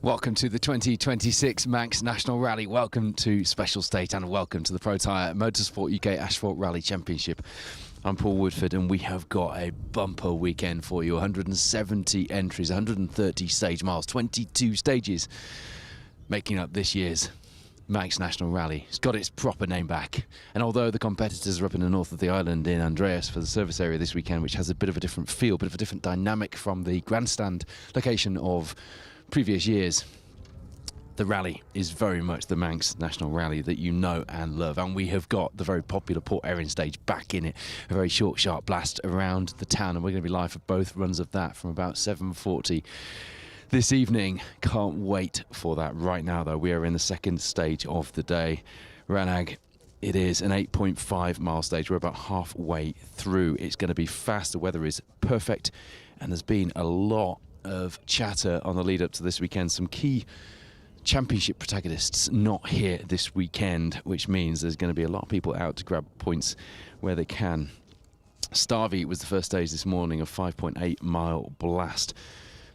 Welcome to the 2026 Manx National Rally. Welcome to Special State and welcome to the Protyre Motorsport UK Asphalt Rally Championship. I'm Paul Woodford and we have got a bumper weekend for you. 170 entries, 130 stage miles, 22 stages making up this year's Manx National Rally. It's got its proper name back. And although the competitors are up in the north of the island in Andreas for the service area this weekend, which has a bit of a different feel, bit of a different dynamic from the grandstand location of previous years, the rally is very much the Manx National Rally that you know and love, and we have got the very popular Port Erin stage back in it. A very short, sharp blast around the town, and we're going to be live for both runs of that from about 7:40 this evening. Can't wait for that. Right now, though, we are in the second stage of the day. Ranag. It is an 8.5 mile stage. We're about halfway through. It's going to be fast. The weather is perfect, and there's been a lot of chatter on the lead up to this weekend. Some key championship protagonists not here this weekend, which means there's going to be a lot of people out to grab points where they can. Starvey was the first stage this morning, a 5.8 mile blast.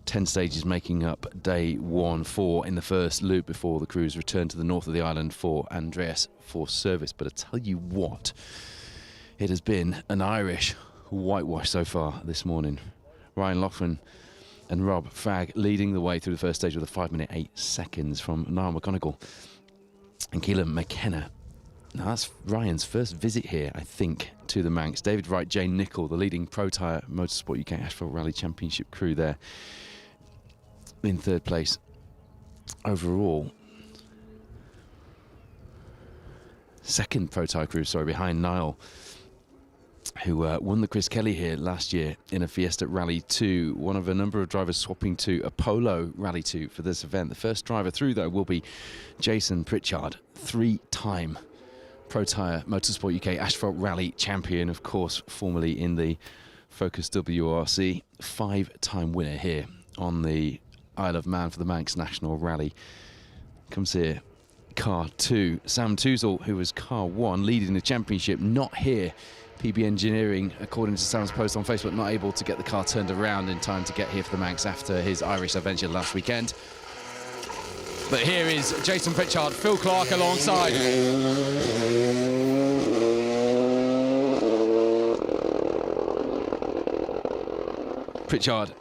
10 stages making up day one, 4 in the first loop before the crews return to the north of the island for Andreas for service. But I tell you what, it has been an Irish whitewash so far this morning. Ryan Loughlin and Rob Fagg leading the way through the first stage with a 5 minute 8 seconds from Niall McGonigal and Keelan McKenna. Now that's Ryan's first visit here, I think, to the Manx. David Wright, Jane Nichol, the leading Protyre Motorsport UK Asphalt Rally Championship crew there in third place overall. Second Protyre crew, sorry, behind Niall, who won the Chris Kelly here last year in a Fiesta Rally 2, one of a number of drivers swapping to a Polo Rally 2 for this event. The first driver through, though, will be Jason Pritchard, 3-time Protyre Motorsport UK Asphalt Rally champion, of course, formerly in the Focus WRC, 5-time winner here on the Isle of Man for the Manx National Rally. Comes here, car 2. Sam Toozle, who was car 1, leading the championship, not here. PB Engineering, according to Sam's post on Facebook, not able to get the car turned around in time to get here for the Manx after his Irish adventure last weekend. But here is Jason Pritchard, Phil Clark alongside. Pritchard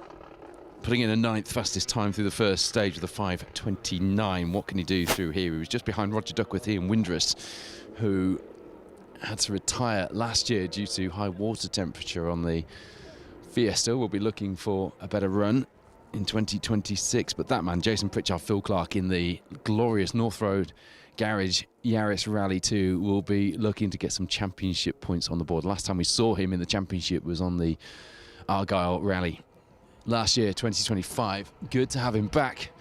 putting in a 9th fastest time through the first stage with a 5:29. What can he do through here? He was just behind Roger Duckworth, Ian Windress, who had to retire last year due to high water temperature on the Fiesta. We'll be looking for a better run in 2026, but that man, Jason Pritchard, Phil Clark, in the glorious North Road Garage Yaris Rally 2, will be looking to get some championship points on the board. Last time we saw him in the championship was on the Argyle Rally last year, 2025. Good to have him back.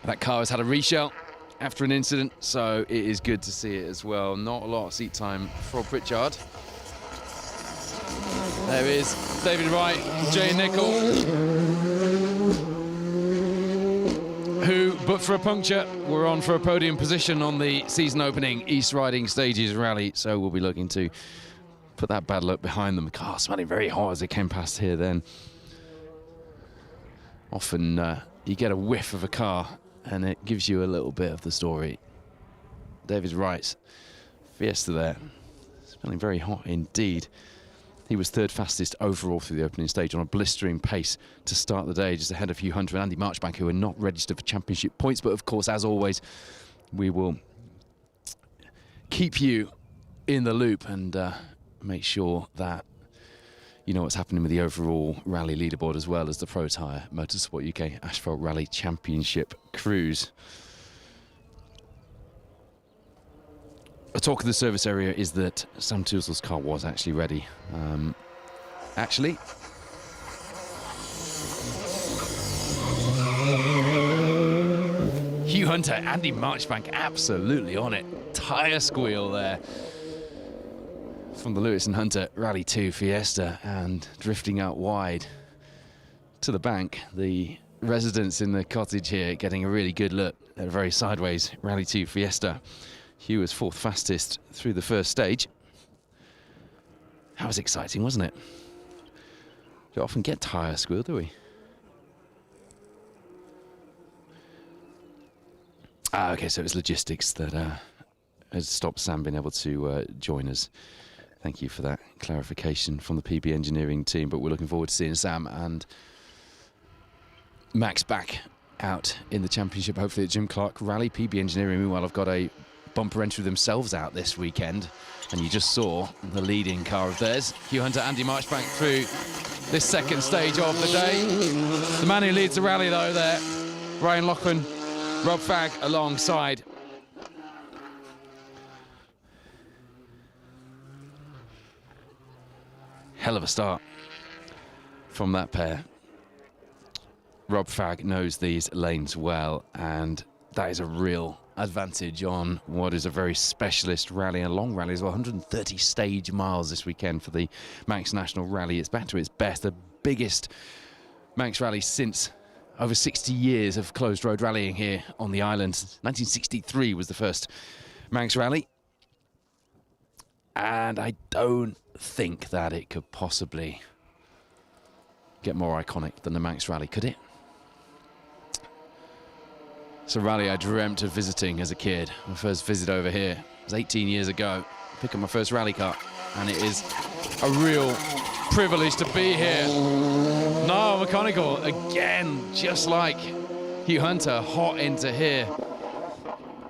That car has had a reshell after an incident, so it is good to see it as well. Not a lot of seat time for Pritchard. There is David Wright, Jay Nichol, who, but for a puncture, were on for a podium position on the season opening East Riding Stages Rally, so we'll be looking to put that bad luck behind them. The car smelling very hot as it came past here then. Often you get a whiff of a car and it gives you a little bit of the story. David Wright's Fiesta there, smelling very hot indeed. He was third fastest overall through the opening stage on a blistering pace to start the day, just ahead of Hugh Hunter and Andy Marchbank, who are not registered for championship points. But of course, as always, we will keep you in the loop and make sure that you know what's happening with the overall rally leaderboard, as well as the Protyre Motorsport UK Asphalt Rally Championship crews. The talk of the service area is that Sam Toozle's car was actually ready. Hugh Hunter, Andy Marchbank, absolutely on it. Tyre squeal there from the Lewis and Hunter Rally 2 Fiesta, and drifting out wide to the bank. The residents in the cottage here getting a really good look at a very sideways Rally 2 Fiesta. Hugh was 4th fastest through the first stage. That was exciting, wasn't it? We don't often get tyre squeal, do we? Okay, so it was logistics that has stopped Sam being able to join us. Thank you for that clarification from the PB Engineering team, but we're looking forward to seeing Sam and Max back out in the championship, hopefully at Jim Clark Rally. PB Engineering, meanwhile, have got a bumper entry themselves out this weekend, and you just saw the leading car of theirs. Hugh Hunter, Andy Marchbank through this second stage of the day. The man who leads the rally, though, there, Ryan Loughran, Rob Fagg alongside. Hell of a start from that pair. Rob Fagg knows these lanes well, and that is a real advantage on what is a very specialist rally, a long rally as well. 130 stage miles this weekend for the Manx National Rally. It's back to its best, the biggest Manx rally since over 60 years of closed road rallying here on the island. 1963 was the first Manx rally, and I don't think that it could possibly get more iconic than the Manx rally, could it? It's a rally I dreamt of visiting as a kid. My first visit over here was 18 years ago. Pick up my first rally car, and it is a real privilege to be here. No, mechanical again, just like Hugh Hunter, hot into here.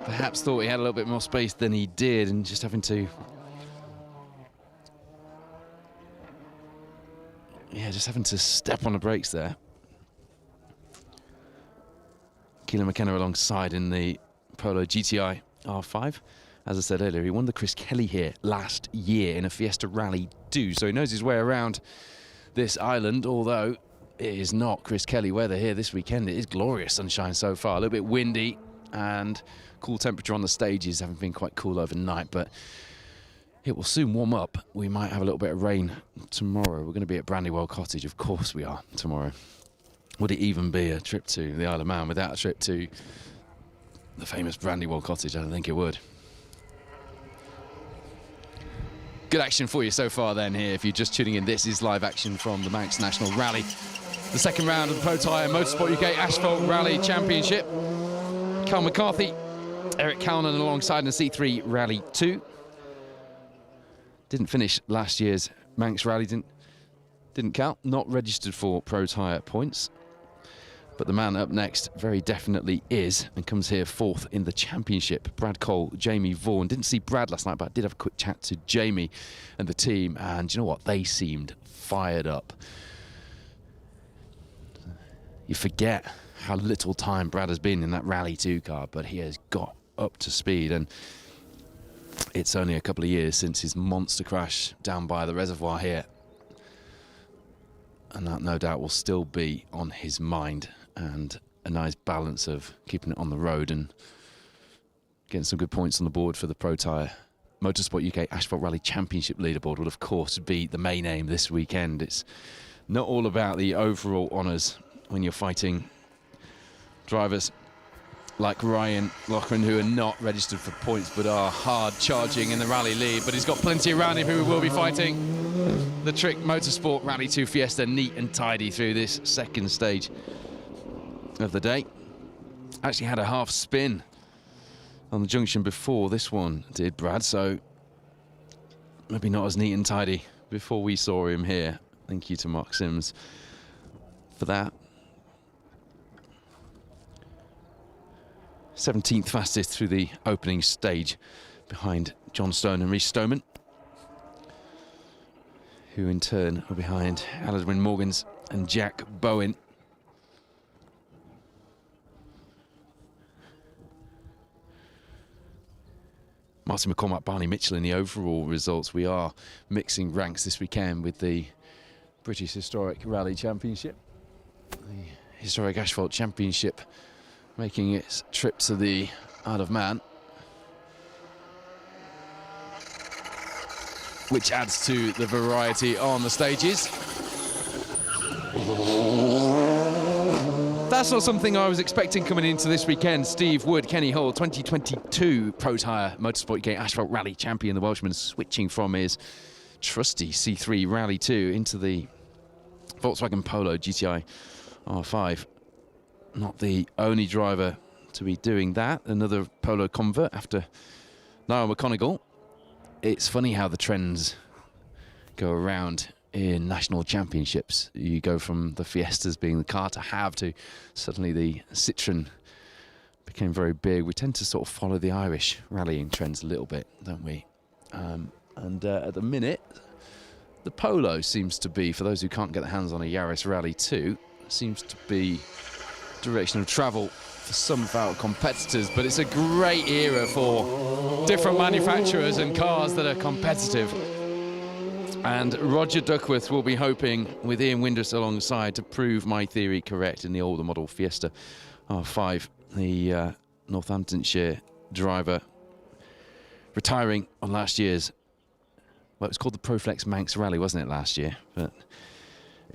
Perhaps thought he had a little bit more space than he did, and just having to, step on the brakes there. Keelan McKenna alongside in the Polo GTI R5. As I said earlier, he won the Chris Kelly here last year in a Fiesta Rally 2, so he knows his way around this island, although it is not Chris Kelly weather here this weekend. It is glorious sunshine so far, a little bit windy and cool temperature on the stages, haven't been quite cool overnight, but it will soon warm up. We might have a little bit of rain tomorrow. We're going to be at Brandywell Cottage, of course we are, tomorrow. Would it even be a trip to the Isle of Man without a trip to the famous Brandywell Cottage? I don't think it would. Good action for you so far then here. If you're just tuning in, this is live action from the Manx National Rally. The second round of the Protyre Motorsport UK Asphalt Rally Championship. Carl McCarthy, Eric Calnan alongside in the C3 Rally 2. Didn't finish last year's Manx Rally, didn't count, not registered for Protyre points. But the man up next very definitely is, and comes here fourth in the championship. Brad Cole, Jamie Vaughan. Didn't see Brad last night, but I did have a quick chat to Jamie and the team, and you know what? They seemed fired up. You forget how little time Brad has been in that Rally 2 car, but he has got up to speed, and it's only a couple of years since his monster crash down by the reservoir here. And that no doubt will still be on his mind, and a nice balance of keeping it on the road and getting some good points on the board for the Protyre Motorsport UK Asphalt Rally Championship leaderboard will of course be the main aim this weekend. It's not all about the overall honours when you're fighting drivers like Ryan Loughran, who are not registered for points but are hard charging in the rally lead, but he's got plenty around him who will be fighting the Trick Motorsport Rally 2 Fiesta neat and tidy through this second stage of the day. Actually had a half spin on the junction before this one did, Brad, so maybe not as neat and tidy before we saw him here. Thank you to Mark Sims for that. 17th fastest through the opening stage, behind John Stone and Rhys Stoneman, who in turn are behind Aladwin Morgans and Jack Bowen. Martin McCormack, Barney Mitchell in the overall results. We are mixing ranks this weekend with the British Historic Rally Championship, the Historic Asphalt Championship making its trip to the Isle of Man, which adds to the variety on the stages. That's not something I was expecting coming into this weekend. Steve Wood, Kenny Hall, 2022 Protyre Motorsport UK Asphalt Rally champion, the Welshman, switching from his trusty C3 Rally 2 into the Volkswagen Polo GTI R5. Not the only driver to be doing that. Another polo convert after Niall McConigal. It's funny how the trends go around in national championships. You go from the Fiestas being the car to have to suddenly the Citroen became very big. We tend to sort of follow the Irish rallying trends a little bit, don't we? At the minute, the polo seems to be, for those who can't get their hands on a Yaris Rally 2, seems to be direction of travel for some of our competitors, but it's a great era for different manufacturers and cars that are competitive. And Roger Duckworth will be hoping, with Ian Windus alongside, to prove my theory correct in the older model Fiesta R5. The Northamptonshire driver retiring on last year's, well, it was called the Proflex Manx Rally, wasn't it, last year? But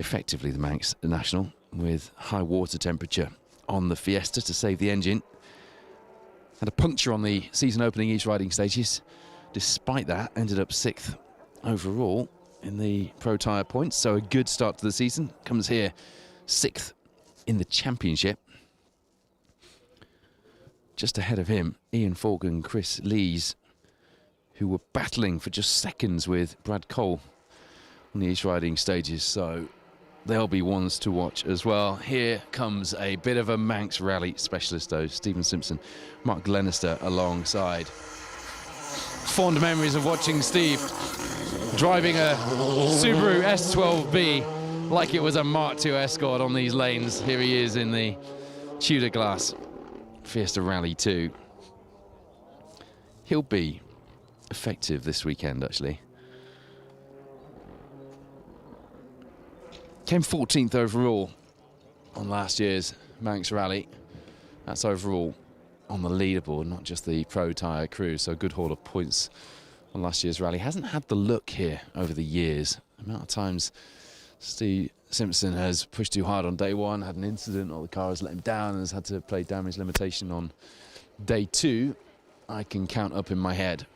effectively the Manx National, with high water temperature on the Fiesta to save the engine. Had a puncture on the season opening East Riding stages. Despite that, ended up 6th overall in the Protyre points, so a good start to the season. Comes here 6th in the championship. Just ahead of him, Ian Forgan and Chris Lees, who were battling for just seconds with Brad Cole on the East Riding stages, so they'll be ones to watch as well. Here comes a bit of a Manx rally specialist though, Stephen Simpson, Mark Glenister alongside. Fond memories of watching Steve driving a Subaru S12B like it was a Mark II Escort on these lanes. Here he is in the Tudor Glass Fiesta Rally 2. He'll be effective this weekend, actually. Came 14th overall on last year's Manx Rally. That's overall on the leaderboard, not just the Protyre crew, so a good haul of points on last year's rally. Hasn't had the look here over the years. The amount of times Steve Simpson has pushed too hard on day one, had an incident, or the car has let him down and has had to play damage limitation on day 2, I can count up in my head.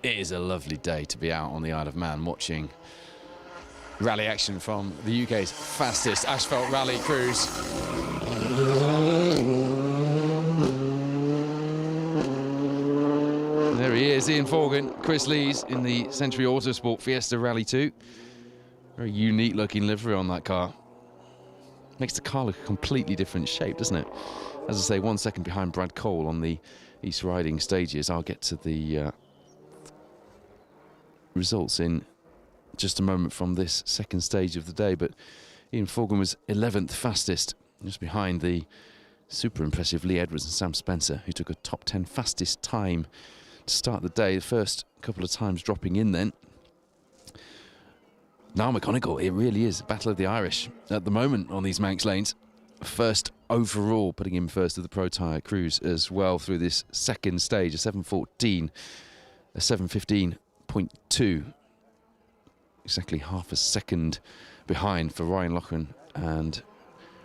It is a lovely day to be out on the Isle of Man watching rally action from the UK's fastest asphalt rally crews. There he is, Ian Forgan, Chris Lees in the Century Autosport Fiesta Rally 2. Very unique looking livery on that car. Makes the car look a completely different shape, doesn't it? As I say, 1 second behind Brad Cole on the East Riding stages. I'll get to the results in just a moment from this second stage of the day, but Ian Forgan was 11th fastest, just behind the super impressive Lee Edwards and Sam Spencer, who took a top 10 fastest time to start the day. The first couple of times dropping in then. Niall McConigal, it really is a battle of the Irish at the moment on these Manx lanes. First overall, putting him first of the Protyre crews as well through this second stage, a 7:14, a 7:15.2. Exactly half a second behind for Ryan Loughlin and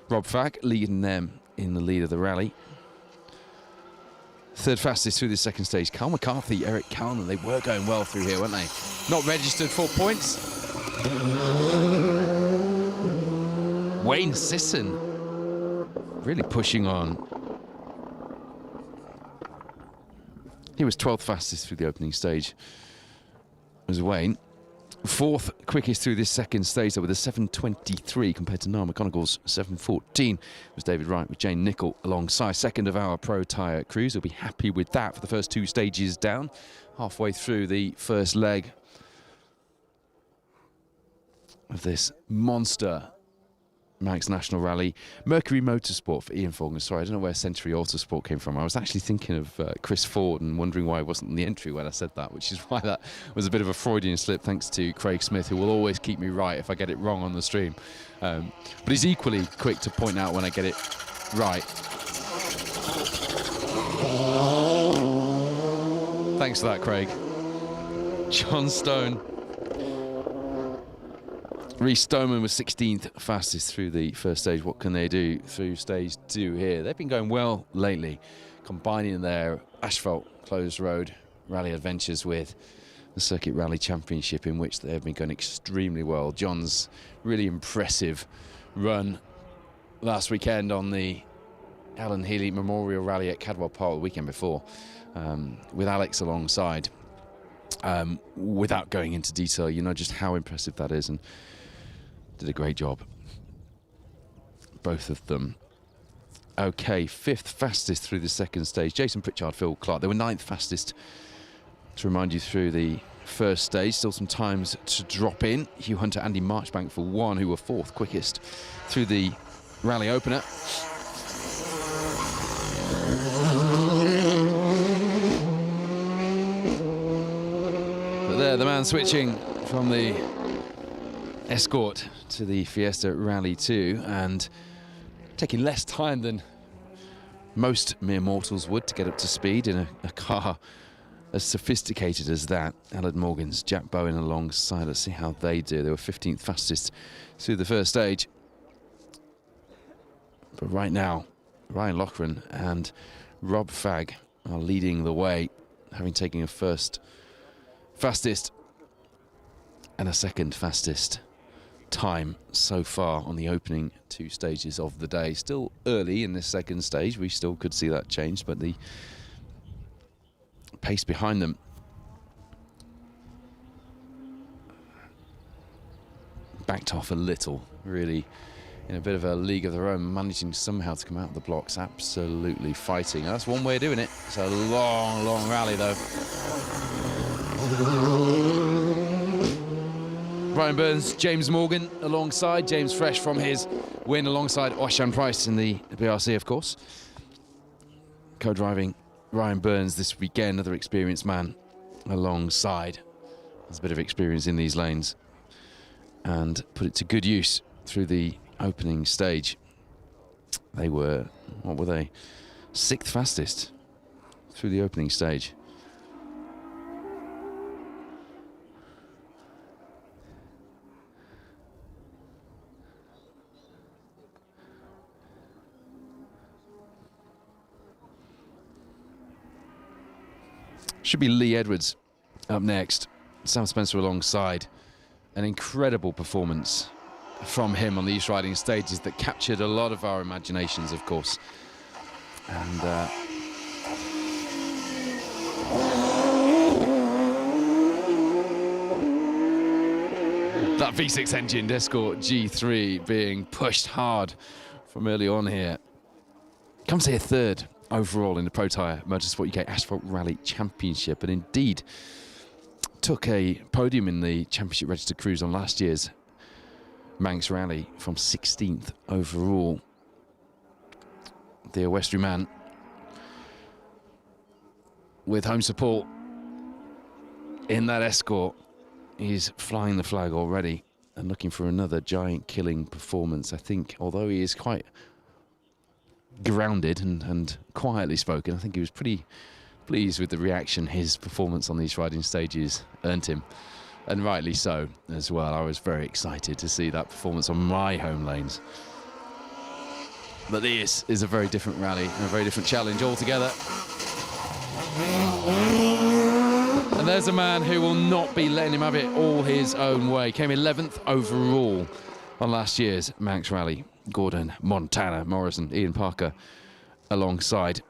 Rob Fagg, leading them in the lead of the rally. Third fastest through this second stage, Carl McCarthy, Eric Calnan. They were going well through here, weren't they? Not registered for points. Wayne Sisson really pushing on. He was 12th fastest through the opening stage, was Wayne. Fourth quickest through this second stage, though, with a 7:23 compared to Niall McConigal's 7:14, was David Wright with Jane Nichol alongside. Second of our Protyre crews. Will be happy with that for the first 2 stages down. Halfway through the first leg of this monster Manx National Rally. Mercury Motorsport for Ian Forgan. Sorry, I don't know where Century Autosport came from. I was actually thinking of Chris Ford and wondering why he wasn't in the entry when I said that, which is why that was a bit of a Freudian slip, thanks to Craig Smith, who will always keep me right if I get it wrong on the stream. But he's equally quick to point out when I get it right. Thanks for that, Craig. John Stone. Rhys Stoneman was 16th fastest through the first stage. What can they do through stage 2 here? They've been going well lately, combining their asphalt closed road rally adventures with the Circuit Rally Championship, in which they have been going extremely well. John's really impressive run last weekend on the Alan Healy Memorial Rally at Cadwell Park the weekend before, with Alex alongside. Without going into detail, you know just how impressive that is, and did a great job, both of them. Okay, 5th fastest through the second stage, Jason Pritchard, Phil Clark. They were 9th fastest, to remind you, through the first stage. Still some times to drop in. Hugh Hunter, Andy Marchbank for 1, who were 4th quickest through the rally opener. But there, the man switching from the Escort to the Fiesta Rally 2, and taking less time than most mere mortals would to get up to speed in a car as sophisticated as that. Alan Morgan's, Jack Bowen alongside. Let's see how they do. They were 15th fastest through the first stage. But right now, Ryan Loughran and Rob Fagg are leading the way, having taken a first fastest and a second fastest time so far on the opening 2 stages of the day. Still early in this second stage, we still could see that change, but the pace behind them backed off a little, really in a bit of a league of their own, managing somehow to come out of the blocks, absolutely fighting. And that's one way of doing it. It's a long, long rally though. Brian Burns, James Morgan alongside. James fresh from his win alongside Oshan Price in the BRC, of course. Co-driving Ryan Burns this weekend, another experienced man alongside. There's a bit of experience in these lanes and put it to good use through the opening stage. They were, what were they? 6th fastest through the opening stage. Should be Lee Edwards up next. Sam Spencer alongside. An incredible performance from him on the East Riding stages that captured a lot of our imaginations, of course. And that V6 engined Escort G3 being pushed hard from early on here. Comes here 3rd overall in the Protyre Motorsport UK Asphalt Rally Championship, and indeed took a podium in the Championship Registered Cruise on last year's Manx Rally from 16th overall. The Westry man with home support in that Escort. He's flying the flag already and looking for another giant killing performance. I think, although he is quite grounded and quietly spoken, I think he was pretty pleased with the reaction his performance on these riding stages earned him, and rightly so as well. I was very excited to see that performance on my home lanes. But this is a very different rally and a very different challenge altogether. And there's a man who will not be letting him have it all his own way. Came 11th overall on last year's Manx Rally. Gordon, Montana, Morrison, Ian Parker alongside.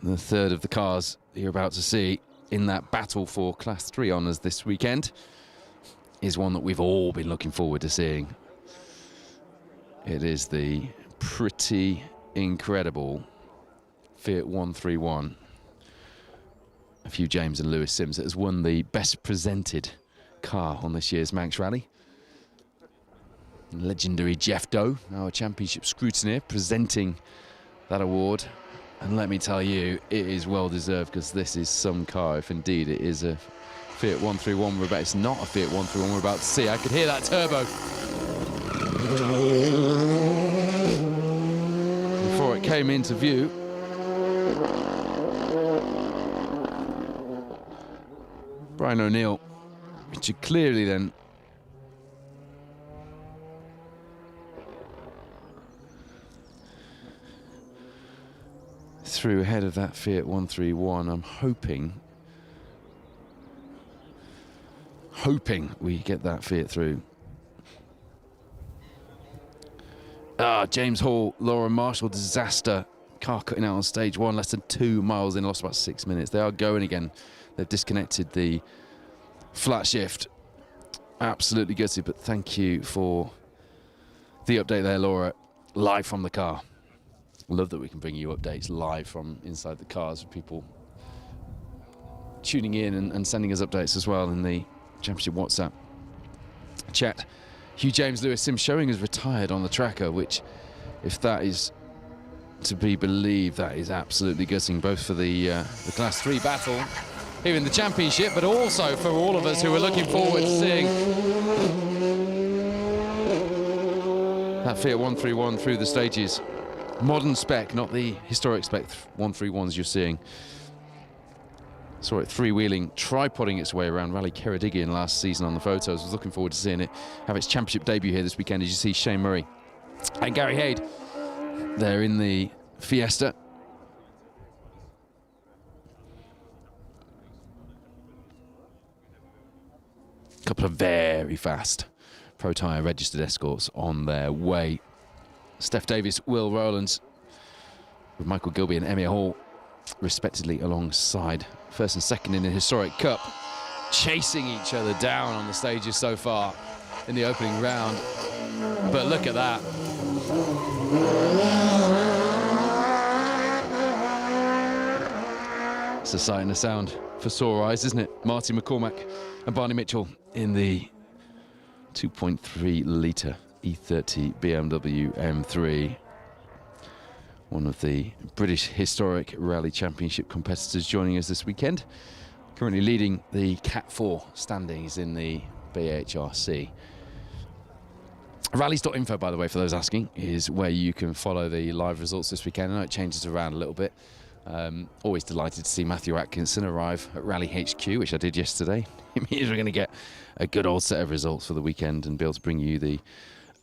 The third of the cars you're about to see in that battle for Class 3 honours this weekend is one that we've all been looking forward to seeing. It is the pretty incredible Fiat 131. A few James and Lewis Sims that has won the best presented car on this year's Manx Rally. Legendary Jeff Doe, our championship scrutineer, presenting that award. And let me tell you, it is well deserved, because this is some car, if indeed it is a Fiat 131. It's not a Fiat 131 we're about to see. I could hear that turbo before it came into view. Brian O'Neill, Richard clearly then through ahead of that Fiat 131. I'm hoping we get that Fiat through. James Hall, Laura Marshall, disaster. Car cutting out on stage 1, less than 2 miles in, lost about 6 minutes. They are going again. They've disconnected the flat shift. Absolutely gutted, but thank you for the update there, Laura, live from the car. I love that we can bring you updates live from inside the cars, with people tuning in and sending us updates as well in the Championship WhatsApp chat. Hugh James Lewis Sim showing is retired on the tracker, which, if that is to be believed, that is absolutely gutting, both for the Class 3 battle here in the Championship, but also for all of us who are looking forward to seeing that Fiat 131 through the stages. Modern spec, not the historic spec 131s you're seeing. Saw it three-wheeling, tripoding its way around Rally Ceredigion last season on the photos. Was looking forward to seeing it have its championship debut here this weekend, as you see Shane Murray and Gary Hayde there in the Fiesta. A couple of very fast Protyre registered escorts on their way. Steph Davis, Will Rowlands, with Michael Gilby and Emir Hall respectively alongside. First and second in the Historic Cup, chasing each other down on the stages so far in the opening round. But look at that. It's a sight and a sound for sore eyes, isn't it? Marty McCormack and Barney Mitchell in the 2.3 litre E30 BMW M3. One of the British Historic Rally Championship competitors joining us this weekend. Currently leading the Cat 4 standings in the BHRC. Rallies.info, by the way, for those asking, is where you can follow the live results this weekend. I know it changes around a little bit. Always delighted to see Matthew Atkinson arrive at Rally HQ, which I did yesterday. It means we're going to get a good old set of results for the weekend and be able to bring you the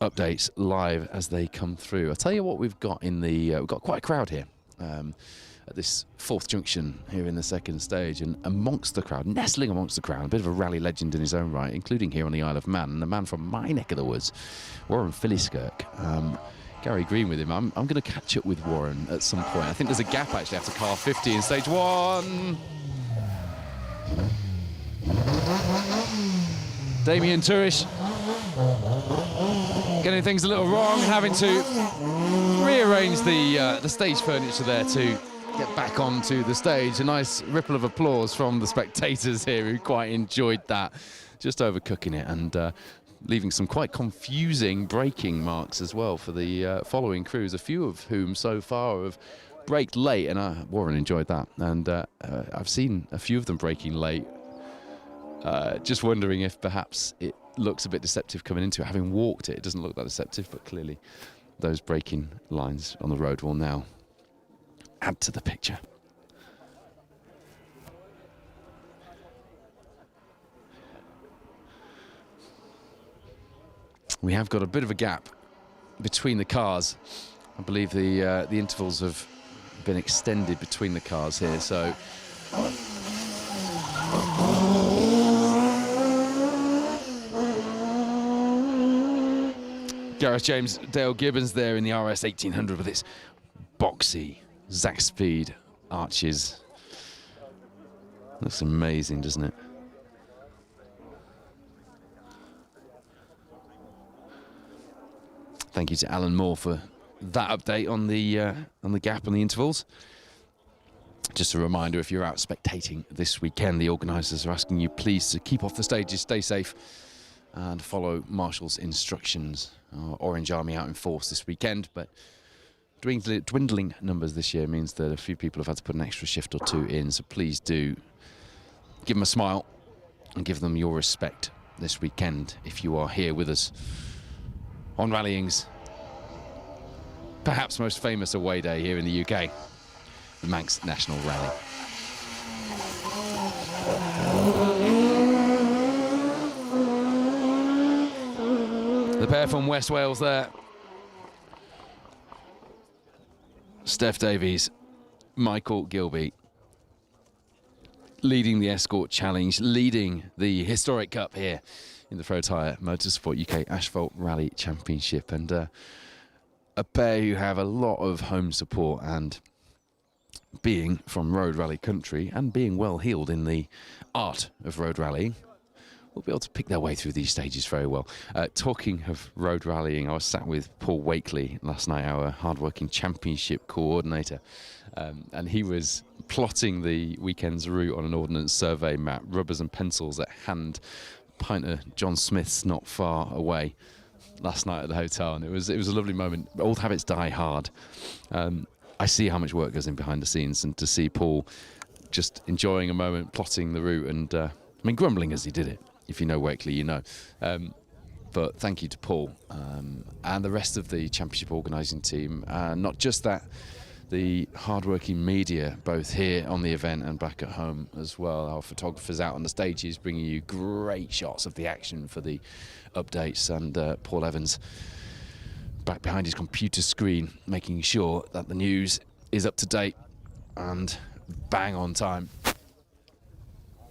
updates live as they come through. I'll tell you what we've got in the... we've got quite a crowd here at this fourth junction here in the second stage, and amongst the crowd, nestling amongst the crowd, a bit of a rally legend in his own right, including here on the Isle of Man, and a man from my neck of the woods, Warren Philliskirk. Gary Green with him. I'm going to catch up with Warren at some point. I think there's a gap actually after car 50 in stage 1. Damien Turish getting things a little wrong, having to rearrange the stage furniture there to get back onto the stage. A nice ripple of applause from the spectators here who quite enjoyed that. Just overcooking it and leaving some quite confusing braking marks as well for the following crews, a few of whom so far have braked late, and Warren enjoyed that. And I've seen a few of them braking late. Just wondering if perhaps it looks a bit deceptive coming into it. Having walked it, it doesn't look that deceptive, but clearly those braking lines on the road will now add to the picture. We have got a bit of a gap between the cars. I believe the intervals have been extended between the cars here, so Gareth James, Dale Gibbons there in the RS 1800 with its boxy Zach Speed arches. Looks amazing, doesn't it? Thank you to Alan Moore for that update on the gap and the intervals. Just a reminder, if you're out spectating this weekend, the organisers are asking you please to keep off the stages, stay safe, and follow Marshall's instructions. Orange Army out in force this weekend, but dwindling numbers this year means that a few people have had to put an extra shift or two in, so please do give them a smile and give them your respect this weekend if you are here with us on rallying's perhaps most famous away day here in the UK, the Manx National Rally. The pair from West Wales there. Steph Davies, Michael Gilby, leading the Escort Challenge, leading the Historic Cup here in the Protyre Motorsport UK Asphalt Rally Championship. And a a pair who have a lot of home support, and being from road rally country and being well heeled in the art of road rallying, will be able to pick their way through these stages very well. Talking of road rallying, I was sat with Paul Wakely last night, our hardworking championship coordinator, and he was plotting the weekend's route on an ordnance survey map, rubbers and pencils at hand. Pinter John Smith's not far away last night at the hotel, and it was a lovely moment. Old habits die hard. I see how much work goes in behind the scenes, and to see Paul just enjoying a moment, plotting the route, and grumbling as he did it. If you know Wakely, you know. But thank you to Paul and the rest of the championship organising team. Not just that, the hard-working media, both here on the event and back at home as well. Our photographers out on the stages bringing you great shots of the action for the updates, and Paul Evans back behind his computer screen making sure that the news is up to date and bang on time.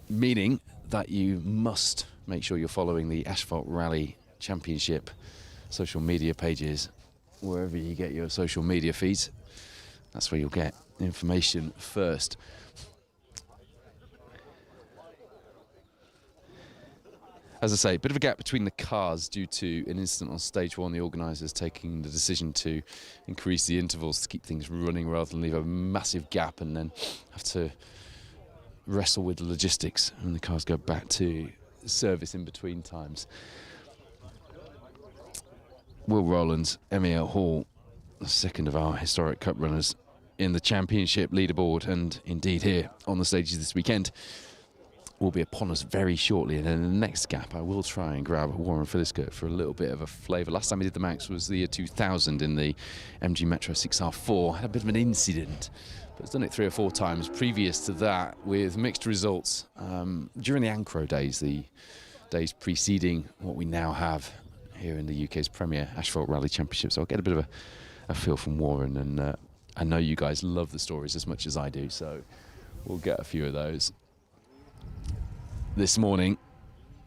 Meaning that you must make sure you're following the Asphalt Rally Championship social media pages wherever you get your social media feeds. That's where you'll get information first. As I say, a bit of a gap between the cars due to an incident on stage one, the organisers taking the decision to increase the intervals to keep things running rather than leave a massive gap and then have to wrestle with the logistics and the cars go back to service in between times. Will Rowlands, Emil Hall, the second of our historic cup runners in the championship leaderboard, and indeed here on the stages this weekend, will be upon us very shortly. And then in the next gap, I will try and grab Warren Filliskert for a little bit of a flavour. Last time he did the Manx was the year 2000 in the MG Metro 6R4. Had a bit of an incident, but has done it 3 or 4 times previous to that with mixed results during the Ancro days, the days preceding what we now have here in the UK's premier Asphalt Rally Championship. So I'll get a bit of a feel from Warren, and I know you guys love the stories as much as I do, so we'll get a few of those. This morning,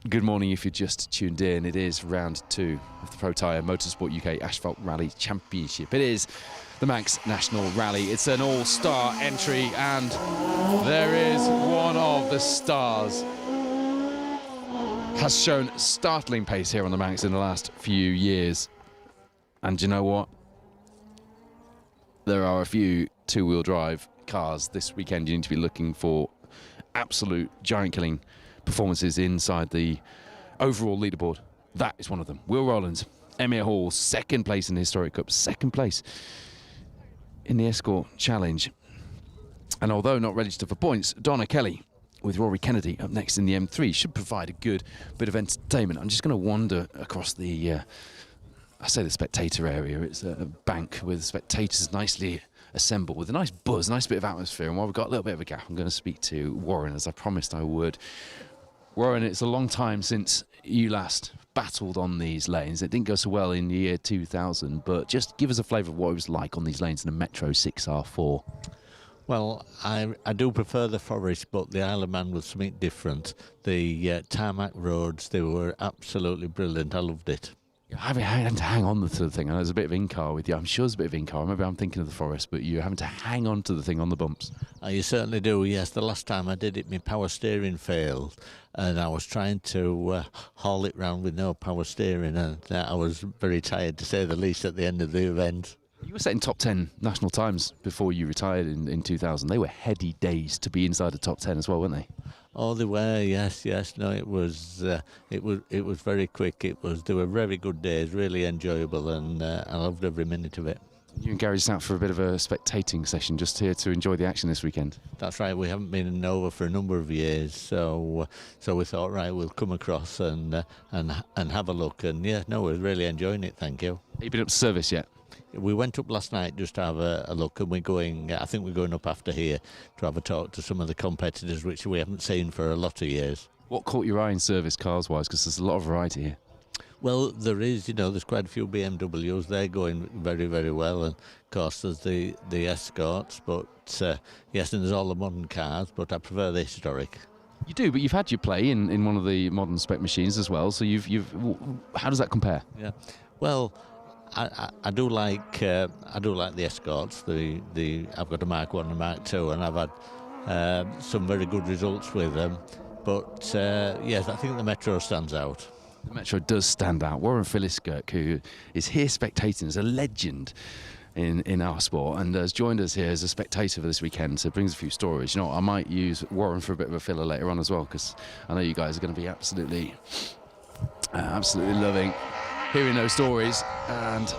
good morning if you're just tuned in. It is round 2 of the Protyre Motorsport UK Asphalt Rally Championship. It is the Manx National Rally. It's an all-star entry, and there is one of the stars. Has shown startling pace here on the Manx in the last few years. And you know what? There are a few two-wheel drive cars this weekend you need to be looking for absolute giant-killing performances inside the overall leaderboard. That is one of them. Will Rowlands, Emir Hall, second place in the Historic Cup, second place in the Escort Challenge. And although not registered for points, Donna Kelly with Rory Kennedy up next in the M3 should provide a good bit of entertainment. I'm just going to wander across the, I say the Spectator area. It's a bank with spectators nicely assembled with a nice buzz, nice bit of atmosphere. And while we've got a little bit of a gap, I'm going to speak to Warren, as I promised I would. Warren, it's a long time since you last battled on these lanes. It didn't go so well in the year 2000, but just give us a flavour of what it was like on these lanes in the Metro 6R4. Well, I do prefer the forest, but the Isle of Man was something different. The tarmac roads, they were absolutely brilliant. I loved it. You're having to hang on to the thing. I know there's a bit of in-car with you. I'm sure there's a bit of in-car. Maybe I'm thinking of the forest, but you're having to hang on to the thing on the bumps. You certainly do, yes. The last time I did it, my power steering failed, and I was trying to haul it round with no power steering, and I was very tired, to say the least, at the end of the event. You were setting top 10 national times before you retired in 2000. They were heady days to be inside the top 10 as well, weren't they? Oh, they were, yes. No, it was very quick. They were very good days, really enjoyable, and I loved every minute of it. You and Gary just out for a bit of a spectating session, just here to enjoy the action this weekend. That's right. We haven't been in Nova for a number of years, so we thought, right, we'll come across and have a look. And yeah, no, we're really enjoying it. Thank you. Have you been up to service yet? We went up last night just to have a look, and I think we're going up after here to have a talk to some of the competitors, which we haven't seen for a lot of years. What caught your eye in service cars-wise? Because there's a lot of variety here. Well, there is, there's quite a few BMWs. They're going very, very well. And, of course, there's the Escorts, but, yes, and there's all the modern cars, but I prefer the historic. You do, but you've had your play in one of the modern spec machines as well, so you've how does that compare? Yeah, well, I do like the escorts. I've got a Mark 1 and a Mark 2, and I've had some very good results with them. But yes, I think the Metro stands out. The Metro does stand out. Warren Philliskirk, who is here spectating, is a legend in our sport and has joined us here as a spectator for this weekend, so it brings a few stories. You know what, I might use Warren for a bit of a filler later on as well, because I know you guys are going to be absolutely loving hearing those stories. And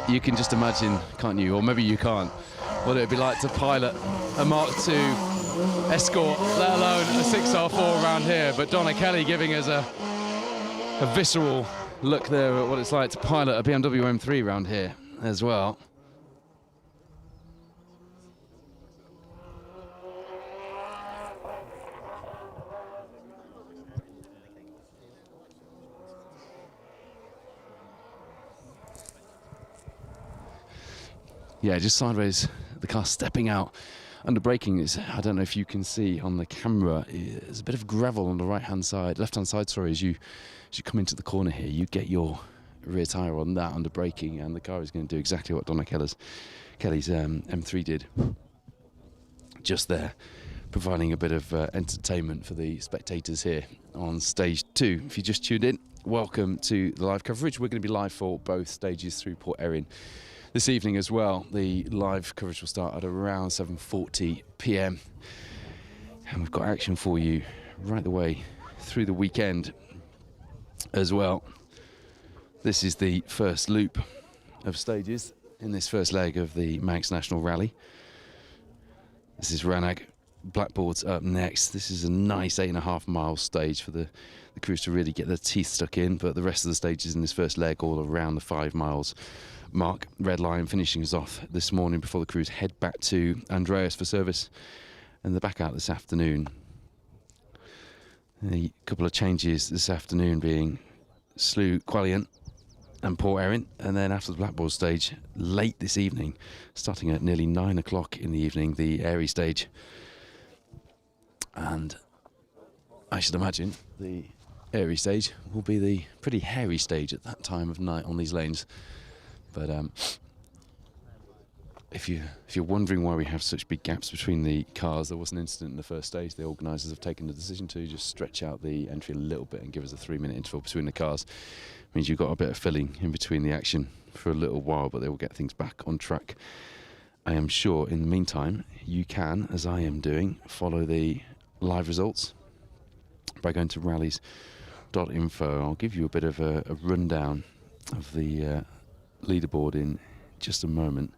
you can just imagine, can't you, or maybe you can't, what it would be like to pilot a Mark II Escort, let alone a 6R4 around here. But Donna Kelly giving us a visceral look there at what it's like to pilot a BMW M3 around here as well. Yeah, just sideways, the car stepping out under braking. I don't know if you can see on the camera, there's a bit of gravel on the left-hand side, sorry, as you come into the corner here. You get your rear tyre on that under braking, and the car is going to do exactly what Donna Kelly's M3 did just there, providing a bit of entertainment for the spectators here on stage 2. If you just tuned in, welcome to the live coverage. We're going to be live for both stages through Port Erin this evening as well. The live coverage will start at around 7:40 p.m. and we've got action for you right the way through the weekend as well. This is the first loop of stages in this first leg of the Manx National Rally. This is Ranag. Blackboard's up next. This is a nice 8.5 mile stage for the crews to really get their teeth stuck in, but the rest of the stages in this first leg all around the 5 miles mark. Red Lion finishing us off this morning before the crews head back to Andreas for service, and they're back out this afternoon. A couple of changes this afternoon being Slough, Qualliant and Port Erin, and then after the Blackboard stage late this evening, starting at nearly 9 o'clock in the evening, the Airy stage. And I should imagine the Airy stage will be the pretty hairy stage at that time of night on these lanes. But if you're wondering why we have such big gaps between the cars, there was an incident in the first stage. The organisers have taken the decision to just stretch out the entry a little bit and give us a 3-minute interval between the cars. It means you've got a bit of filling in between the action for a little while, but they will get things back on track, I am sure. In the meantime, you can, as I am doing, follow the live results by going to rallies.info. I'll give you a bit of a rundown of the leaderboard in just a moment.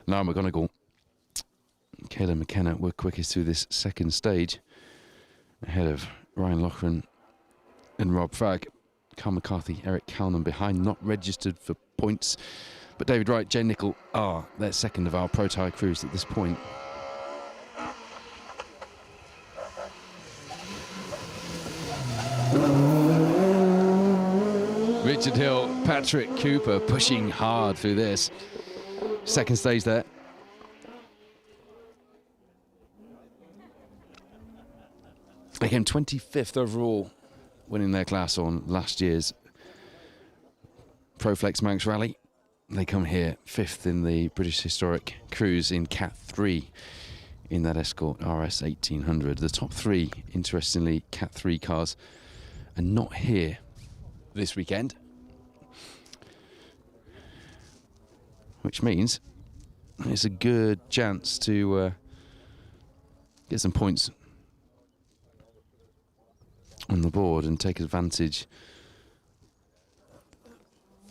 Now McGonigal, Kayla McKenna were quickest through this second stage, ahead of Ryan Loughran and Rob Fagg. Carl McCarthy, Eric Calnan behind, not registered for points, but David Wright, Jay Nicol are their second of our Protyre crews at this point. Richard Hill, Patrick Cooper pushing hard through this second stage there. Again, 25th overall, winning their class on last year's Proflex Manx Rally. They come here 5th in the British Historic Cruise in Cat 3 in that Escort RS 1800. The top 3, interestingly, Cat 3 cars are not here this weekend, which means it's a good chance to get some points on the board and take advantage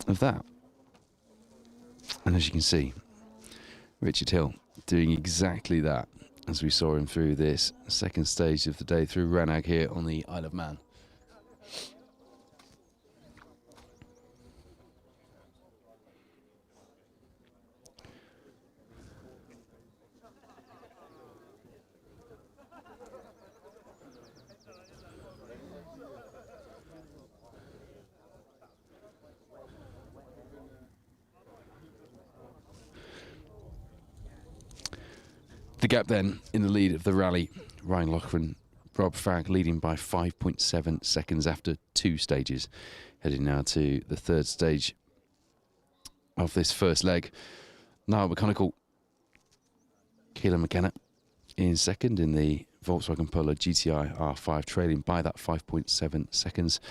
of that. And as you can see, Richard Hill doing exactly that, as we saw him through this second stage of the day through Ranag here on the Isle of Man. the gap then in the lead of the rally. Ryan Loughran, Rob Fagg leading by 5.7 seconds after 2 stages. Heading now to the 3rd stage of this first leg. Now Mechanical, Keelan McKenna in 2nd in the Volkswagen Polo GTI R5, trailing by that 5.7 seconds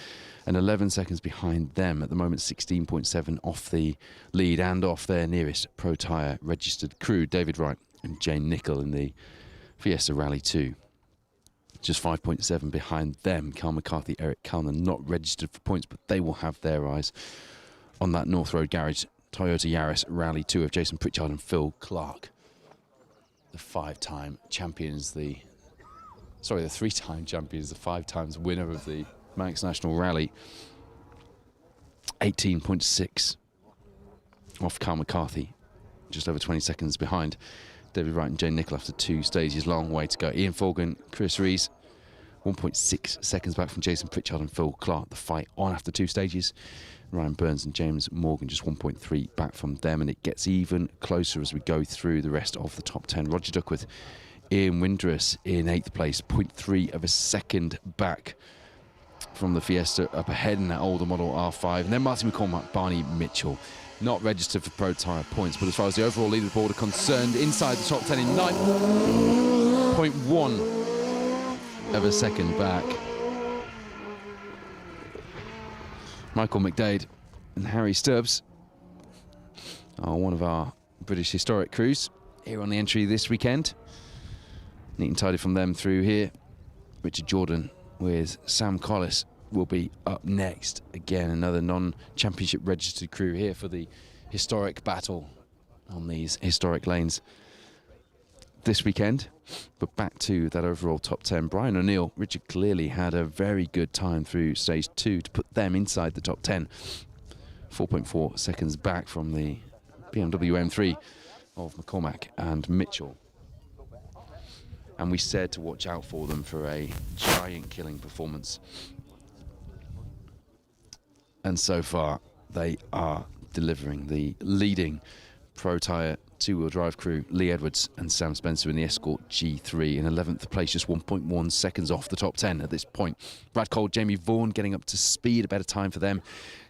and 11 seconds behind them at the moment, 16.7 off the lead and off their nearest Protyre registered crew, David Wright and Jane Nichol in the Fiesta Rally 2. Just 5.7 behind them, Carl McCarthy, Eric Kalman, not registered for points, but they will have their eyes on that North Road Garage Toyota Yaris Rally 2 of Jason Pritchard and Phil Clark. The 5-time champions, the 3-time champions, the 5 times winner of the Manx National Rally. 18.6 off Carl McCarthy, just over 20 seconds behind David Wright and Jane Nichol after 2 stages. Long way to go. Ian Forgan, Chris Rees, 1.6 seconds back from Jason Pritchard and Phil Clark. The fight on after 2 stages. Ryan Burns and James Morgan just 1.3 back from them, and it gets even closer as we go through the rest of the top 10. Roger Duckworth, Ian Windrus in 8th place, 0.3 of a second back from the Fiesta up ahead in that older model R5. And then Martin McCormack, Barney Mitchell, not registered for Protyre points, but as far as the overall leaderboard are concerned, inside the top 10 in 9.1 of a second back. Michael McDade and Harry Stubbs are one of our British historic crews here on the entry this weekend. Neat and tidy from them through here. Richard Jordan with Sam Collis will be up next. Again, another non-championship registered crew here for the historic battle on these historic lanes this weekend. But back to that overall top 10. Brian O'Neill, Richard clearly had a very good time through stage 2 to put them inside the top 10. 4.4 seconds back from the BMW M3 of McCormack and Mitchell. And we said to watch out for them for a giant killing performance. And so far, they are delivering. The leading Protyre 2-wheel drive crew, Lee Edwards and Sam Spencer in the Escort G3 in 11th place, just 1.1 seconds off the top 10 at this point. Brad Cole, Jamie Vaughan getting up to speed, a better time for them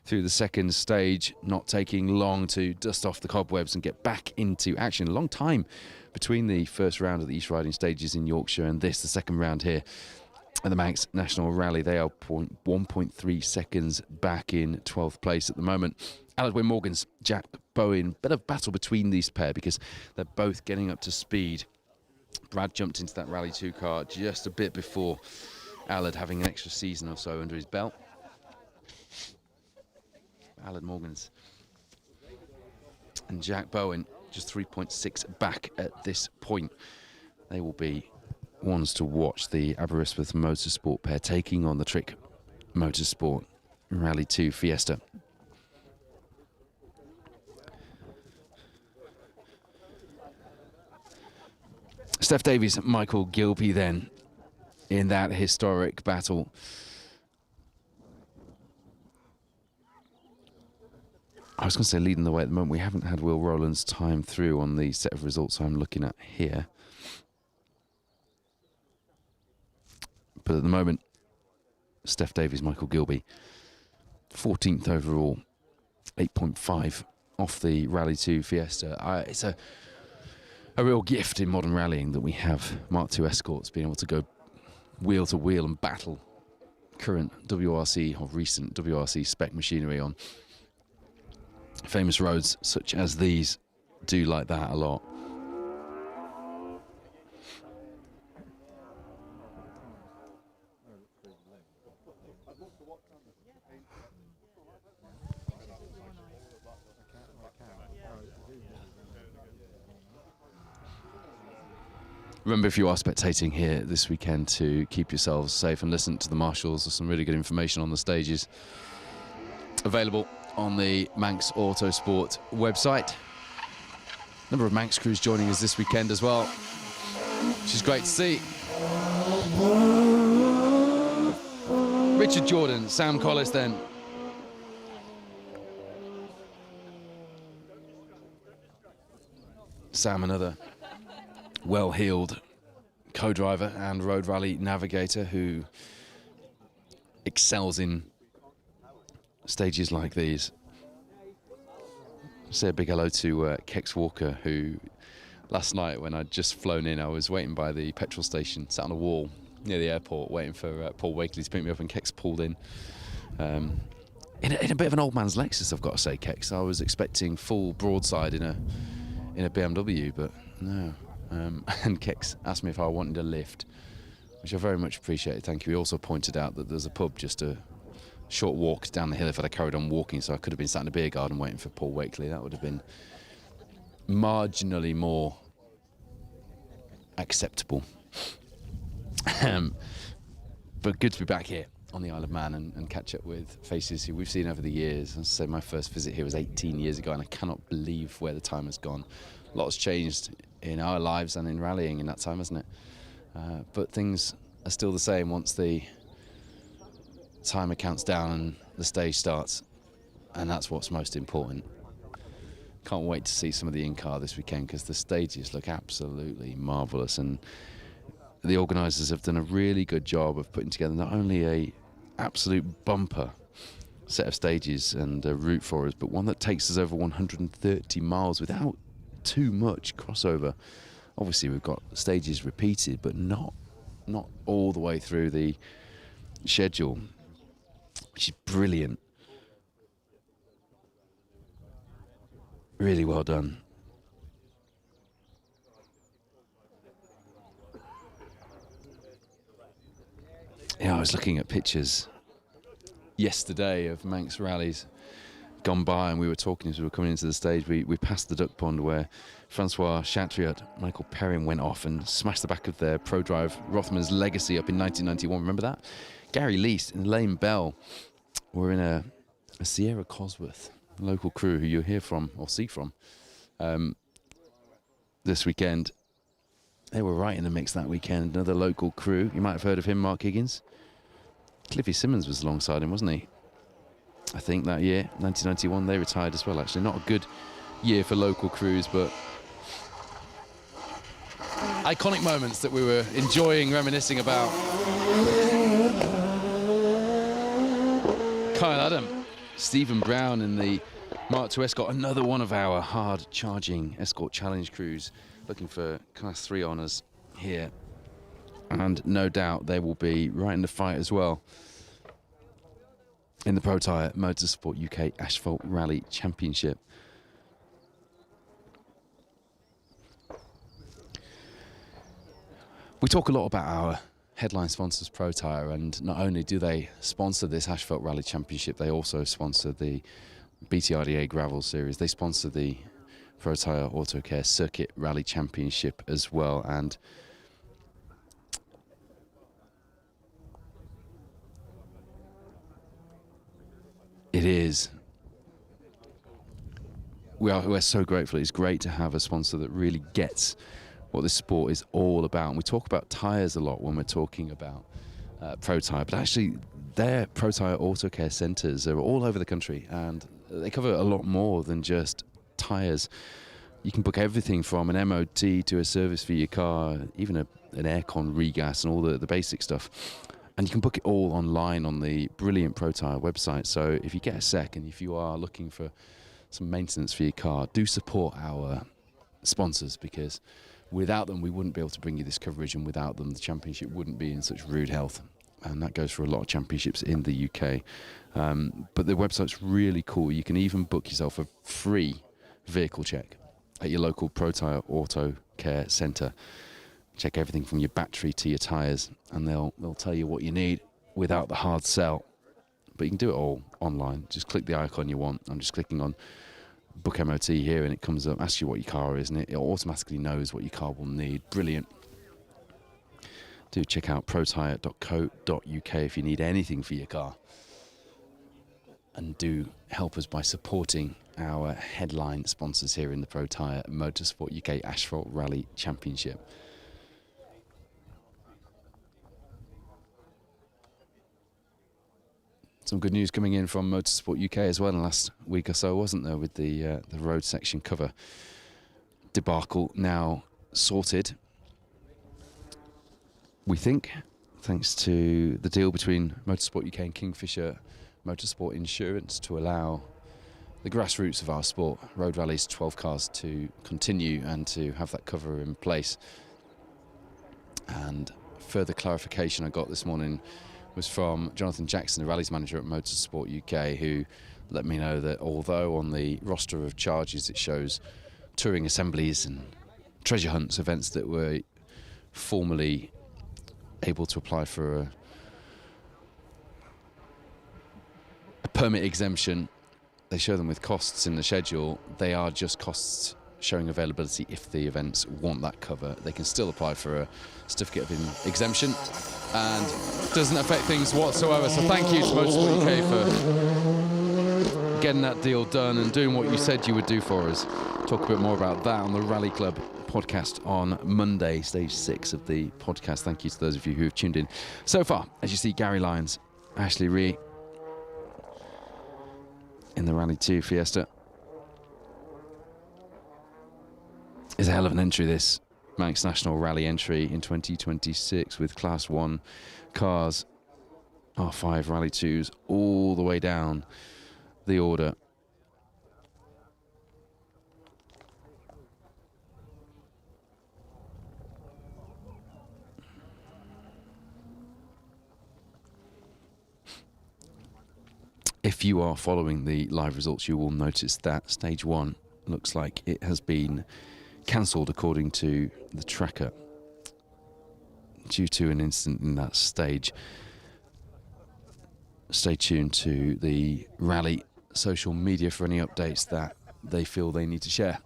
through the 2nd stage, not taking long to dust off the cobwebs and get back into action. A long time between the first round of the East Riding stages in Yorkshire and this, the 2nd round here at the Manx National Rally. They are 1.3 seconds back in 12th place at the moment. Aladwin Morgans, Jack Bowen, bit of battle between these pair because they're both getting up to speed. Brad jumped into that Rally 2 car just a bit before Alad having an extra season or so under his belt. Alad Morgans and Jack Bowen just 3.6 back at this point. They will be ones to watch, the Aberystwyth Motorsport pair taking on the Trick Motorsport Rally 2 Fiesta. Steph Davies, Michael Gilby then in that historic battle. I was going to say leading the way at the moment. We haven't had Will Rowland's time through on the set of results I'm looking at here. But at the moment, Steph Davies, Michael Gilby, 14th overall, 8.5 off the Rally 2 Fiesta. It's a real gift in modern rallying that we have Mark II Escorts being able to go wheel to wheel and battle current WRC or recent WRC spec machinery on famous roads such as these. Do like that a lot. Remember, if you are spectating here this weekend, to keep yourselves safe and listen to the marshals. There's some really good information on the stages available on the Manx Autosport website. Number of Manx crews joining us this weekend as well, which is great to see. Richard Jordan, Sam Collis then. Sam, another well-heeled co-driver and road rally navigator who excels in stages like these. Say a big hello to Kex Walker, who last night when I'd just flown in, I was waiting by the petrol station, sat on a wall near the airport waiting for Paul Wakely to pick me up, and Kex pulled in. In a bit of an old man's Lexus, I've got to say, Kex. I was expecting full broadside in a BMW, but no. And Kex asked me if I wanted a lift, which I very much appreciated. Thank you. He also pointed out that there's a pub just a short walk down the hill if I'd carried on walking, so I could have been sat in a beer garden waiting for Paul Wakely. That would have been marginally more acceptable. But good to be back here on the Isle of Man and catch up with faces who we've seen over the years. As I say, my first visit here was 18 years ago, and I cannot believe where the time has gone. A lot has changed in our lives and in rallying in that time, hasn't it? But things are still the same once the timer counts down and the stage starts, and that's what's most important. Can't wait to see some of the in-car this weekend, because the stages look absolutely marvellous, and the organisers have done a really good job of putting together not only a absolute bumper set of stages and a route for us, but one that takes us over 130 miles without too much crossover. Obviously we've got stages repeated, but not all the way through the schedule, which is brilliant. Really well done. Yeah, I was looking at pictures yesterday of Manx rallies gone by, and we were talking as we were coming into the stage. We passed the duck pond where Francois Chatriot, Michael Perrin went off and smashed the back of their ProDrive Rothmans Legacy up in 1991. Remember that? Gary Least and Lane Bell were in a Sierra Cosworth, local crew who you'll hear from or see from this weekend. They were right in the mix that weekend. Another local crew. You might have heard of him, Mark Higgins. Cliffy Simmons was alongside him, wasn't he? I think that year, 1991, they retired as well, actually. Not a good year for local crews, but iconic moments that we were enjoying, reminiscing about. Kyle Adam, Stephen Brown in the Mark II Escort, another one of our hard-charging Escort Challenge crews, looking for Class 3 honours here. And no doubt they will be right in the fight as well in the Protyre Motorsport UK Asphalt Rally Championship. We talk a lot about our headline sponsors, Protyre, and not only do they sponsor this Asphalt Rally Championship, they also sponsor the BTRDA Gravel Series. They sponsor the Protyre Autocare Circuit Rally Championship as well, and we're so grateful. It's great to have a sponsor that really gets what this sport is all about. And we talk about tyres a lot when we're talking about Protyre, but actually their Protyre Autocare centres are all over the country, and they cover a lot more than just tyres. You can book everything from an MOT to a service for your car, even an aircon regas and all the basic stuff. And you can book it all online on the brilliant Protyre website. So if you get a sec and if you are looking for some maintenance for your car, do support our sponsors, because without them we wouldn't be able to bring you this coverage, and without them the championship wouldn't be in such rude health. And that goes for a lot of championships in the UK. But the website's really cool. You can even book yourself a free vehicle check at your local Protyre Auto Care Centre. Check everything from your battery to your tyres, and they'll tell you what you need without the hard sell. But you can do it all online. Just click the icon you want. I'm just clicking on Book MOT here, and it comes up, asks you what your car is, and it automatically knows what your car will need. Brilliant. Do check out protyre.co.uk if you need anything for your car. And do help us by supporting our headline sponsors here in the Protyre Motorsport UK Asphalt Rally Championship. Some good news coming in from Motorsport UK as well in the last week or so, wasn't there, with the road section cover debacle now sorted. we think, thanks to the deal between Motorsport UK and Kingfisher Motorsport Insurance to allow the grassroots of our sport, road rallies, 12 cars, to continue and to have that cover in place. And further clarification I got this morning was from Jonathan Jackson, the rallies manager at Motorsport UK, who let me know that although on the roster of charges it shows touring assemblies and treasure hunts, events that were formally able to apply for a permit exemption, they show them with costs in the schedule. They are just costs showing availability. If the events want that cover, they can still apply for a certificate of exemption, and doesn't affect things whatsoever. So thank you to Motorsport UK for getting that deal done and doing what you said you would do for us. Talk a bit more about that on the Rally Club podcast on Monday, stage 6 of the podcast. Thank you to those of you who have tuned in so far. As you see, Gary Lyons, Ashley Ree in the Rally 2 Fiesta. Is a hell of an entry, this Manx National Rally entry in 2026, with Class 1 cars, R5 Rally 2s, all the way down the order. If you are following the live results, you will notice that stage 1 looks like it has been cancelled according to the tracker due to an incident in that stage. Stay tuned to the rally social media for any updates that they feel they need to share.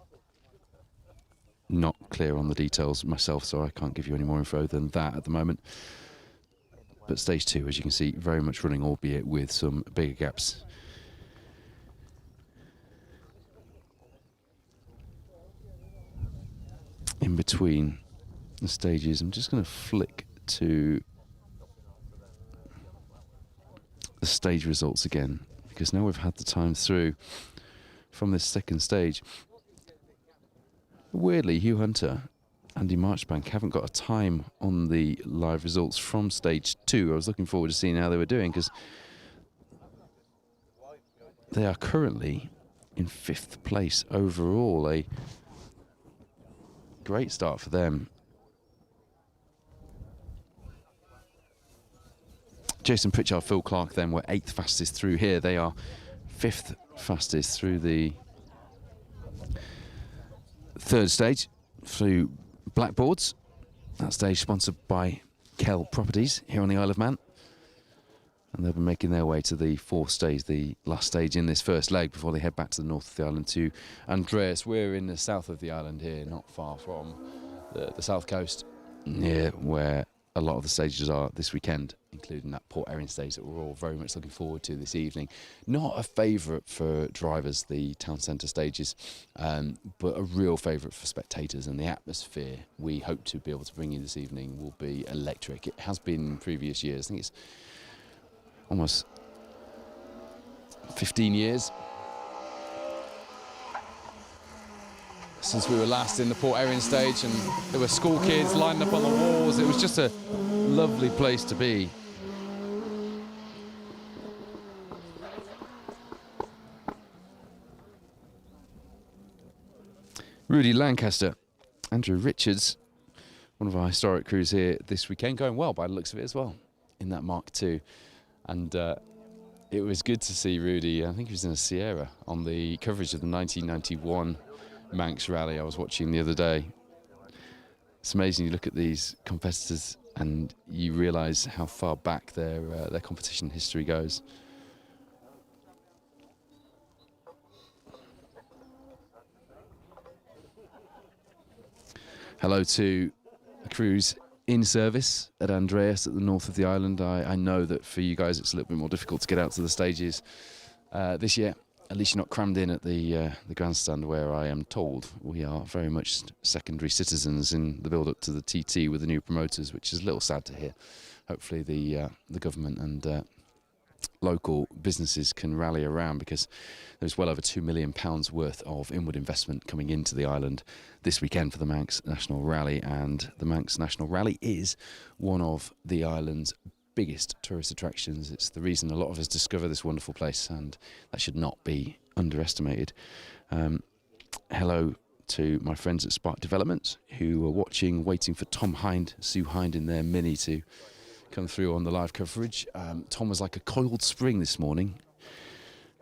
Not clear on the details myself, so I can't give you any more info than that at the moment. But stage 2, as you can see, very much running, albeit with some bigger gaps. In between the stages, I'm just going to flick to the stage results again, because now we've had the time through from this second stage. Weirdly, Hugh Hunter, Andy Marchbank haven't got a time on the live results from stage 2. I was looking forward to seeing how they were doing, because they are currently in 5th place overall. A great start for them. Jason Pritchard, Phil Clark then were 8th fastest through here. They are 5th fastest through the 3rd stage through Blackboards. That stage sponsored by Kell Properties here on the Isle of Man. And they'll be making their way to the 4th stage, the last stage in this first leg, before they head back to the north of the island to Andreas. We're in the south of the island here, not far from the south coast, near where a lot of the stages are this weekend, including that Port Erin stage that we're all very much looking forward to this evening. Not a favourite for drivers, the town centre stages, but a real favourite for spectators, and the atmosphere we hope to be able to bring you this evening will be electric. It has been in previous years. I think it's almost 15 years since we were last in the Port Erin stage, and there were school kids lined up on the walls. It was just a lovely place to be. Rudy Lancaster, Andrew Richards, one of our historic crews here this weekend, going well by the looks of it as well in that Mark II. And it was good to see Rudy. I think he was in a Sierra on the coverage of the 1991 Manx rally I was watching the other day. It's amazing, you look at these competitors and you realise how far back their competition history goes. Hello to the crews in service at Andreas at the north of the island. I know that for you guys it's a little bit more difficult to get out to the stages this year. At least you're not crammed in at the grandstand, where I am told we are very much secondary citizens in the build-up to the TT with the new promoters, which is a little sad to hear. Hopefully the government and local businesses can rally around, because there's well over £2 million worth of inward investment coming into the island this weekend for the Manx National Rally. And the Manx National Rally is one of the island's biggest tourist attractions. It's the reason a lot of us discover this wonderful place, and that should not be underestimated. Hello to my friends at Spark Developments who are watching, waiting for Tom Hind, Sue Hind in their Mini to come through on the live coverage. Tom was like a coiled spring this morning.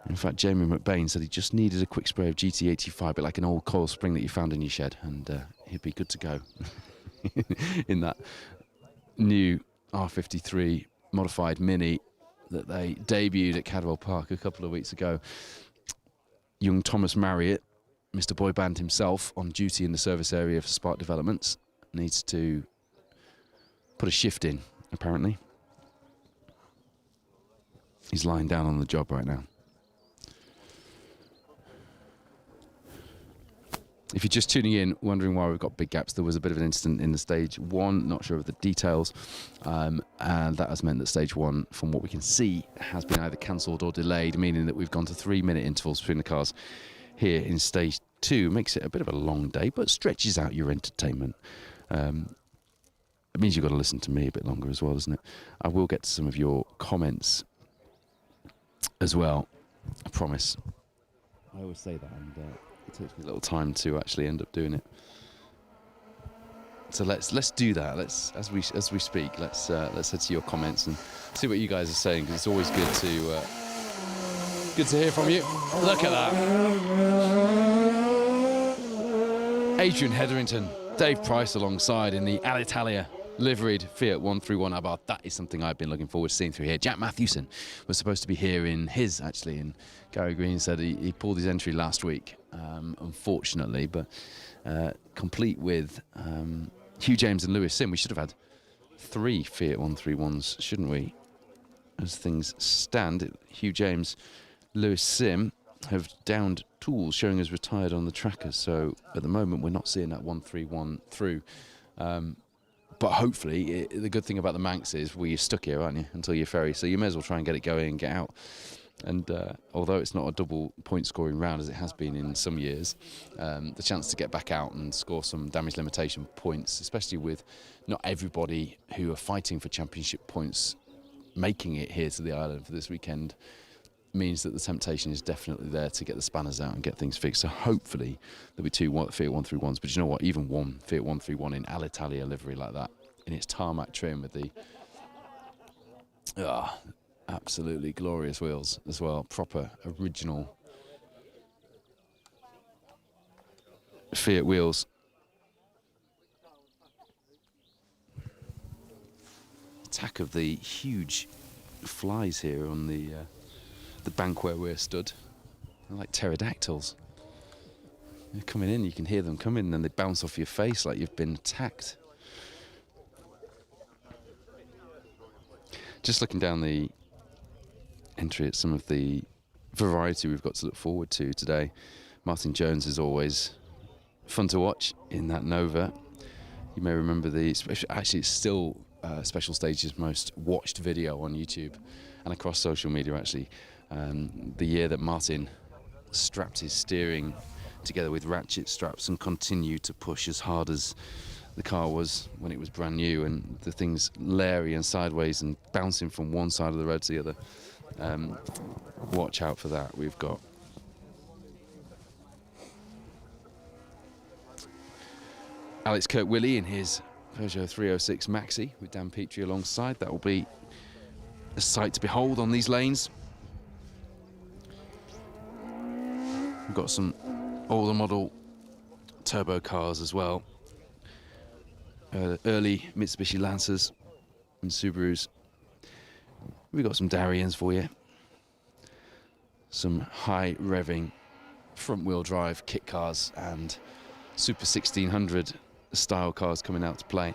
In fact, Jamie McBain said he just needed a quick spray of GT85, but like an old coil spring that you found in your shed, and he'd be good to go in that new R53 modified Mini that they debuted at Cadwell Park a couple of weeks ago. Young Thomas Marriott, Mr. Boy Band himself, on duty in the service area for Spark Developments, needs to put a shift in, apparently. He's lying down on the job right now. If you're just tuning in, wondering why we've got big gaps, there was a bit of an incident in the stage one, not sure of the details, and that has meant that stage one, from what we can see, has been either cancelled or delayed, meaning that we've gone to 3-minute intervals between the cars here in stage two. Makes it a bit of a long day, but stretches out your entertainment. It means you've got to listen to me a bit longer as well, doesn't it? I will get to some of your comments as well, I promise. I always say that, and it takes me a little time to actually end up doing it. So let's do that. Let's as we speak. Let's head to your comments and see what you guys are saying, because it's always good to hear from you. Look at that. Adrian Hetherington, Dave Price alongside in the Alitalia liveried Fiat 131 Abarth. That is something I've been looking forward to seeing through here. Jack Matthewson was supposed to be here in his, actually, and Gary Green said he pulled his entry last week, unfortunately, but complete with Hugh James and Lewis Sim. We should have had 3 Fiat 131s, shouldn't we? As things stand, Hugh James, Lewis Sim have downed tools, showing us retired on the trackers. So at the moment, we're not seeing that 131 through. But hopefully, the good thing about the Manx is, well, you're stuck here, aren't you, until your ferry. So you may as well try and get it going and get out. And although it's not a double point scoring round as it has been in some years, the chance to get back out and score some damage limitation points, especially with not everybody who are fighting for championship points making it here to the island for this weekend, means that the temptation is definitely there to get the spanners out and get things fixed. So hopefully there'll be 2 Fiat 131s, but you know what, even 1 Fiat 131 in Alitalia livery like that, in its tarmac trim with the absolutely glorious wheels as well, proper original Fiat wheels. Attack of the huge flies here on the bank where we're stood. They're like pterodactyls. They're coming in, you can hear them coming, and then they bounce off your face like you've been attacked. Just looking down the entry at some of the variety we've got to look forward to today. Martin Jones is always fun to watch in that Nova. You may remember actually it's still Special Stage's most watched video on YouTube and across social media, actually. The year that Martin strapped his steering together with ratchet straps and continued to push as hard as the car was when it was brand new, and the thing's leery and sideways and bouncing from one side of the road to the other. Watch out for that. We've got Alex Kirk-Willie in his Peugeot 306 Maxi with Dan Petrie alongside. That will be a sight to behold on these lanes. We've got some older model turbo cars as well. Early Mitsubishi Lancers and Subarus. We've got some Darians for you. Some high revving front wheel drive kit cars and Super 1600 style cars coming out to play.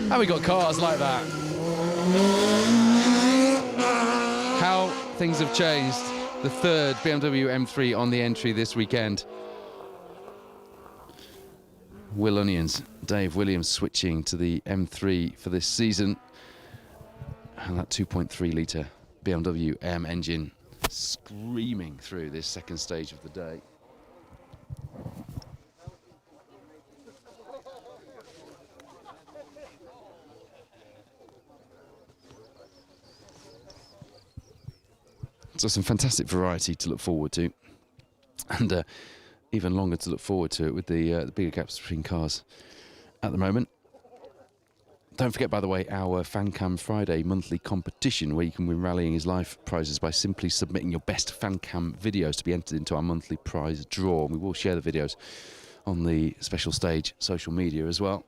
And we got cars like that. How things have changed. The third BMW M3 on the entry this weekend. Will Onions, Dave Williams switching to the M3 for this season. And that 2.3 litre BMW M engine screaming through this second stage of the day. So some fantastic variety to look forward to, and even longer to look forward to it with the bigger gaps between cars at the moment. Don't forget, by the way, our FanCam Friday monthly competition where you can win Rallying Is Life prizes by simply submitting your best FanCam videos to be entered into our monthly prize draw. We will share the videos on the special stage social media as well.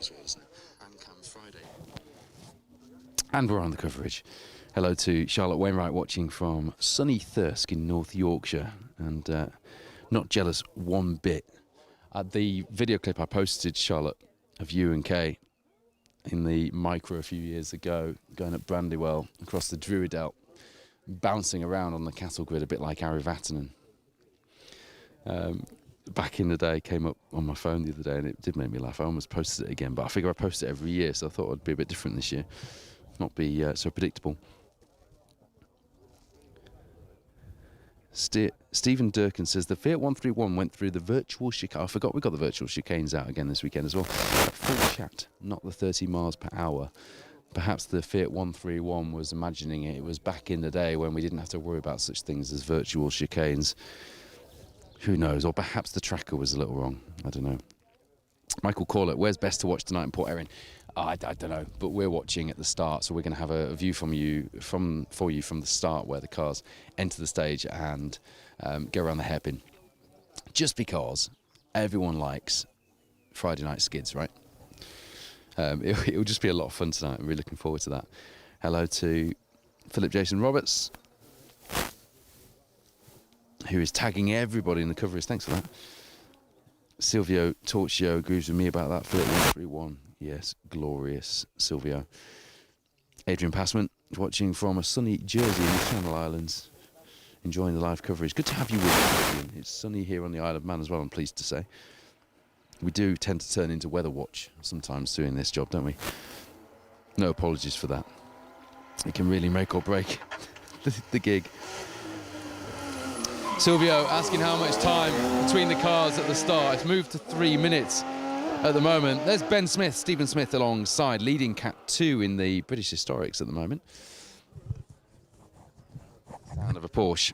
FanCam Friday. And we're on the coverage. Hello to Charlotte Wainwright watching from sunny Thirsk in North Yorkshire, and not jealous one bit. The video clip I posted, Charlotte, of you and Kay in the micro a few years ago, going up Brandywell across the Druidelt, bouncing around on the cattle grid a bit like Ari Vatanen. Back in the day, came up on my phone the other day and it did make me laugh. I almost posted it again, but I figure I post it every year, so I thought it'd be a bit different this year, not be so predictable. Stephen Durkin says the Fiat 131 went through the virtual chicane. I forgot we got the virtual chicanes out again this weekend as well. Full chat, not the 30 miles per hour. Perhaps the Fiat 131 was imagining it. It was back in the day when we didn't have to worry about such things as virtual chicanes. Who knows? Or perhaps the tracker was a little wrong. I don't know. Michael Corlett, where's best to watch tonight in Port Erin? I don't know, but we're watching at the start, so we're going to have a view for you from the start where the cars enter the stage and go around the hairpin. Just because everyone likes Friday night skids, right? It'll just be a lot of fun tonight. I'm really looking forward to that. Hello to Philip Jason Roberts, who is tagging everybody in the coverage. Thanks for that. Silvio Torchio agrees with me about that. Philip 131. Yes, glorious, Silvio. Adrian Passman, watching from a sunny Jersey in the Channel Islands, enjoying the live coverage. Good to have you with us, Adrian. It's sunny here on the Isle of Man as well, I'm pleased to say. We do tend to turn into Weather Watch sometimes doing this job, don't we? No apologies for that. It can really make or break the gig. Silvio asking how much time between the cars at the start. It's moved to 3 minutes. At the moment, there's Ben Smith, Stephen Smith alongside, leading Cat 2 in the British Historics at the moment. Sound of a Porsche.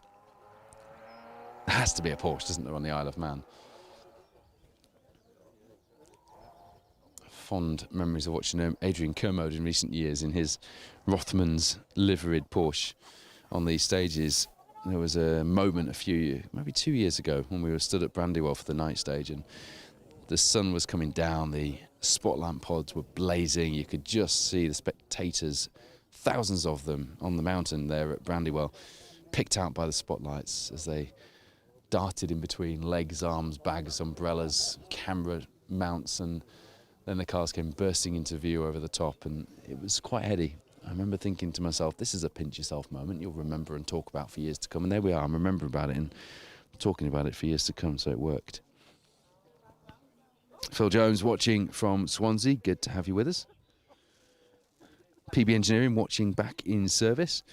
There has to be a Porsche, doesn't there, on the Isle of Man? Fond memories of watching Adrian Kermode in recent years in his Rothmans liveried Porsche on these stages. There was a moment maybe 2 years ago when we were stood at Brandywell for the night stage and the sun was coming down, the spot lamp pods were blazing. You could just see the spectators, thousands of them on the mountain there at Brandywell, picked out by the spotlights as they darted in between legs, arms, bags, umbrellas, camera mounts, and then the cars came bursting into view over the top, and it was quite heady. I remember thinking to myself, this is a pinch yourself moment you'll remember and talk about for years to come. And there we are, I'm remembering about it and talking about it for years to come, so it worked. Phil Jones watching from Swansea, good to have you with us. PB Engineering watching back in service.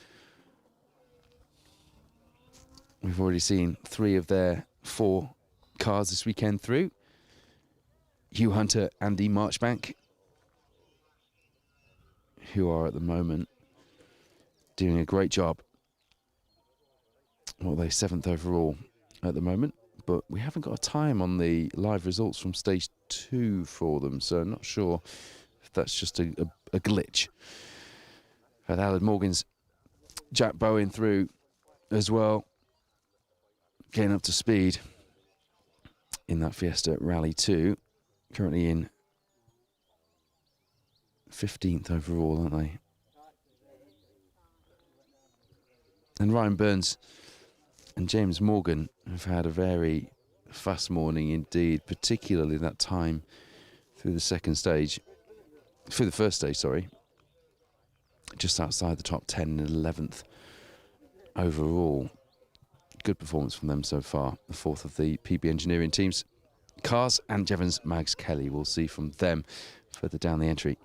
We've already seen 3 of their 4 cars this weekend through. Hugh Hunter, Andy Marchbank, who are at the moment doing a great job. Well, they're 7th overall at the moment, but we haven't got a time on the live results from stage 2 for them, so I'm not sure if that's just a glitch. Had Alan Morgan's Jack Bowen through as well, getting up to speed in that Fiesta Rally 2, currently in 15th overall, aren't they? And Ryan Burns and James Morgan have had a very fast morning indeed, particularly that time through the first stage, sorry. Just outside the top 10 and 11th overall. good performance from them so far. The fourth of the PB Engineering teams. Cars and Jevons, Mags, Kelly. We'll see from them further down the entry.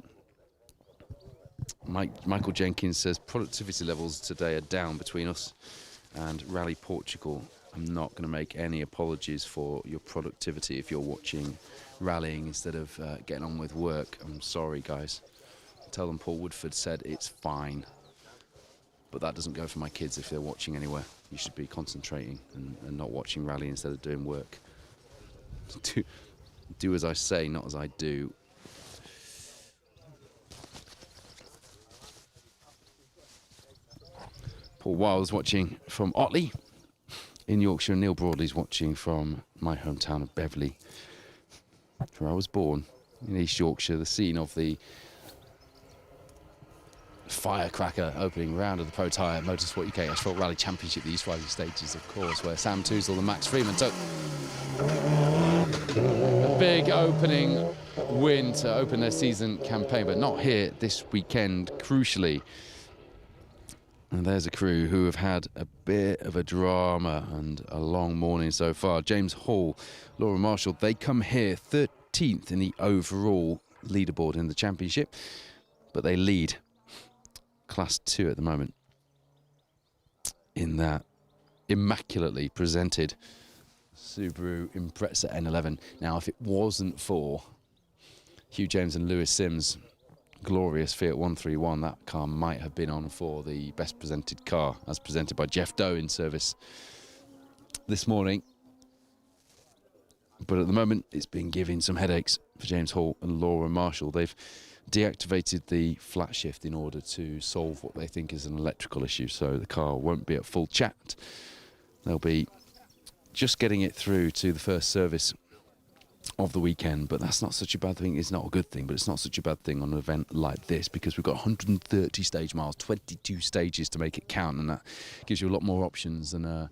Michael Jenkins says productivity levels today are down between us and Rally Portugal. I'm not going to make any apologies for your productivity if you're watching rallying instead of getting on with work. I'm sorry, guys. Tell them Paul Woodford said it's fine. But that doesn't go for my kids if they're watching anywhere. You should be concentrating and not watching rally instead of doing work. Do as I say, not as I do. Paul Wiles watching from Otley in Yorkshire. Neil Broadley's watching from my hometown of Beverley, where I was born, in East Yorkshire, the scene of the firecracker opening round of the Protyre Motorsport UK Asphalt Rally Championship, the East Riding Stages, of course, where Sam Toozle and Max Freeman took a big opening win to open their season campaign, but not here this weekend, crucially. And there's a crew who have had a bit of a drama and a long morning so far. James Hall, Laura Marshall, they come here 13th in the overall leaderboard in the championship, but they lead Class 2 at the moment in that immaculately presented Subaru Impreza N11. Now, if it wasn't for Hugh James and Lewis Sims' glorious Fiat 131, that car might have been on for the best presented car, as presented by Jeff Doe in service this morning. But at the moment, it's been giving some headaches for James Hall and Laura Marshall. They've deactivated the flat shift in order to solve what they think is an electrical issue, so the car won't be at full chat. They'll be just getting it through to the first service of the weekend, but that's not such a bad thing. It's not a good thing, but it's not such a bad thing on an event like this, because we've got 130 stage miles, 22 stages to make it count, and that gives you a lot more options and a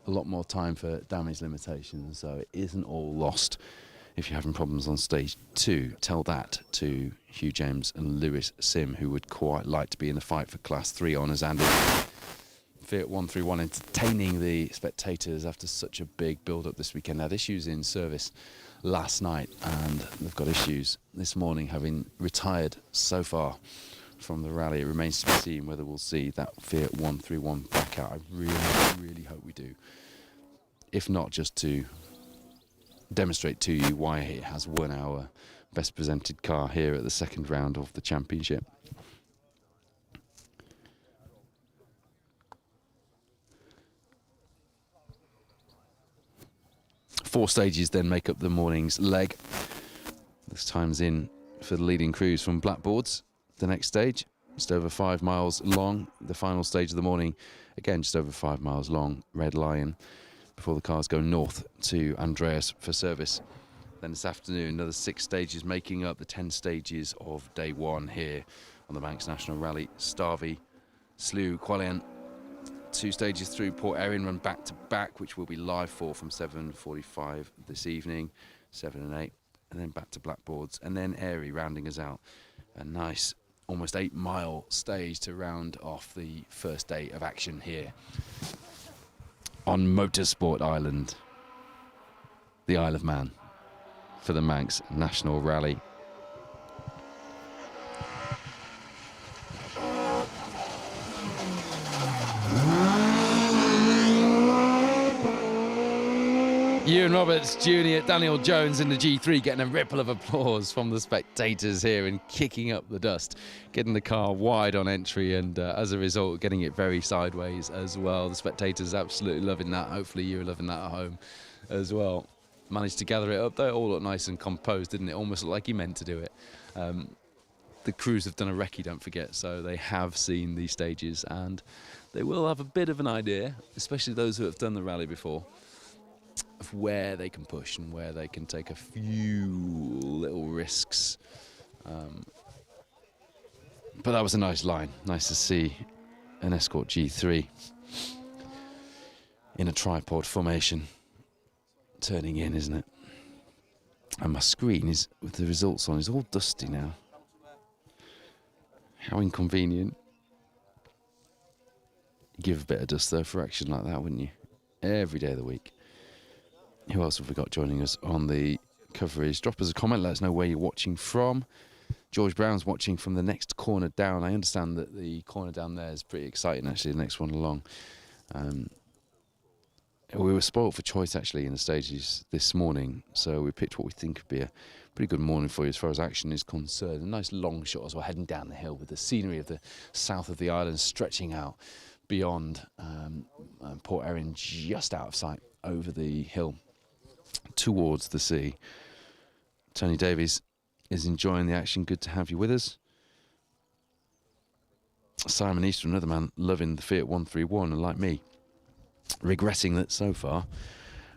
lot more time for damage limitations, so it isn't all lost. If you're having problems on stage 2, tell that to Hugh James and Lewis Sim, who would quite like to be in the fight for Class 3 honours, and Fiat 131 entertaining the spectators after such a big build-up this weekend. They had issues in service last night, and they've got issues this morning, having retired so far from the rally. It remains to be seen whether we'll see that Fiat 131 back out. I really, really hope we do. If not, just to demonstrate to you why it has won our best presented car here at the second round of the championship. Four stages then make up the morning's leg. This time's in for the leading crews from Blackboards. The next stage, just over 5 miles long. The final stage of the morning, again just over 5 miles long, Red Lion, before the cars go north to Andreas for service. Then this afternoon, another 6 stages making up the 10 stages of day 1 here on the Manx National Rally. Starvey, Slough, Qualian. 2 stages through Port Erin run back to back, which we'll be live for from 7:45 this evening, 7 and 8, and then back to Blackboards, and then Airy rounding us out. A nice, almost 8-mile stage to round off the first day of action here on Motorsport Island, the Isle of Man, for the Manx National Rally. Ewan Roberts Jr., Daniel Jones in the G3 getting a ripple of applause from the spectators here and kicking up the dust, getting the car wide on entry, and as a result getting it very sideways as well. The spectators absolutely loving that. Hopefully you're loving that at home as well. Managed to gather it up though. It all looked nice and composed, didn't it? Almost looked like he meant to do it. The crews have done a recce, don't forget, so they have seen these stages and they will have a bit of an idea, especially those who have done the rally before, of where they can push and where they can take a few little risks. But that was a nice line. Nice to see an Escort G3 in a tripod formation turning in, isn't it? And my screen is, with the results on, is all dusty now. How inconvenient. Give a bit of dust though for action like that, wouldn't you? every day of the week. Who else have we got joining us on the coverage? Drop us a comment, let us know where you're watching from. George Brown's watching from the next corner down. I understand that the corner down there is pretty exciting, actually, the next one along. We were spoilt for choice, actually, in the stages this morning, so we picked what we think could be a pretty good morning for you as far as action is concerned. A nice long shot as we're heading down the hill with the scenery of the south of the island stretching out beyond Port Erin, just out of sight over the hill towards the sea. Tony Davies is enjoying the action. Good to have you with us. Simon Easter, another man loving the Fiat 131, and like me, regretting that so far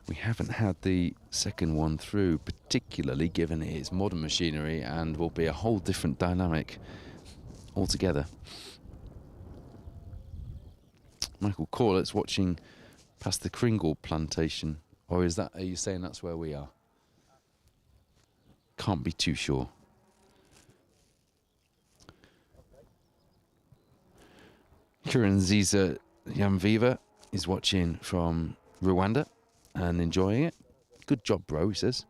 we haven't had the second one through, particularly given it is modern machinery and will be a whole different dynamic altogether. Michael Corlett's watching past the Kringle plantation, or are you saying that's where we are? Can't be too sure. Kiranziza Yamviva is watching from Rwanda and enjoying it. Good job, bro, he says.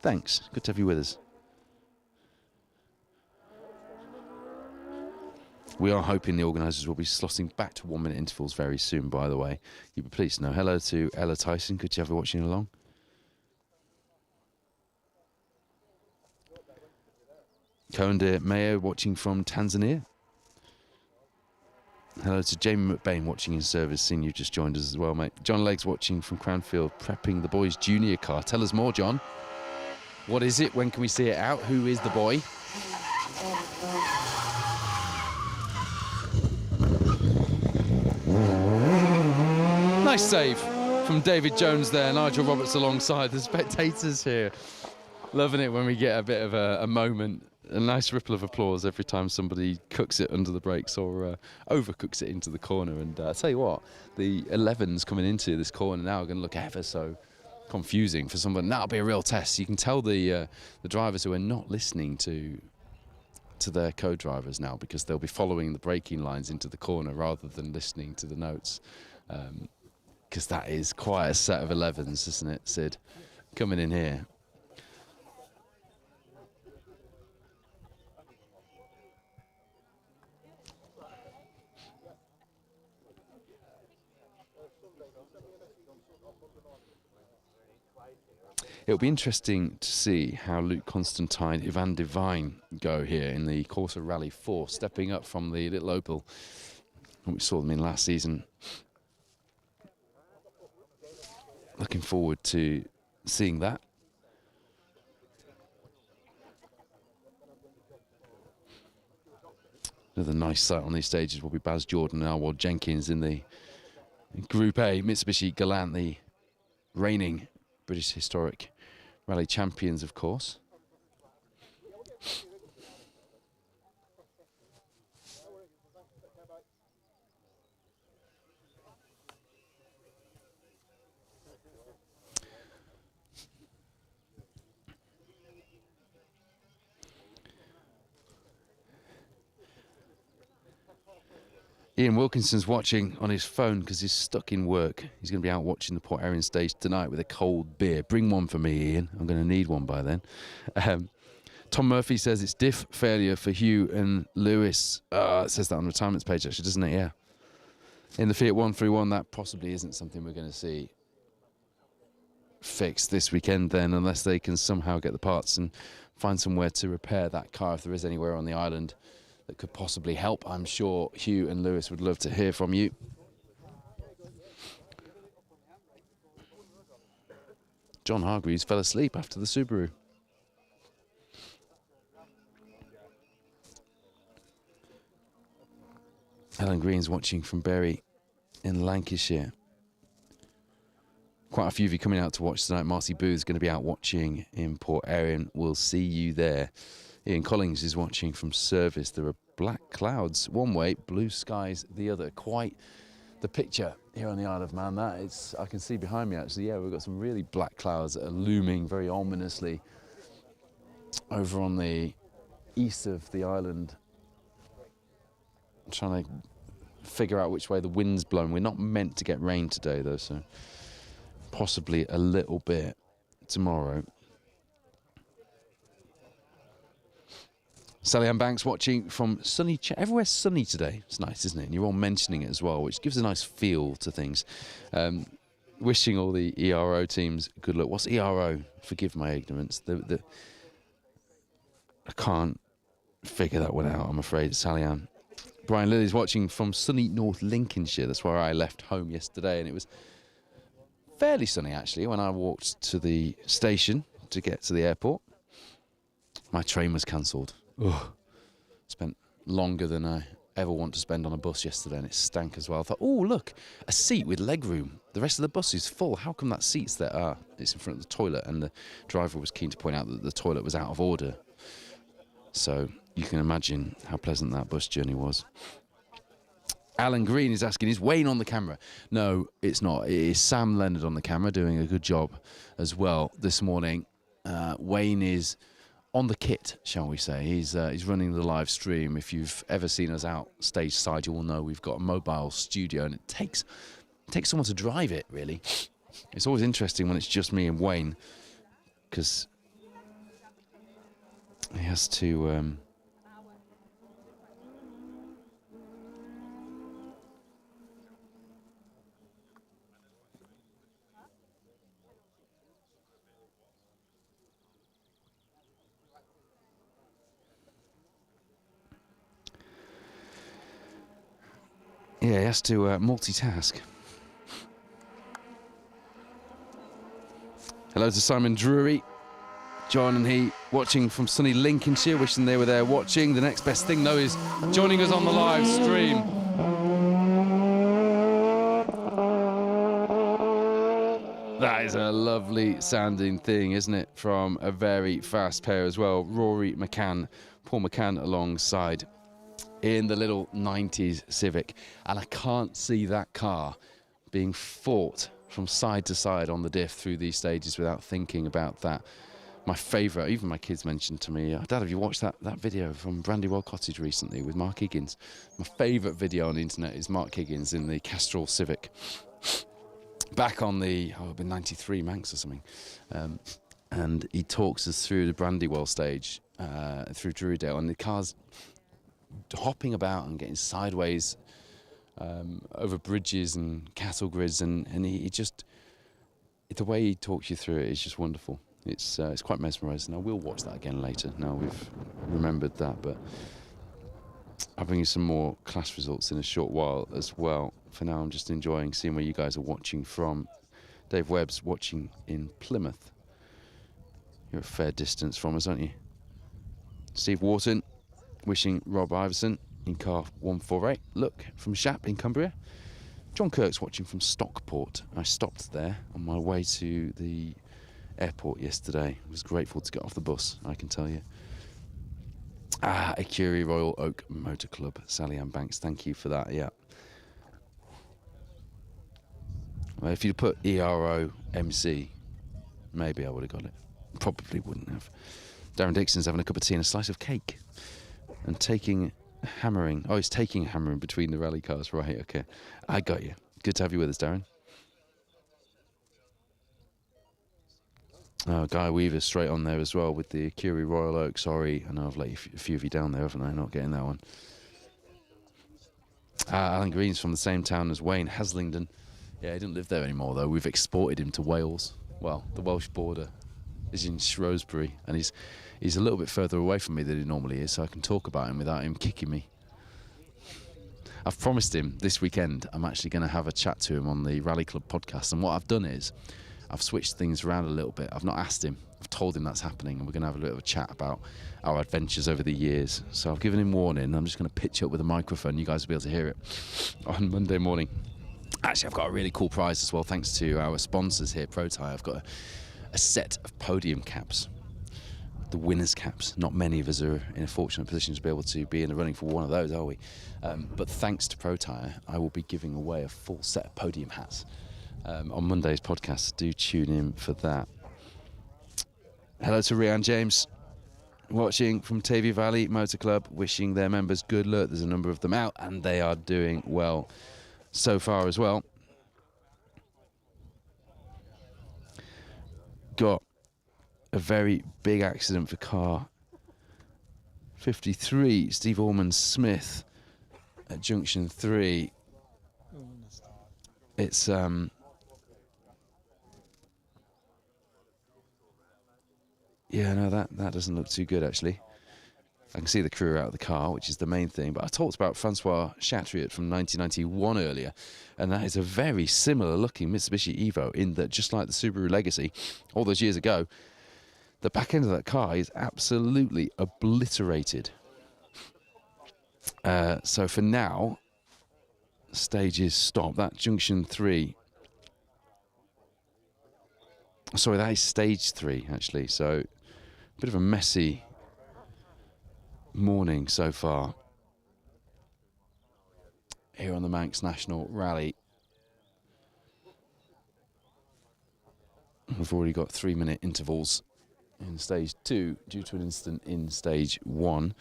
Thanks. Good to have you with us. We are hoping the organisers will be slotting back to 1 minute intervals very soon, by the way. You'd be pleased to know. Hello to Ella Tyson. Good to have you watching along. Konde Mayo watching from Tanzania. Hello to Jamie McBain watching in service. Seeing you just joined us as well, mate. John Leggs watching from Cranfield, prepping the boys' junior car. Tell us more, John. What is it? When can we see it out? Who is the boy? Nice save from David Jones there. Nigel Roberts alongside the spectators here. Loving it when we get a bit of a moment. A nice ripple of applause every time somebody cooks it under the brakes or overcooks it into the corner. And I tell you what, the 11s coming into this corner now are going to look ever so confusing for someone. That'll be a real test. You can tell the drivers who are not listening to their co-drivers now, because they'll be following the braking lines into the corner rather than listening to the notes. Because that is quite a set of 11s, isn't it, Sid? Coming in here. It'll be interesting to see how Luke Constantine, Ivan Devine go here in the Corsa Rally 4, stepping up from the little Opel we saw them in last season. Looking forward to seeing that. Another nice sight on these stages will be Baz Jordan and Alward Jenkins in the Group A. Mitsubishi Galant, the reigning British Historic Rally champions, of course. Ian Wilkinson's watching on his phone because he's stuck in work. He's going to be out watching the Port Erin stage tonight with a cold beer. Bring one for me, Ian. I'm going to need one by then. Tom Murphy says it's diff failure for Hugh and Lewis. It says that on the retirements page, actually, doesn't it? Yeah. In the Fiat 131, that possibly isn't something we're going to see fixed this weekend then, unless they can somehow get the parts and find somewhere to repair that car, if there is anywhere on the island that could possibly help. I'm sure Hugh and Lewis would love to hear from you. John Hargreaves fell asleep after the Subaru. Alan Green's watching from Bury in Lancashire. Quite a few of you coming out to watch tonight. Marcy Booth's going to be out watching in Port Erin. We'll see you there. Ian Collins is watching from service. There are black clouds one way, blue skies the other. Quite the picture here on the Isle of Man. That is, I can see behind me actually. Yeah, we've got some really black clouds that are looming very ominously over on the east of the island. I'm trying to figure out which way the wind's blowing. We're not meant to get rain today, though, so possibly a little bit tomorrow. Sally Ann Banks watching from sunny... Everywhere's sunny today. It's nice, isn't it? And you're all mentioning it as well, which gives a nice feel to things. Wishing all the ERO teams good luck. What's ERO? Forgive my ignorance. I can't figure that one out, I'm afraid. Sally Ann. Brian Lilly's watching from sunny North Lincolnshire. That's where I left home yesterday, and it was fairly sunny, actually, when I walked to the station to get to the airport. My train was cancelled. Spent longer than I ever want to spend on a bus yesterday, and it stank as well. I thought, oh, look, a seat with leg room. The rest of the bus is full. How come that seat's there? It's in front of the toilet, and the driver was keen to point out that the toilet was out of order. So you can imagine how pleasant that bus journey was. Alan Green is asking, is Wayne on the camera? No, it's not. It is Sam Leonard on the camera, doing a good job as well this morning. Wayne is on the kit, shall we say. He's running the live stream. If you've ever seen us out stage side, you will know we've got a mobile studio, and it takes someone to drive it, really. It's always interesting when it's just me and Wayne, because he has to... Yeah, he has to multitask. Hello to Simon Drury. John and he watching from sunny Lincolnshire, wishing they were there watching. The next best thing, though, is joining us on the live stream. That is a lovely sounding thing, isn't it? From a very fast pair as well. Rory McCann, Paul McCann alongside in the little 90s Civic. And I can't see that car being fought from side to side on the diff through these stages without thinking about that. My favourite, even my kids mentioned to me, Dad, have you watched that video from Brandywell Cottage recently with Mark Higgins? My favourite video on the internet is Mark Higgins in the Castrol Civic. Back on the, it'd been 93 Manx or something. And he talks us through the Brandywell stage, through Drurydale, and the car's hopping about and getting sideways over bridges and cattle grids, and he just, the way he talks you through it is just wonderful. It's quite mesmerising. I will watch that again later. Now we've remembered that, but I'll bring you some more class results in a short while as well. For now, I'm just enjoying seeing where you guys are watching from. Dave Webb's watching in Plymouth. You're a fair distance from us, aren't you? Steve Wharton wishing Rob Iverson in car 148. Look, from Shap in Cumbria. John Kirk's watching from Stockport. I stopped there on my way to the airport yesterday. I was grateful to get off the bus, I can tell you. Ecurie Royal Oak Motor Club. Sally Ann Banks, thank you for that, yeah. Well, if you'd put ERO MC, maybe I would have got it. Probably wouldn't have. Darren Dixon's having a cup of tea and a slice of cake. And taking hammering. Oh, he's taking hammering between the rally cars. Right, okay. I got you. Good to have you with us, Darren. Oh, Guy Weaver straight on there as well with the Curie Royal Oak. Sorry, I know I've let a few of you down there, haven't I? Not getting that one. Alan Green's from the same town as Wayne, Haslingden. Yeah, he didn't live there anymore, though. We've exported him to Wales. Well, the Welsh border is in Shrewsbury, and he's a little bit further away from me than he normally is, so I can talk about him without him kicking me. I've promised him this weekend I'm actually going to have a chat to him on the Rally Club podcast, and what I've done is I've switched things around a little bit. I've not asked him. I've told him that's happening, and we're going to have a little bit of a chat about our adventures over the years. So I've given him warning. I'm just going to pitch up with a microphone. You guys will be able to hear it on Monday morning. Actually, I've got a really cool prize as well, thanks to our sponsors here, Protyre. I've got a set of podium caps, the winner's caps. Not many of us are in a fortunate position to be able to be in the running for one of those, are we? But thanks to Protyre, I will be giving away a full set of podium hats on Monday's podcast. Do tune in for that. Hello to Rhiannon James, watching from Tavy Valley Motor Club, wishing their members good luck. There's a number of them out, and they are doing well so far as well. Got a very big accident for car 53, Steve Ormond Smith at junction 3. It's yeah, no, that doesn't look too good actually. I can see the crew out of the car, which is the main thing. But I talked about Francois Chatriot from 1991 earlier, and that is a very similar looking Mitsubishi Evo in that, just like the Subaru Legacy all those years ago, the back end of that car is absolutely obliterated. So for now, stage is stopped. That junction 3. Sorry, that is stage 3 actually. So a bit of a messy morning so far here on the Manx National Rally. We've already got 3-minute intervals in stage 2 due to an incident in stage 1.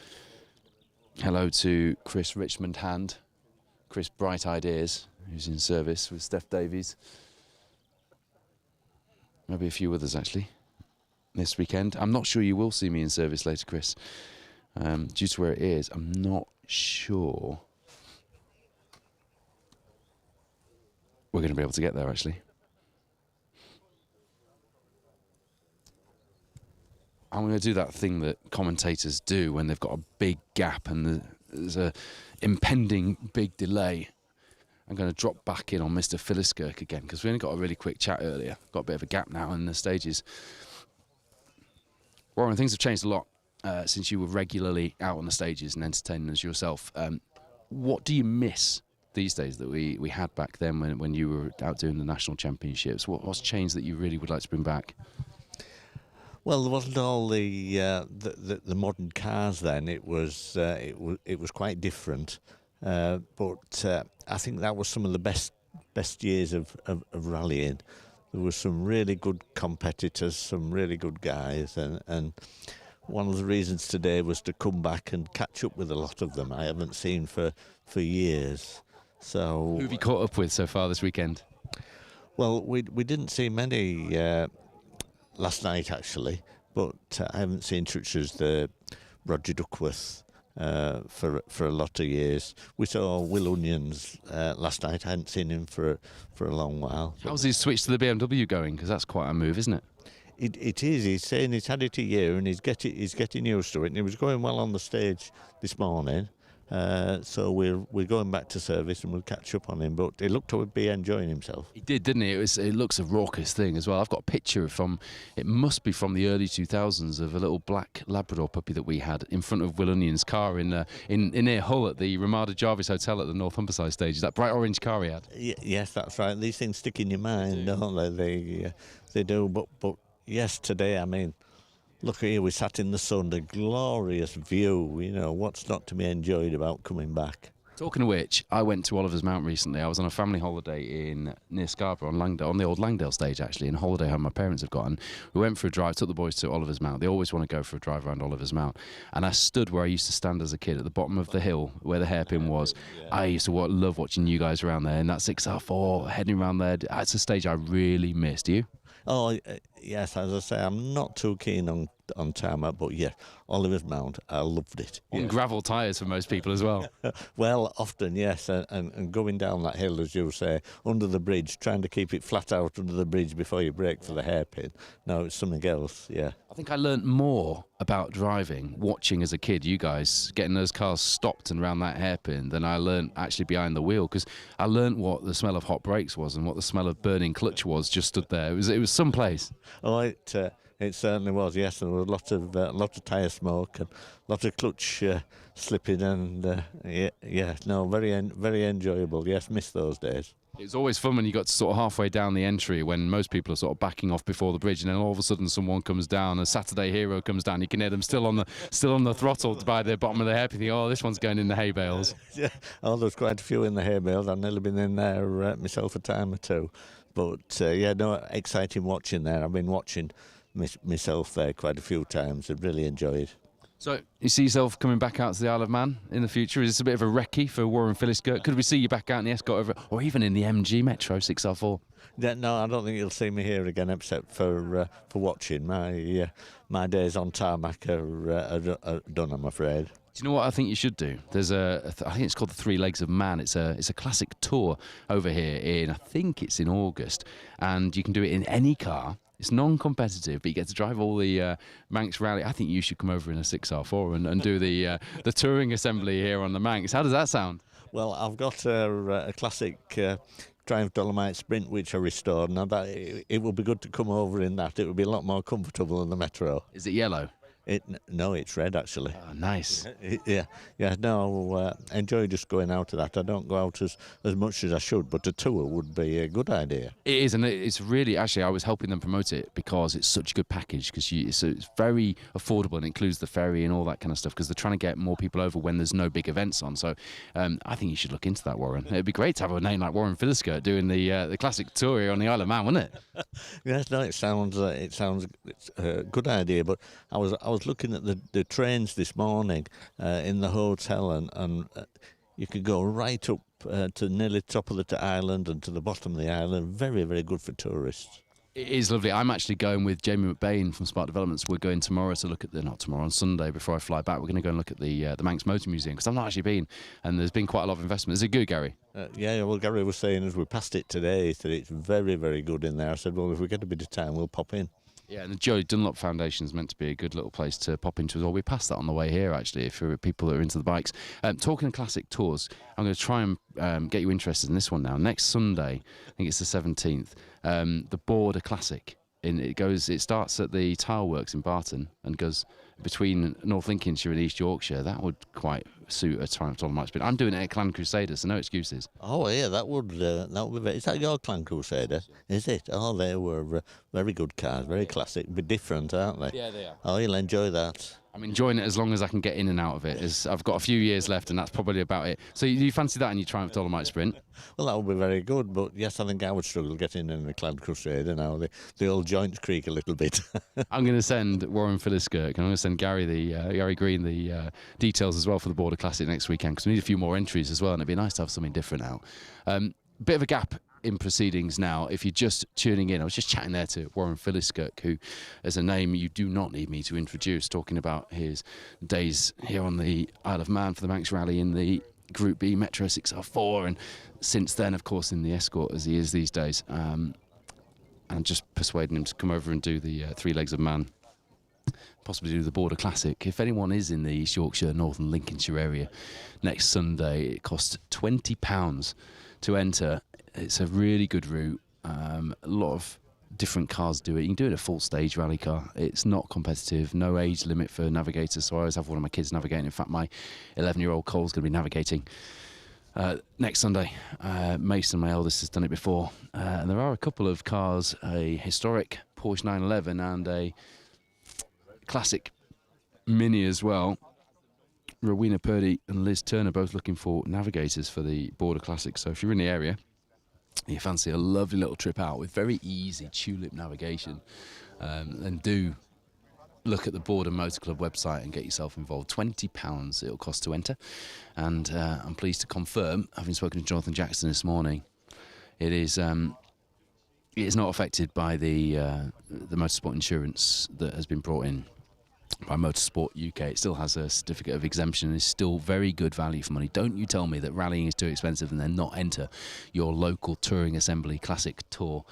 Hello to Chris Richmond Hand, Chris Bright Ideas, who's in service with Steph Davies. Maybe a few others actually this weekend. I'm not sure you will see me in service later, Chris. Due to where it is, I'm not sure we're going to be able to get there actually. I'm going to do that thing that commentators do when they've got a big gap and there's a impending big delay. I'm going to drop back in on Mr. Philiskirk again, because we only got a really quick chat earlier. Got a bit of a gap now in the stages. Warren, things have changed a lot since you were regularly out on the stages and entertaining us yourself. What do you miss these days that we had back then when you were out doing the national championships? What's changed that you really would like to bring back? Well, there wasn't all the modern cars then. It was quite different. But I think that was some of the best years of rallying. There were some really good competitors, some really good guys, and one of the reasons today was to come back and catch up with a lot of them I haven't seen for years. So who have you caught up with so far this weekend? Well, we didn't see many last night actually, but I haven't seen such as the Roger Duckworth for a lot of years. We saw Will Onions last night. I hadn't seen him for a long while. How's his switch to the BMW going? Because that's quite a move, isn't it? It is. He's saying he's had it a year and he's getting used to it. And he was going well on the stage this morning. So we're going back to service and we'll catch up on him. But he looked to be enjoying himself. He did, didn't he? It looks a raucous thing as well. I've got a picture it must be from the early 2000s, of a little black Labrador puppy that we had in front of Will Onion's car in near Hull at the Ramada Jarvis Hotel at the North Humberside stage. That bright orange car he had. Yes, that's right. These things stick in your mind, don't they? They do. But yes, today, I mean, look here, we sat in the sun, a glorious view. You know, what's not to be enjoyed about coming back? Talking of which, I went to Oliver's Mount recently. I was on a family holiday near Scarborough on the old Langdale stage, actually, in a holiday home my parents have got. And we went for a drive, took the boys to Oliver's Mount. They always want to go for a drive around Oliver's Mount. And I stood where I used to stand as a kid, at the bottom of the hill where the hairpin was. Yeah. I used to love watching you guys around there, and that 6R4 heading around there. It's a stage I really missed. You? Oh, yes, as I say, I'm not too keen on tarmac, but yeah, Oliver's Mount, I loved it. On gravel tyres for most people as well. Well, often, yes, and going down that hill, as you say, under the bridge, trying to keep it flat out under the bridge before you brake for the hairpin. No, it's something else, yeah. I think I learnt more about driving, watching as a kid, you guys, getting those cars stopped and around that hairpin, than I learnt actually behind the wheel, because I learnt what the smell of hot brakes was and what the smell of burning clutch was just stood there. It was someplace. Oh, it certainly was, yes. There was a lot of tyre smoke and a lot of clutch slipping, and very enjoyable. Yes, missed those days. It was always fun when you got to sort of halfway down the entry, when most people are sort of backing off before the bridge, and then all of a sudden someone comes down, a Saturday hero comes down. You can hear them still on the throttle by the bottom of the hairpin. Oh, this one's going in the hay bales. Yeah, oh, there's quite a few in the hay bales. I've nearly been in there myself a time or two. But exciting watching there. I've been watching myself there quite a few times. I really enjoyed. So you see yourself coming back out to the Isle of Man in the future? Is this a bit of a recce for Warren Philliskirk? Could we see you back out in the Escort over, or even in the MG Metro 6R4? Yeah, no, I don't think you'll see me here again, except for watching. My days on tarmac are done, I'm afraid. Do you know what I think you should do? There's I think it's called the Three Legs of Man. It's a classic tour over here I think it's in August, and you can do it in any car. It's non-competitive, but you get to drive all the Manx rally. I think you should come over in a 6R4 and do the touring assembly here on the Manx. How does that sound? Well, I've got a classic Triumph Dolomite Sprint which I restored. Now that it would be good to come over in that. It would be a lot more comfortable than the Metro. Is it yellow? No, it's red actually. Oh, nice. Yeah. No, I enjoy just going out to that. I don't go out as much as I should, but a tour would be a good idea. It is, and it's really, actually, I was helping them promote it because it's such a good package, because it's very affordable and includes the ferry and all that kind of stuff, because they're trying to get more people over when there's no big events on. So I think you should look into that, Warren. It'd be great to have a name like Warren Philliskirk doing the classic tour here on the Isle of Man, wouldn't it? Yes, no, it sounds it's a good idea, but I was looking at the trains this morning in the hotel, and you could go right up to nearly top of the island and to the bottom of the island. Very, very good for tourists. It is lovely. I'm actually going with Jamie McBain from Spark Developments. We're going tomorrow to look at not tomorrow, on Sunday before I fly back. We're going to go and look at the Manx Motor Museum, because I've not actually been, and there's been quite a lot of investment. Is it good, Gary? Yeah, well, Gary was saying as we passed it today, he said it's very, very good in there. I said, well, if we get a bit of time, we'll pop in. Yeah, and the Joe Dunlop Foundation is meant to be a good little place to pop into as well. We passed that on the way here, actually, if you're people that are into the bikes. Talking of classic tours, I'm going to try and get you interested in this one now. Next Sunday, I think it's the 17th, the Border Classic. It starts at the Tile Works in Barton and goes between North Lincolnshire and East Yorkshire. That would quite suit a Triumph Dolomite Sprint. I'm doing it at Clan Crusader, so no excuses. Oh yeah, that would be very. Is that your Clan Crusader? Is it? Oh, they were very good cars, very classic, but different, aren't they? Yeah, they are. Oh, you'll enjoy that. I'm enjoying it as long as I can get in and out of it. I've got a few years left, and that's probably about it. So you fancy that in your Triumph Dolomite Sprint? Well, that would be very good, but yes, I think I would struggle getting in the Clan Crusader now. The old joints creak a little bit. I'm going to send Warren Philliskirk, and I'm going to send Gary Green the details as well for the Border Classic next weekend, because we need a few more entries as well, and it'd be nice to have something different out. Bit of a gap in proceedings now. If you're just tuning in, I was just chatting there to Warren Philliskirk, who is a name you do not need me to introduce, talking about his days here on the Isle of Man for the Manx Rally in the Group B Metro 6R4, and since then, of course, in the Escort as he is these days, and just persuading him to come over and do the Three Legs of Man, possibly do the Border Classic. If anyone is in the East Yorkshire, Northern Lincolnshire area next Sunday, it costs £20 to enter. It's a really good route. A lot of different cars do it. You can do it in a full stage rally car. It's not competitive, no age limit for navigators, so I always have one of my kids navigating. In fact, my 11-year-old Cole's going to be navigating next Sunday. Mason, my eldest, has done it before. And there are a couple of cars, a historic Porsche 911 and a classic Mini as well. Rowena Purdy and Liz Turner both looking for navigators for the Border Classic. So if you're in the area, you fancy a lovely little trip out with very easy tulip navigation, then do look at the Border Motor Club website and get yourself involved. £20 it'll cost to enter, and I'm pleased to confirm, having spoken to Jonathan Jackson this morning, it is not affected by the motorsport insurance that has been brought in by Motorsport UK. It still has a certificate of exemption and is still very good value for money. Don't you tell me that rallying is too expensive and then not enter your local touring assembly classic tour,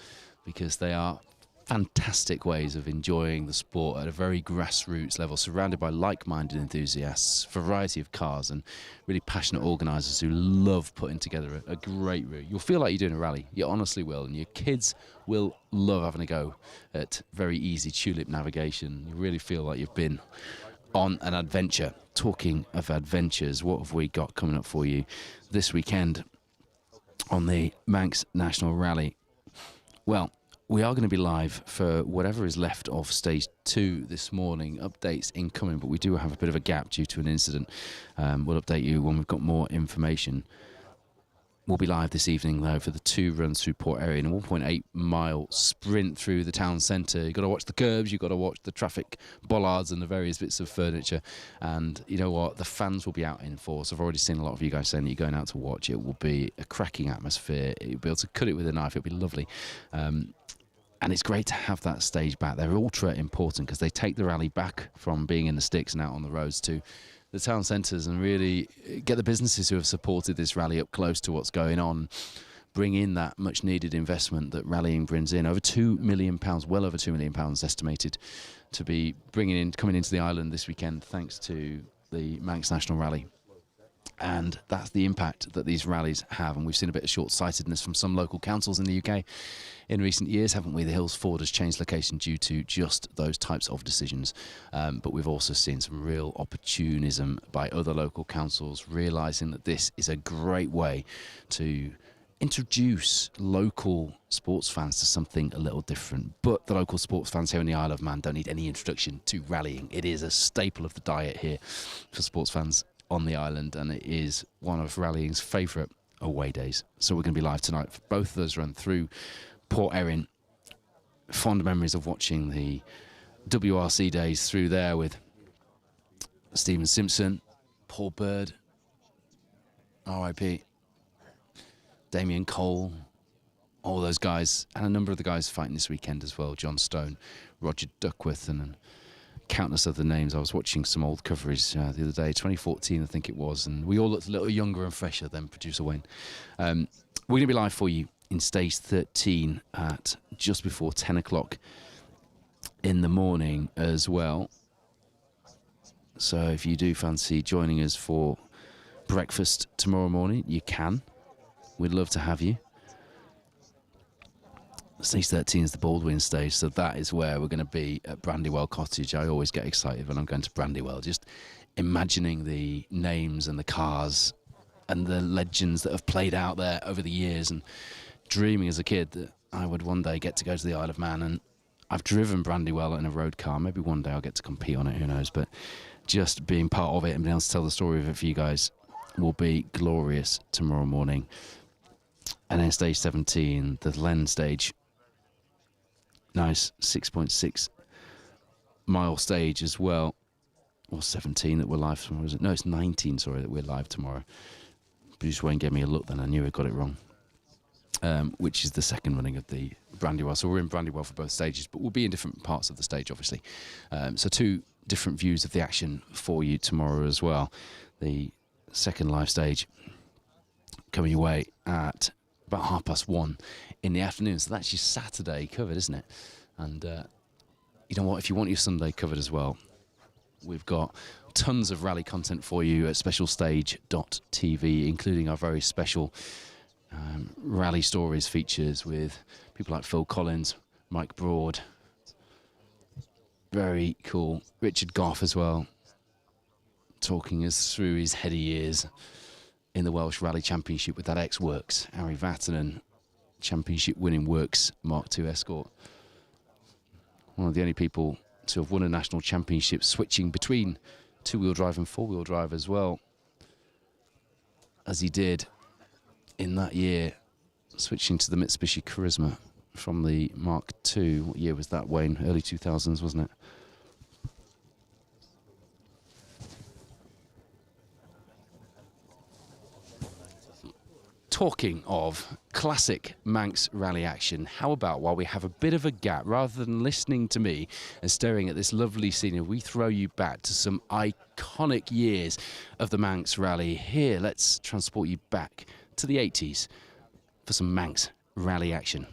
because they are fantastic ways of enjoying the sport at a very grassroots level, surrounded by like-minded enthusiasts, variety of cars, and really passionate organisers who love putting together a great route. You'll feel like you're doing a rally. You honestly will, and your kids will love having a go at very easy tulip navigation. You really feel like you've been on an adventure. Talking of adventures, what have we got coming up for you this weekend on the Manx National Rally? Well, we are going to be live for whatever is left of Stage 2 this morning. Updates incoming, but we do have a bit of a gap due to an incident. We'll update you when we've got more information. We'll be live this evening, though, for the 2 runs through Protyre and a 1.8-mile sprint through the town centre. You've got to watch the curbs, you've got to watch the traffic bollards and the various bits of furniture. And you know what? The fans will be out in force. I've already seen a lot of you guys saying that you're going out to watch. It will be a cracking atmosphere. You'll be able to cut it with a knife. It'll be lovely. And it's great to have that stage back. They're ultra important because they take the rally back from being in the sticks and out on the roads to the town centres and really get the businesses who have supported this rally up close to what's going on, bring in that much needed investment that rallying brings in. Over £2 million, well over £2 million estimated to be coming into the island this weekend thanks to the Manx National Rally. And that's the impact that these rallies have. And we've seen a bit of short-sightedness from some local councils in the UK in recent years, haven't we? The Hills Ford has changed location due to just those types of decisions. But we've also seen some real opportunism by other local councils, realising that this is a great way to introduce local sports fans to something a little different. But the local sports fans here in the Isle of Man don't need any introduction to rallying. It is a staple of the diet here for sports fans on the island, and it is one of rallying's favourite away days. So we're going to be live tonight for both of those run through Port Erin. Fond memories of watching the WRC days through there with Stephen Simpson, Paul Bird, RIP, Damien Cole, all those guys, and a number of the guys fighting this weekend as well. John Stone, Roger Duckworth, and countless other names. I was watching some old coverage the other day, 2014 I think it was, and we all looked a little younger and fresher than producer Wayne. We're going to be live for you in stage 13 at just before 10 o'clock in the morning as well. So if you do fancy joining us for breakfast tomorrow morning, you can. We'd love to have you. Stage 13 is the Baldwin stage, so that is where we're going to be at Brandywell Cottage. I always get excited when I'm going to Brandywell, just imagining the names and the cars and the legends that have played out there over the years, and dreaming as a kid that I would one day get to go to the Isle of Man. And I've driven Brandywell in a road car. Maybe one day I'll get to compete on it, who knows. But just being part of it and being able to tell the story of it for you guys will be glorious tomorrow morning. And then stage 17, the Len stage. Nice 6.6 mile stage as well. Or 17 that we're live tomorrow, is it? No, it's 19, sorry, that we're live tomorrow. Bruce Wayne gave me a look then, I knew I got it wrong. Which is the second running of the Brandywell. So we're in Brandywell for both stages, but we'll be in different parts of the stage, obviously. So 2 different views of the action for you tomorrow as well. The second live stage coming your way at about 1:30 in the afternoon. So that's your Saturday covered, isn't it? And you know what? If you want your Sunday covered as well, we've got tons of rally content for you at specialstage.tv, including our very special rally stories features with people like Phil Collins, Mike Broad, very cool, Richard Goff as well, talking us through his heady years in the Welsh Rally Championship with that ex-Works, Harry Vatanen, championship winning Works Mark II Escort. One of the only people to have won a national championship switching between 2-wheel drive and 4-wheel drive as well, as he did in that year, switching to the Mitsubishi Charisma from the Mark II. What year was that, Wayne? Early 2000s, wasn't it? Talking of classic Manx rally action, how about while we have a bit of a gap, rather than listening to me and staring at this lovely scenery, we throw you back to some iconic years of the Manx rally. Here, let's transport you back to the 80s for some Manx rally action.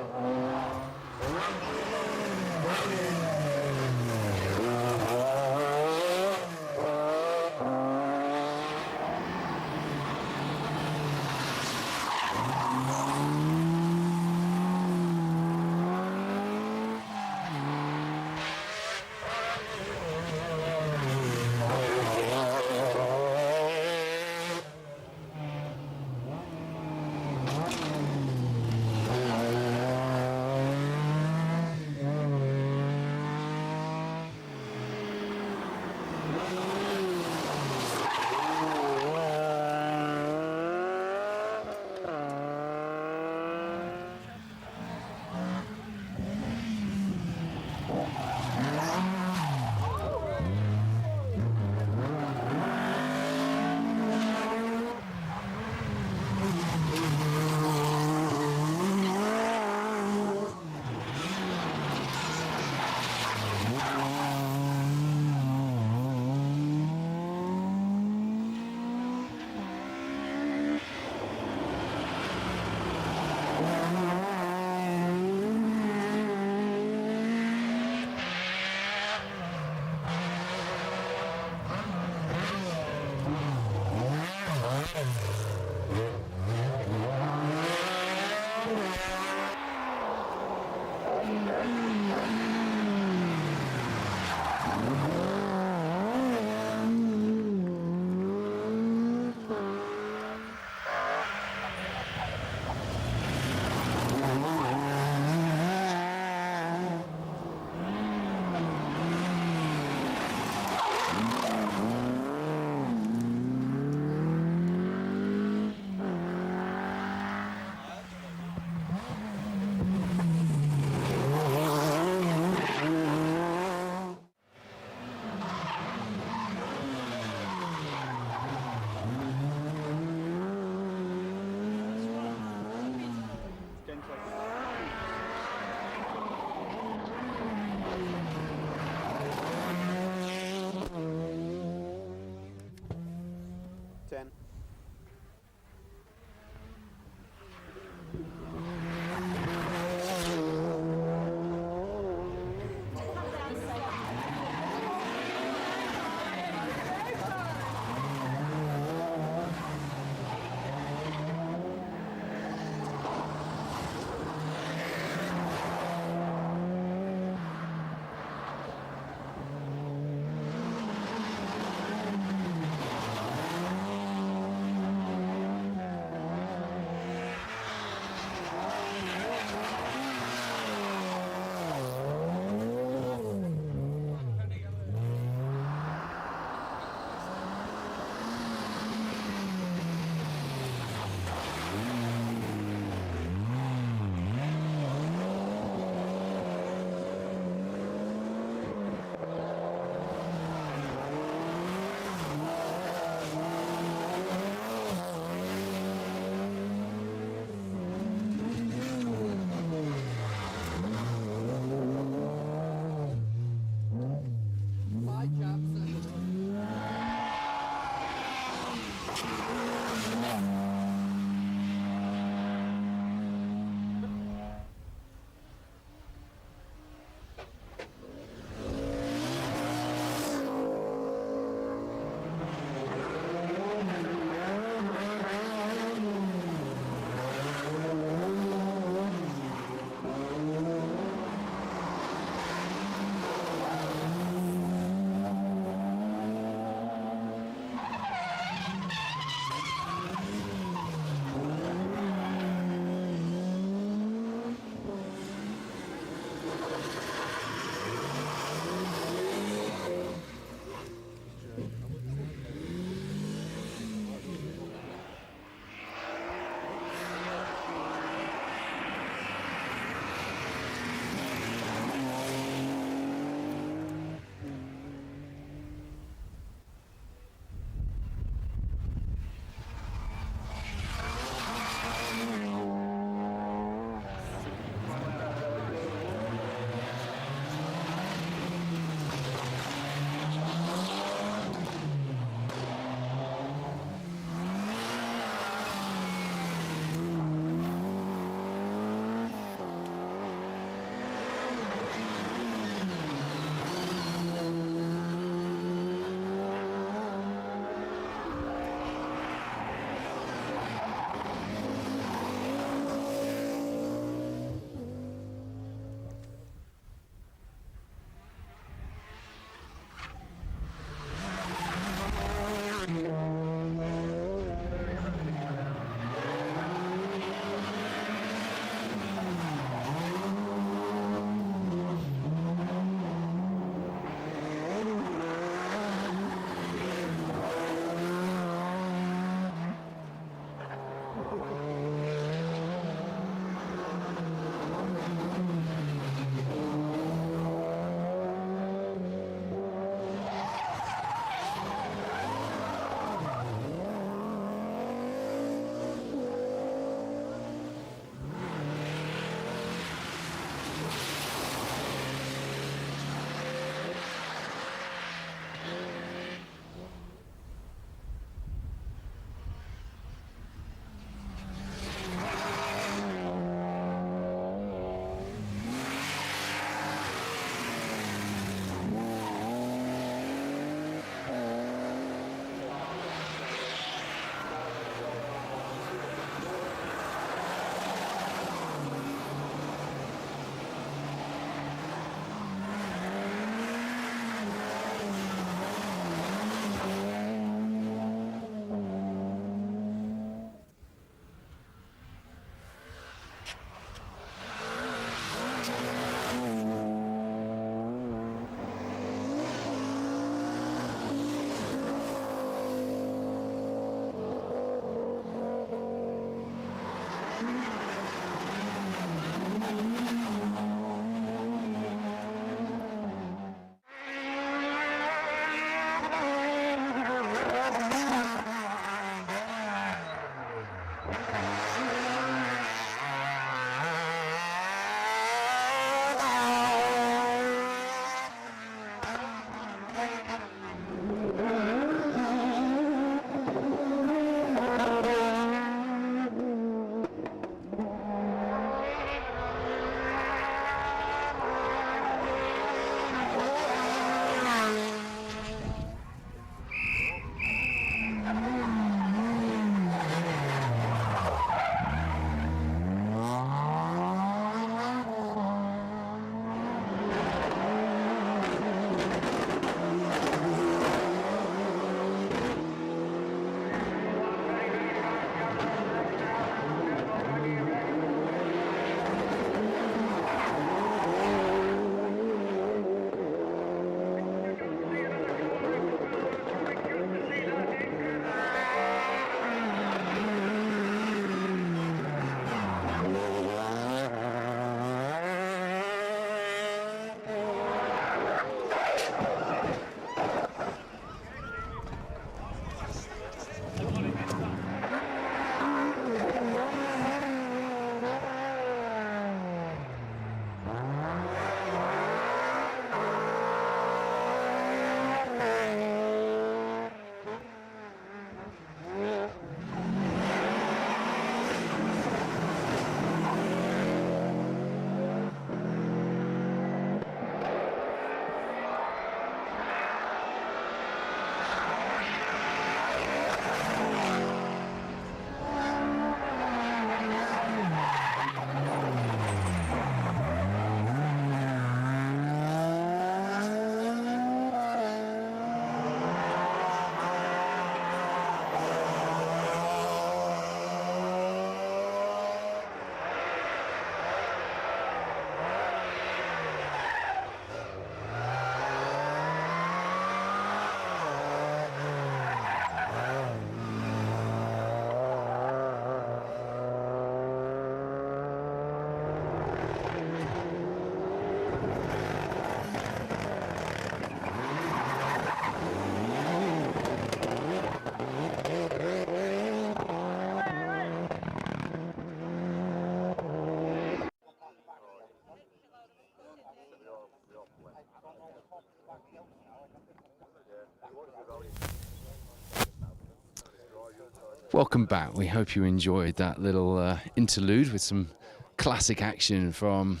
Welcome back. We hope you enjoyed that little interlude with some classic action from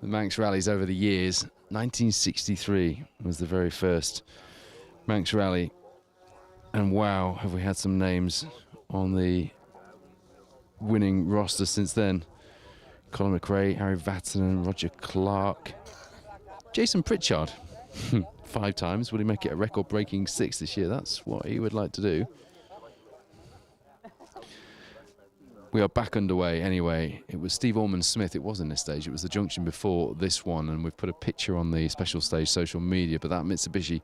the Manx rallies over the years. 1963 was the very first Manx rally. And wow, have we had some names on the winning roster since then. Colin McRae, Harry Vatanen, Roger Clark, Jason Pritchard. 5 times. Will he make it a record-breaking 6 this year? That's what he would like to do. We are back underway anyway. It was Steve Ormond-Smith. It wasn't this stage. It was the junction before this one, and we've put a picture on the special stage social media. But that Mitsubishi,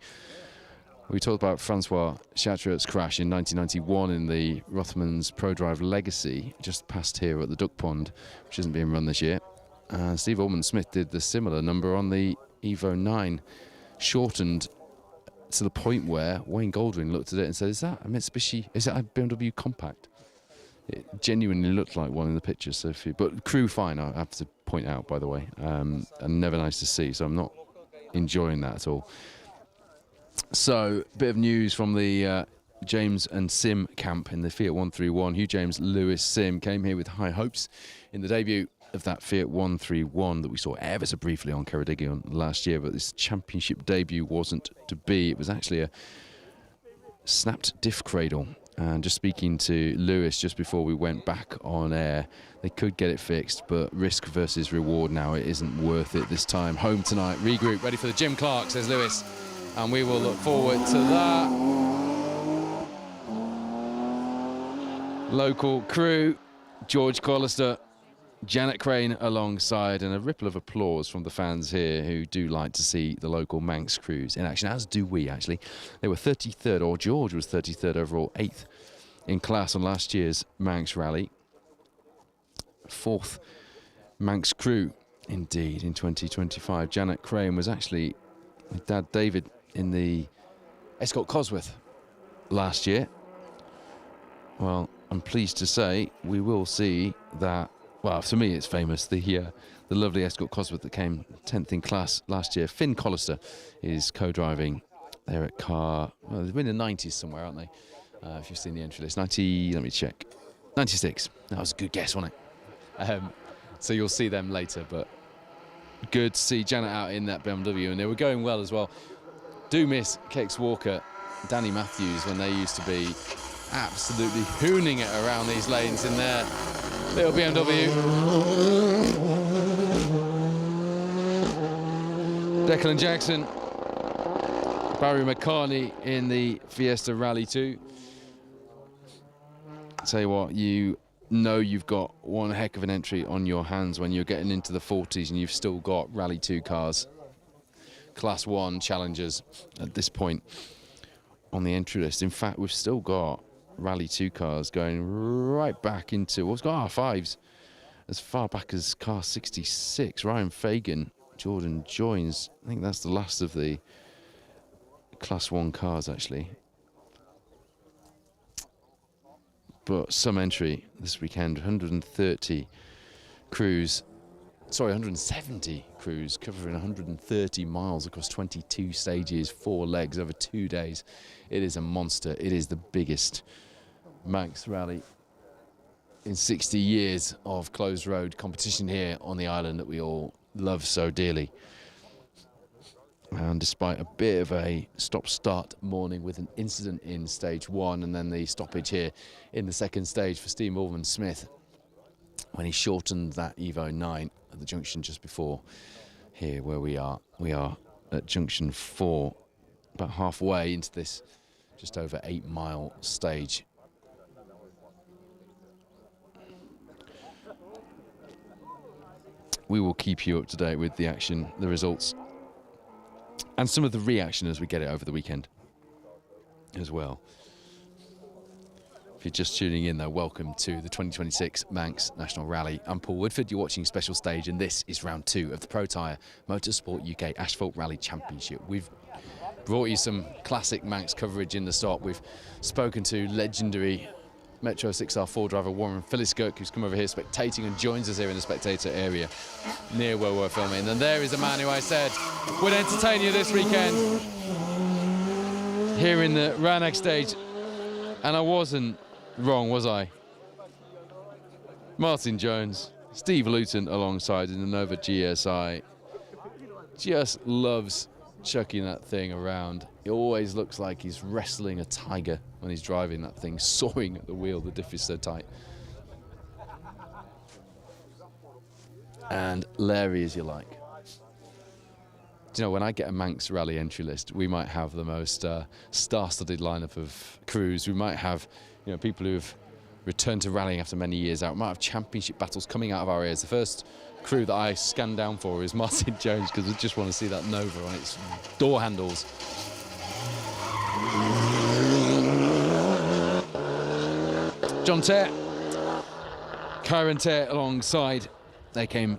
we talked about Francois Chatriot's crash in 1991 in the Rothmans Protyre Legacy, just past here at the Duck Pond, which isn't being run this year. And Steve Ormond-Smith did the similar number on the Evo 9, shortened to the point where Wayne Goldring looked at it and said, "Is that a Mitsubishi? Is that a BMW Compact?" It genuinely looked like one in the pictures. So but crew fine, I have to point out, by the way, and never nice to see. So I'm not enjoying that at all. So, bit of news from the James and Sim camp in the Fiat 131. Hugh James, Lewis Sim came here with high hopes in the debut of that Fiat 131 that we saw ever so briefly on Ceredigion last year, but this championship debut wasn't to be. It was actually a snapped diff cradle. And just speaking to Lewis just before we went back on air, they could get it fixed, but risk versus reward now, it isn't worth it this time. Home tonight, regroup, ready for the Jim Clark, says Lewis. And we will look forward to that. Local crew, George Collister, Janet Crane alongside, and a ripple of applause from the fans here who do like to see the local Manx crews in action, as do we actually. They were 33rd, or George was 33rd overall, 8th in class on last year's Manx rally. 4th Manx crew, indeed, in 2025. Janet Crane was actually with Dad David in the Escort Cosworth last year. Well, I'm pleased to say we will see that. Well, to me, it's famous. The lovely Escort Cosworth that came 10th in class last year. Finn Collister is co-driving there at car. Well, they're in the 90s somewhere, aren't they? If you've seen the entry list. 90, let me check. 96. That was a good guess, wasn't it? So you'll see them later, but good to see Janet out in that BMW, and they were going well as well. Do miss Kex Walker, Danny Matthews, when they used to be absolutely hooning it around these lanes in their little BMW. Declan Jackson, Barry McCartney in the Fiesta Rally 2. Tell you what, you know you've got one heck of an entry on your hands when you're getting into the 40s and you've still got Rally 2 cars, Class 1 challengers at this point on the entry list. In fact, we've still got Rally 2 cars going right back into, what's got R5s as far back as car 66. Ryan Fagan, Jordan Joins. I think that's the last of the Class 1 cars, actually. But some entry this weekend, 170 crews covering 130 miles across 22 stages, 4 legs over 2 days. It is a monster. It is the biggest Manx rally in 60 years of closed road competition here on the island that we all love so dearly. And despite a bit of a stop-start morning with an incident in stage 1 and then the stoppage here in the second stage for Steve Ormond-Smith when he shortened that Evo 9 at the junction just before here where we are. We are at junction 4, about halfway into this just over 8-mile stage. We will keep you up to date with the action, the results, and some of the reaction as we get it over the weekend as well. If you're just tuning in, though, welcome to the 2026 Manx National Rally. I'm Paul Woodford, you're watching Special Stage, and this is round 2 of the Protyre Motorsport UK Asphalt Rally Championship. We've brought you some classic Manx coverage in the stop. We've spoken to legendary Metro 6R4 driver Warren Philliskirk, who's come over here spectating and joins us here in the Spectator area near where we're filming. And there is a man who I said would entertain you this weekend here in the Ranag stage. And I wasn't wrong, was I? Martin Jones, Steve Luton alongside in the Nova GSI. Just loves chucking that thing around. It always looks like he's wrestling a tiger when he's driving that thing, sawing at the wheel. The diff is so tight. And Larry as you like. Do you know, when I get a Manx rally entry list, we might have the most star-studded lineup of crews. We might have, you know, people who've returned to rallying after many years out. We might have championship battles coming out of our ears. The first crew that I scan down for is Martin Jones, because I just want to see that Nova on its door handles. John Tare, Kyron Tare alongside. They came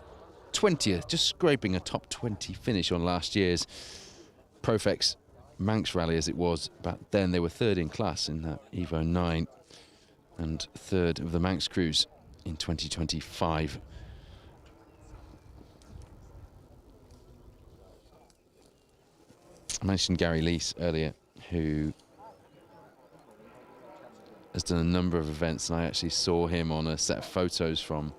20th, just scraping a top 20 finish on last year's Profex Manx rally as it was back then. They were third in class in that Evo 9 and third of the Manx crews in 2025. I mentioned Gary Lease earlier, who has done a number of events, and I actually saw him on a set of photos from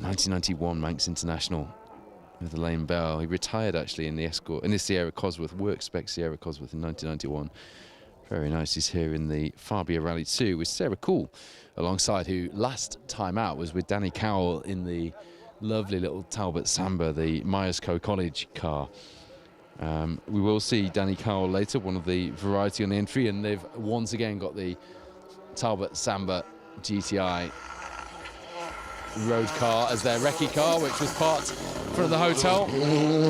1991 Manx International with Elaine Bell. He retired actually in the Escort, in the Sierra Cosworth, work spec Sierra Cosworth in 1991. Very nice. He's here in the Fabia Rally 2 with Sarah Cool alongside, who last time out was with Danny Cowell in the lovely little Talbot Samba, the Myers Co College car. We will see Danny Cowell later, one of the variety on the entry, and they've once again got the Talbot Samba GTI road car as their recce car, which was parked in front of the hotel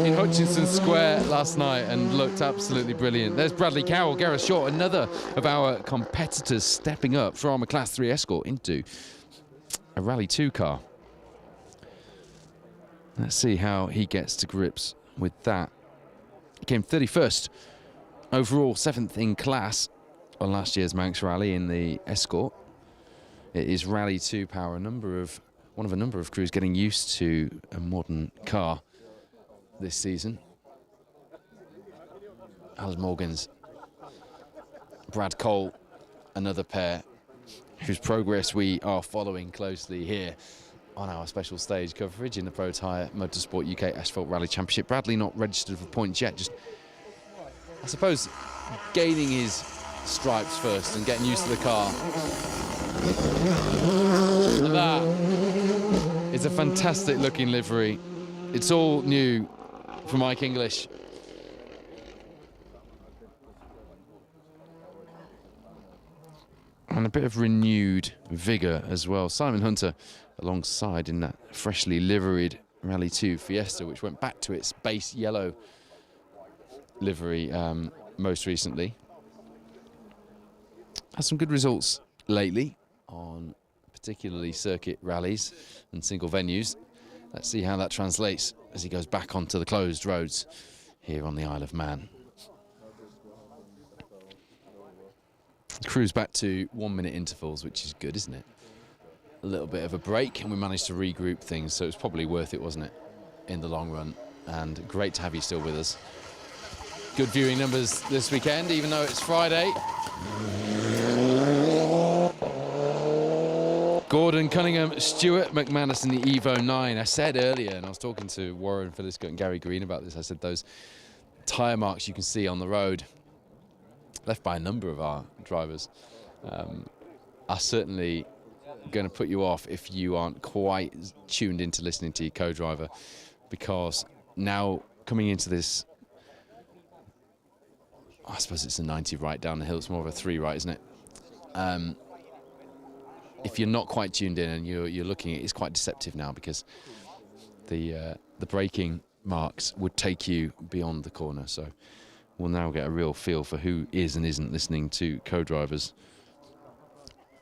in Hutchinson Square last night and looked absolutely brilliant. There's Bradley Cowell, Gareth Short, another of our competitors stepping up from a Class 3 Escort into a Rally 2 car. Let's see how he gets to grips with that. He came 31st overall, 7th in class on last year's Manx Rally in the Escort. It is Rally 2 power, one of a number of crews getting used to a modern car this season. Alice Morgans, Brad Cole, another pair whose progress we are following closely here on our special stage coverage in the Protyre Motorsport UK Asphalt Rally Championship. Bradley not registered for points yet, just, I suppose, gaining his stripes first and getting used to the car. And that is a fantastic looking livery. It's all new for Mike English. And a bit of renewed vigour as well. Simon Hunter alongside in that freshly liveried Rally 2 Fiesta, which went back to its base yellow livery most recently. Had some good results lately on particularly circuit rallies and single venues. Let's see how that translates as he goes back onto the closed roads here on the Isle of Man. Cruise back to 1 minute intervals, which is good, isn't it? A little bit of a break, and we managed to regroup things, so it's probably worth it, wasn't it, in the long run? And great to have you still with us. Good viewing numbers this weekend, even though it's Friday. Gordon Cunningham, Stuart McManus in the Evo 9. I said earlier, and I was talking to Warren Philliscott and Gary Green about this, I said those tyre marks you can see on the road, left by a number of our drivers, are certainly going to put you off if you aren't quite tuned into listening to your co-driver, because now coming into this, I suppose it's a 90 right down the hill, it's more of a 3 right, isn't it? If you're not quite tuned in and you're looking at it, it's quite deceptive now, because the braking marks would take you beyond the corner. So we'll now get a real feel for who is and isn't listening to co-drivers.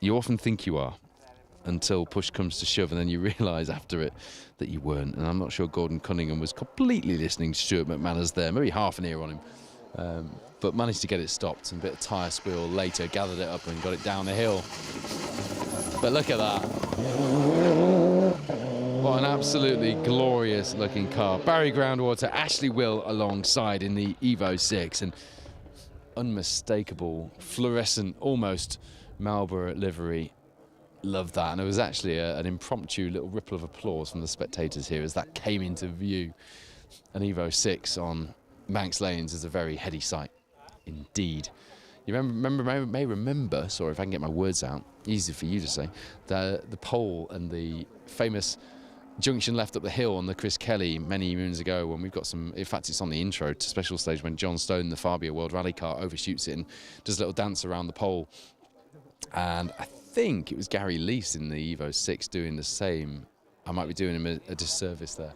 You often think you are, until push comes to shove, and then you realise after it that you weren't. And I'm not sure Gordon Cunningham was completely listening to Stuart McManus there, maybe half an ear on him, but managed to get it stopped. And a bit of tyre squeal later, gathered it up and got it down the hill. But look at that. What an absolutely glorious looking car. Barry Groundwater, Ashley Will alongside in the Evo 6. And unmistakable, fluorescent, almost Marlborough livery. Love that. And it was actually an impromptu little ripple of applause from the spectators here as that came into view. An Evo 6 on Manx lanes is a very heady sight indeed. You may remember, sorry if I can get my words out, easy for you to say, the pole and the famous junction left up the hill on the Chris Kelly many moons ago, when we've got some, in fact it's on the intro to Special Stage, when John Stone, the Fabia World Rally car, overshoots it and does a little dance around the pole. And I think it was Gary Lease in the Evo 6 doing the same. I might be doing him a disservice there.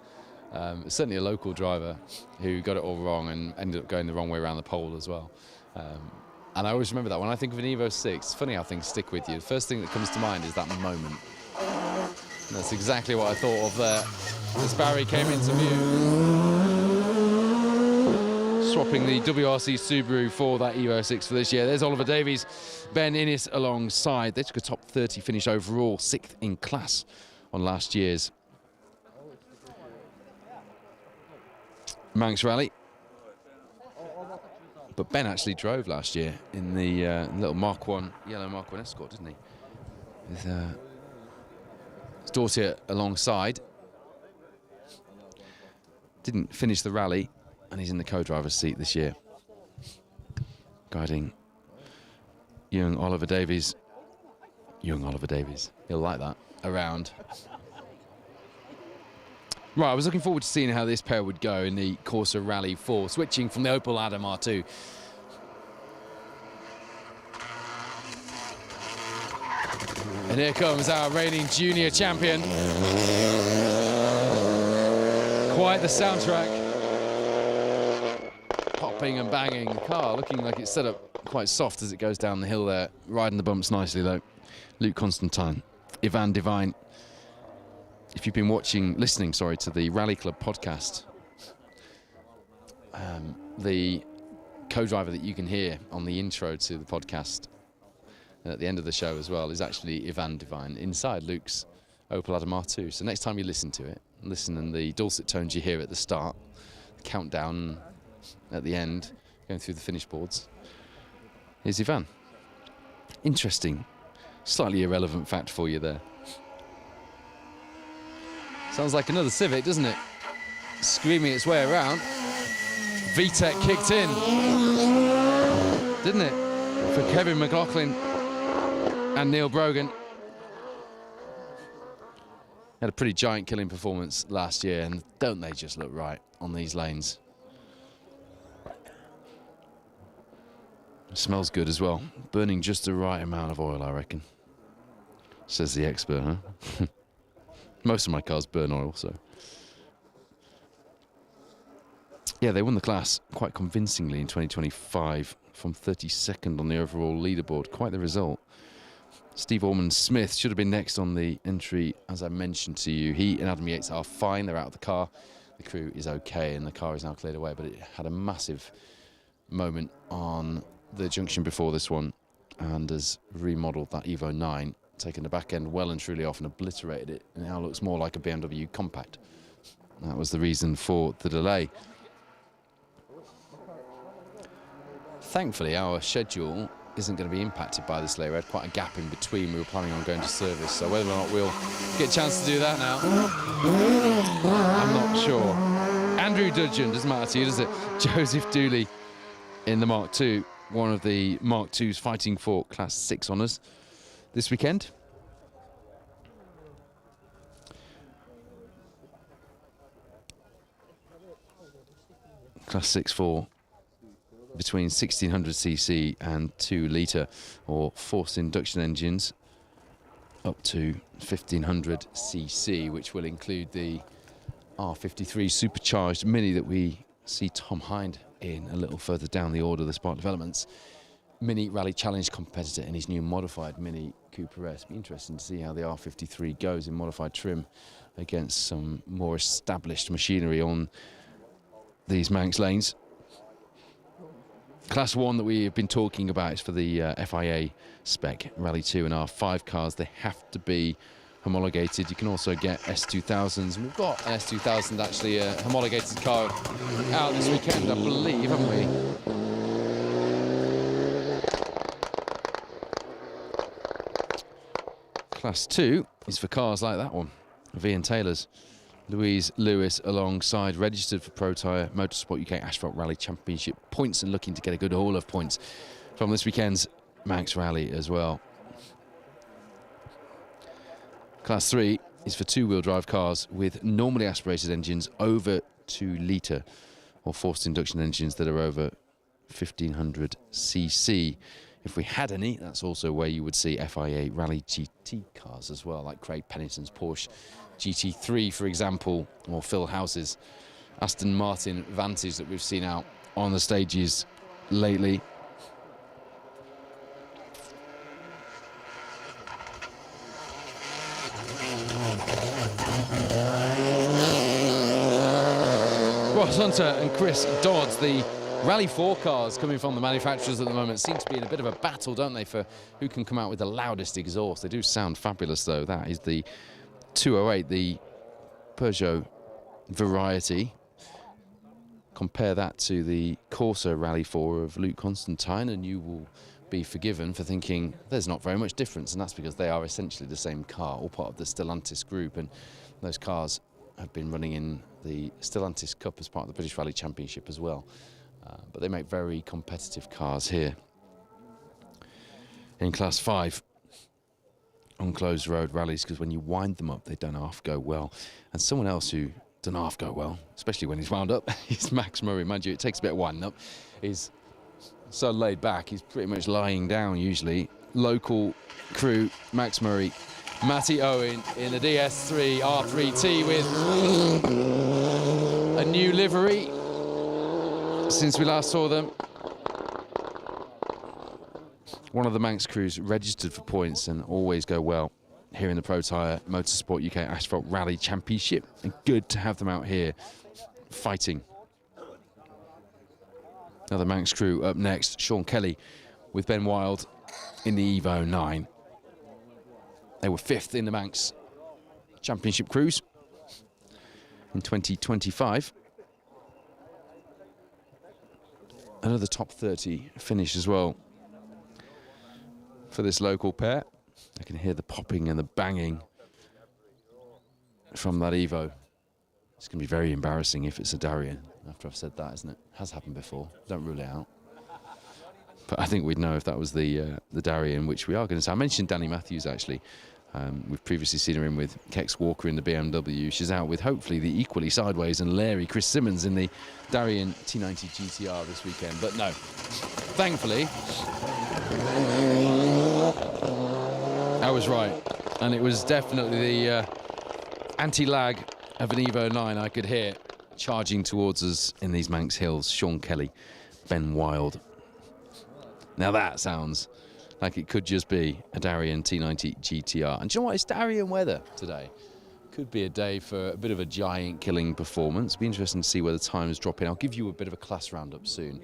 Certainly a local driver who got it all wrong and ended up going the wrong way around the pole as well. And I always remember that. When I think of an Evo 6, it's funny how things stick with you. The first thing that comes to mind is that moment. And that's exactly what I thought of there as Barry came into view. Swapping the WRC Subaru for that Evo 6 for this year. There's Oliver Davies, Ben Innes alongside. They took a top 30 finish overall, 6th in class on last year's Manx Rally. But Ben actually drove last year in the little Mark 1, yellow Mark 1 Escort, didn't he? With his daughter alongside. Didn't finish the rally, and he's in the co-driver's seat this year, guiding young Oliver Davies. Young Oliver Davies, he'll like that, around. Right, I was looking forward to seeing how this pair would go in the Corsa Rally 4, switching from the Opel Adam R2. And here comes our reigning junior champion. Quite the soundtrack. Popping and banging. The car looking like it's set up quite soft as it goes down the hill there. Riding the bumps nicely though. Luke Constantine, Ivan Devine. If you've been listening to the Rally Club podcast, the co-driver that you can hear on the intro to the podcast and at the end of the show as well is actually Ivan Devine inside Luke's Opel Adam R2. So next time you listen to it, listen and the dulcet tones you hear at the start, the countdown at the end, going through the finish boards, here's Ivan. Interesting, slightly irrelevant fact for you there. Sounds like another Civic, doesn't it? Screaming its way around. VTEC kicked in, didn't it? For Kevin McLaughlin and Neil Brogan. Had a pretty giant killing performance last year, and don't they just look right on these lanes? It smells good as well. Burning just the right amount of oil, I reckon. Says the expert, huh? Most of my cars burn oil, so. Yeah, they won the class quite convincingly in 2025 from 32nd on the overall leaderboard. Quite the result. Steve Ormond-Smith should have been next on the entry, as I mentioned to you. He and Adam Yates are fine. They're out of the car. The crew is okay, and the car is now cleared away. But it had a massive moment on the junction before this one and has remodelled that Evo 9. Taken the back end well and truly off and obliterated it. It now looks more like a BMW compact. That was the reason for the delay. Thankfully, our schedule isn't going to be impacted by this delay. We had quite a gap in between. We were planning on going to service, so whether or not we'll get a chance to do that now, I'm not sure. Andrew Dudgeon, doesn't matter to you, does it? Joseph Dooley in the Mark II, one of the Mark II's fighting for Class 6 honours this weekend. Class 6-4 between 1600cc and 2 litre or forced induction engines up to 1500cc, which will include the R53 supercharged Mini that we see Tom Hind in a little further down the order of the Spark Developments. Mini Rally Challenge competitor in his new modified Mini Cooper S. Be interesting to see how the R53 goes in modified trim against some more established machinery on these Manx lanes. Class 1 that we have been talking about is for the FIA spec Rally 2 and R5 cars. They have to be homologated. You can also get S2000s, and we've got an S2000 actually, a homologated car out this weekend, I believe, haven't we? Class 2 is for cars like that one, Ian Taylor's. Louise Lewis alongside, registered for Protyre Motorsport UK Asphalt Rally Championship points and looking to get a good haul of points from this weekend's Manx Rally as well. Class 3 is for two-wheel drive cars with normally aspirated engines over 2 litre or forced induction engines that are over 1500 cc. If we had any, that's also where you would see FIA Rally GT cars as well, like Craig Pennington's Porsche GT3, for example, or Phil House's Aston Martin Vantage that we've seen out on the stages lately. Ross Hunter and Chris Dodds, the Rally 4 cars coming from the manufacturers at the moment, seem to be in a bit of a battle, don't they, for who can come out with the loudest exhaust. They do sound fabulous, though. That is the 208, the Peugeot Variety. Compare that to the Corsa Rally 4 of Luke Constantine, and you will be forgiven for thinking there's not very much difference, and that's because they are essentially the same car, all part of the Stellantis group, and those cars have been running in the Stellantis Cup as part of the British Rally Championship as well. But they make very competitive cars here. In Class 5, on closed road rallies, because when you wind them up, they don't half go well. And someone else who don't half go well, especially when he's wound up, is Max Murray. Mind you, it takes a bit of winding up. He's so laid back, he's pretty much lying down usually. Local crew, Max Murray, Matty Owen in the DS3 R3T with a new livery since we last saw them. One of the Manx crews registered for points and always go well here in the Protyre Motorsport UK Asphalt Rally Championship, and good to have them out here fighting. Another Manx crew up next, Sean Kelly with Ben Wild in the Evo 9. They were 5th in the Manx Championship Cruise in 2025. Another top 30 finish as well for this local pair. I can hear the popping and the banging from that Evo. It's going to be very embarrassing if it's a Darien, after I've said that, isn't it? Has happened before, don't rule it out. But I think we'd know if that was the Darien, which we are going to say. I mentioned Danny Matthews, actually. We've previously seen her in with Kex Walker in the BMW. She's out with, hopefully, the equally sideways and Larry Chris Simmons in the Darien T90 GTR this weekend. But no, thankfully, I was right. And it was definitely the anti-lag of an Evo 9 I could hear charging towards us in these Manx Hills. Sean Kelly, Ben Wild. Now that sounds like it could just be a Darien T90 GTR. And do you know what? It's Darien weather today. Could be a day for a bit of a giant killing performance. It'll be interesting to see where the times drop in. I'll give you a bit of a class roundup soon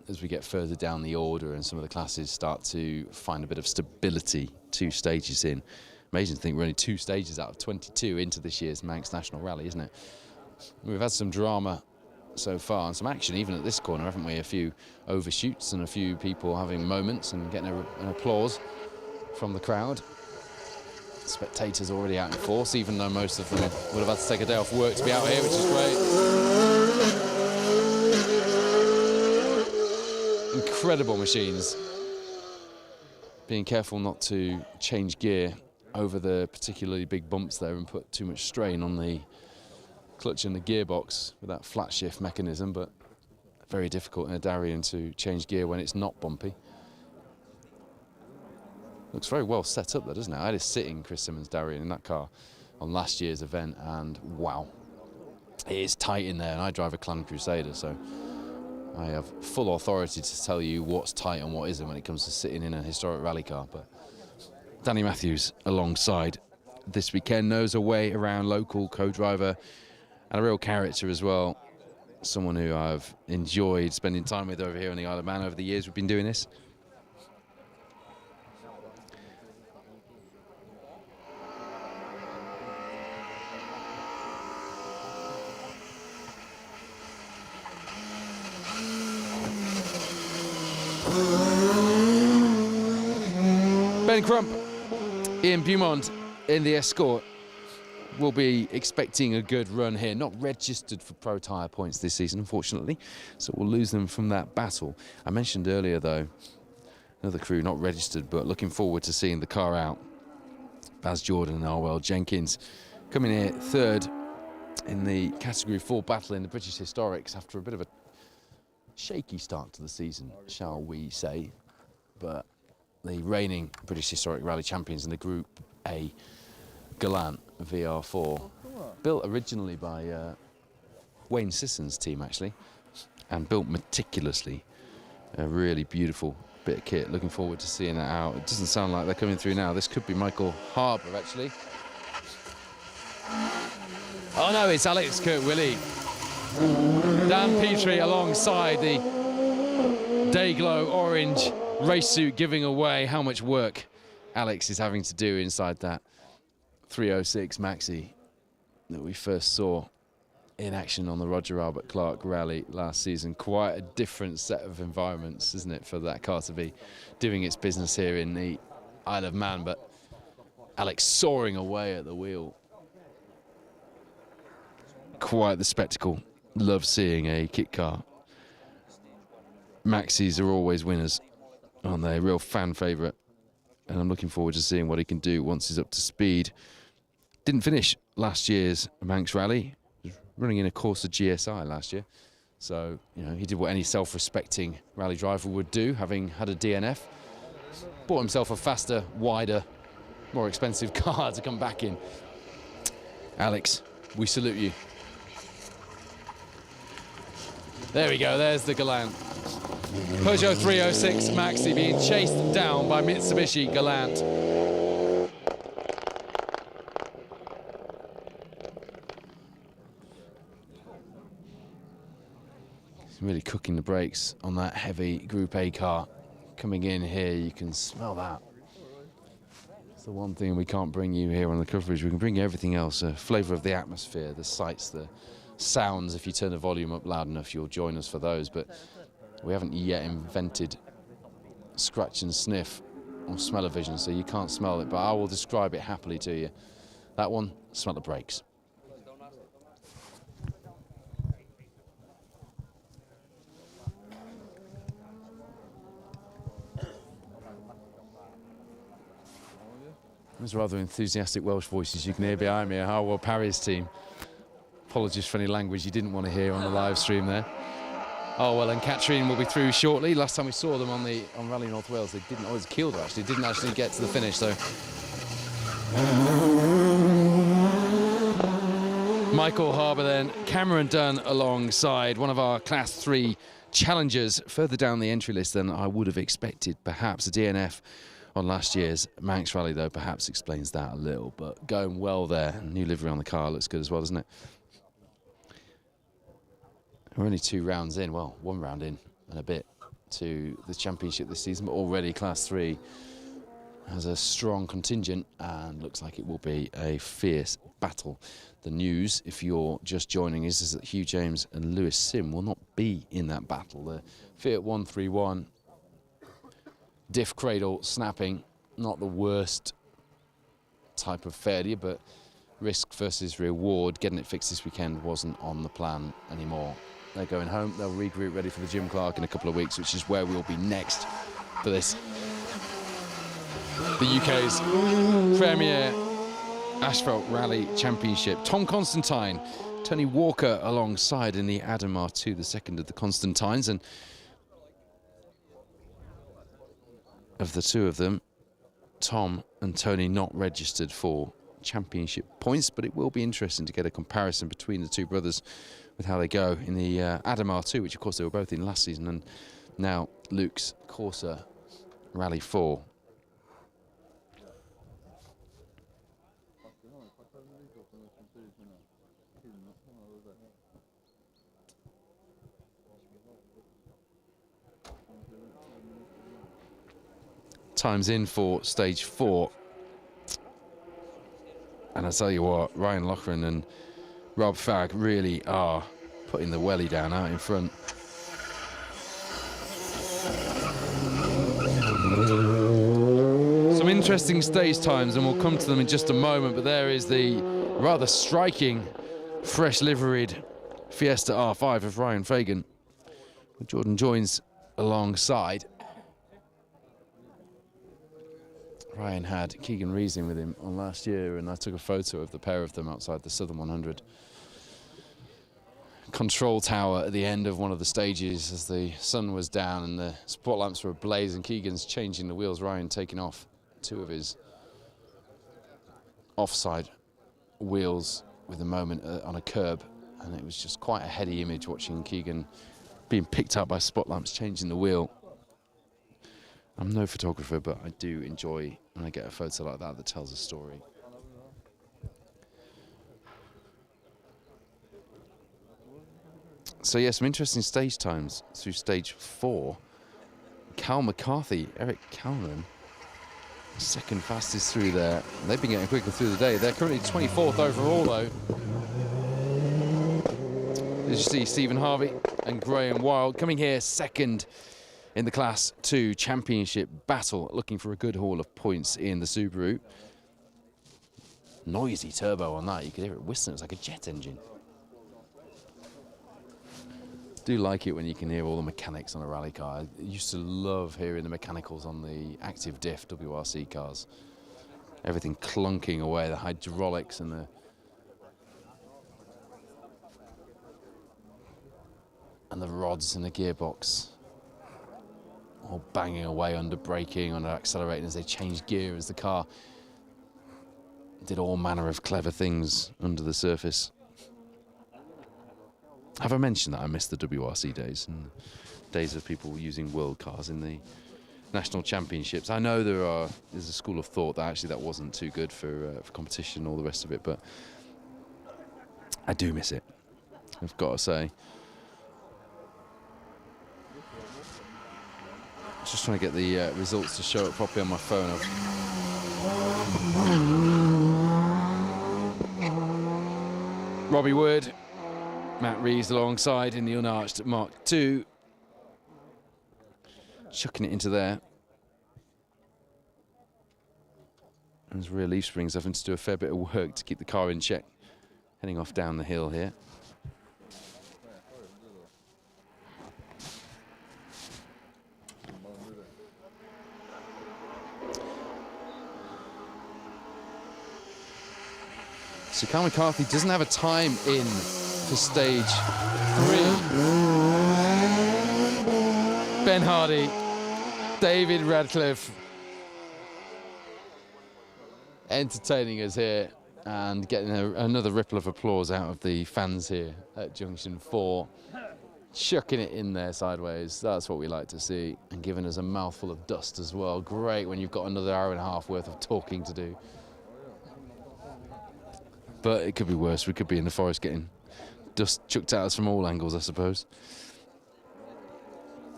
as we get further down the order and some of the classes start to find a bit of stability 2 stages in. Amazing to think we're only 2 stages out of 22 into this year's Manx National Rally, isn't it? We've had some drama so far and some action even at this corner, haven't we? A few overshoots and a few people having moments and getting an applause from the crowd. Spectators already out in force, even though most of them would have had to take a day off work to be out here, which is great. Incredible machines. Being careful not to change gear over the particularly big bumps there and put too much strain on the clutch and the gearbox with that flat shift mechanism, but very difficult in a Darien to change gear when it's not bumpy. Looks very well set up there, doesn't it? I had a sitting Chris Simmons Darien in that car on last year's event, and wow, it is tight in there. And I drive a Clan Crusader, so I have full authority to tell you what's tight and what isn't when it comes to sitting in a historic rally car. But Danny Matthews alongside this weekend knows a way around, local co-driver and a real character as well. Someone who I've enjoyed spending time with over here on the Isle of Man over the years we've been doing this. Ben Crump Ian Beaumont in the Escort will be expecting a good run here. Not registered for Protyre points this season, unfortunately, so we'll lose them from that battle. I mentioned earlier, though, another crew not registered, but looking forward to seeing the car out. Baz Jordan and Arwell Jenkins coming here third in the Category 4 battle in the British Historics after a bit of a shaky start to the season, shall we say. But the reigning British Historic Rally champions in the Group A Galant VR4, built originally by Wayne Sisson's team, actually, and built meticulously. A really beautiful bit of kit. Looking forward to seeing that out. It doesn't sound like they're coming through now. This could be Michael Harbour, actually. Oh no, it's Alex Kirk-Willie. Dan Petrie alongside the Dayglow orange race suit, giving away how much work Alex is having to do inside that 306 Maxi that we first saw in action on the Roger Albert Clark Rally last season. Quite a different set of environments, isn't it, for that car to be doing its business here in the Isle of Man, but Alex soaring away at the wheel. Quite the spectacle. Love seeing a kit car. Maxis are always winners, aren't they? A real fan favourite. And I'm looking forward to seeing what he can do once he's up to speed. Didn't finish last year's Manx Rally. He was running in a Corsa GSI last year. So, you know, he did what any self-respecting rally driver would do, having had a DNF. Bought himself a faster, wider, more expensive car to come back in. Alex, we salute you. There we go, there's the Galant. Peugeot 306 Maxi being chased down by Mitsubishi Galant. He's really cooking the brakes on that heavy Group A car. Coming in here, you can smell that. It's the one thing we can't bring you here on the coverage. We can bring you everything else, a flavour of the atmosphere, the sights, the sounds. If you turn the volume up loud enough, you'll join us for those, but we haven't yet invented scratch and sniff or smell-o-vision, so you can't smell it, but I will describe it happily to you. That one, smell the brakes. There's rather enthusiastic Welsh voices you can hear behind me. Harwell Parry's team. Apologies for any language you didn't want to hear on the live stream there. Oh well, and Katrine will be through shortly. Last time we saw them on Rally North Wales, they didn't. Oh, it was Kielder actually. Didn't actually get to the finish. So Michael Harbour then, Cameron Dunn alongside one of our Class 3 challengers further down the entry list than I would have expected. Perhaps a DNF on last year's Manx Rally, though, perhaps explains that a little. But going well there. New livery on the car looks good as well, doesn't it? We're only 2 rounds in, well, 1 round in and a bit to the championship this season, but already Class 3 has a strong contingent and looks like it will be a fierce battle. The news, if you're just joining us, is that Hugh James and Lewis Sim will not be in that battle. The Fiat 131 diff cradle snapping, not the worst type of failure, but risk versus reward. Getting it fixed this weekend wasn't on the plan anymore. They're going home. They'll regroup, ready for the Jim Clark in a couple of weeks, which is where we'll be next for this, the UK's premier Asphalt Rally Championship. Tom Constantine, Tony Walker alongside in the Adam R2, the second of the Constantines, and of the two of them, Tom and Tony not registered for championship points, but it will be interesting to get a comparison between the two brothers with how they go in the Adam R2, which of course they were both in last season, and now Luke's Corsa Rally 4. Time's in for stage 4. And I tell you what, Ryan Loughran and Rob Fagg really are putting the welly down out in front. Some interesting stage times, and we'll come to them in just a moment, but there is the rather striking fresh liveried Fiesta R5 of Ryan Fagan. Jordan joins alongside. Ryan had Keegan Reesing with him on last year, and I took a photo of the pair of them outside the Southern 100 control tower at the end of one of the stages as the sun was down and the spot lamps were ablaze, and Keegan's changing the wheels, Ryan taking off 2 of his offside wheels with a moment on a curb, and it was just quite a heady image watching Keegan being picked up by spot lamps changing the wheel. I'm no photographer, but I do enjoy when I get a photo like that that tells a story. So yeah, some interesting stage times through stage 4. Cal McCarthy, Eric Calnan, second fastest through there. They've been getting quicker through the day. They're currently 24th overall though. As you see, Stephen Harvey and Graham Wild coming here second in the Class 2 Championship battle, looking for a good haul of points in the Subaru. Noisy turbo on that, you could hear it whistling, it's like a jet engine. Do like it when you can hear all the mechanics on a rally car. I used to love hearing the mechanicals on the active diff WRC cars. Everything clunking away, the hydraulics and the rods in the gearbox all banging away under braking, under accelerating as they changed gear, as the car did all manner of clever things under the surface. Have I mentioned that I miss the WRC days and days of people using world cars in the national championships? I know there's a school of thought that actually that wasn't too good for competition and all the rest of it, but I do miss it, I've got to say. Just trying to get the results to show up properly on my phone. Robbie Wood, Matt Reeves alongside in the unarched Mark II. Chucking it into there. And his rear leaf springs having to do a fair bit of work to keep the car in check. Heading off down the hill here. So Cal McCarthy doesn't have a time in for stage 3. Ben Hardy, David Radcliffe entertaining us here and getting another ripple of applause out of the fans here at Junction 4. Chucking it in there sideways, that's what we like to see, and giving us a mouthful of dust as well. Great when you've got another hour and a half worth of talking to do. But it could be worse. We could be in the forest getting dust chucked at us from all angles, I suppose.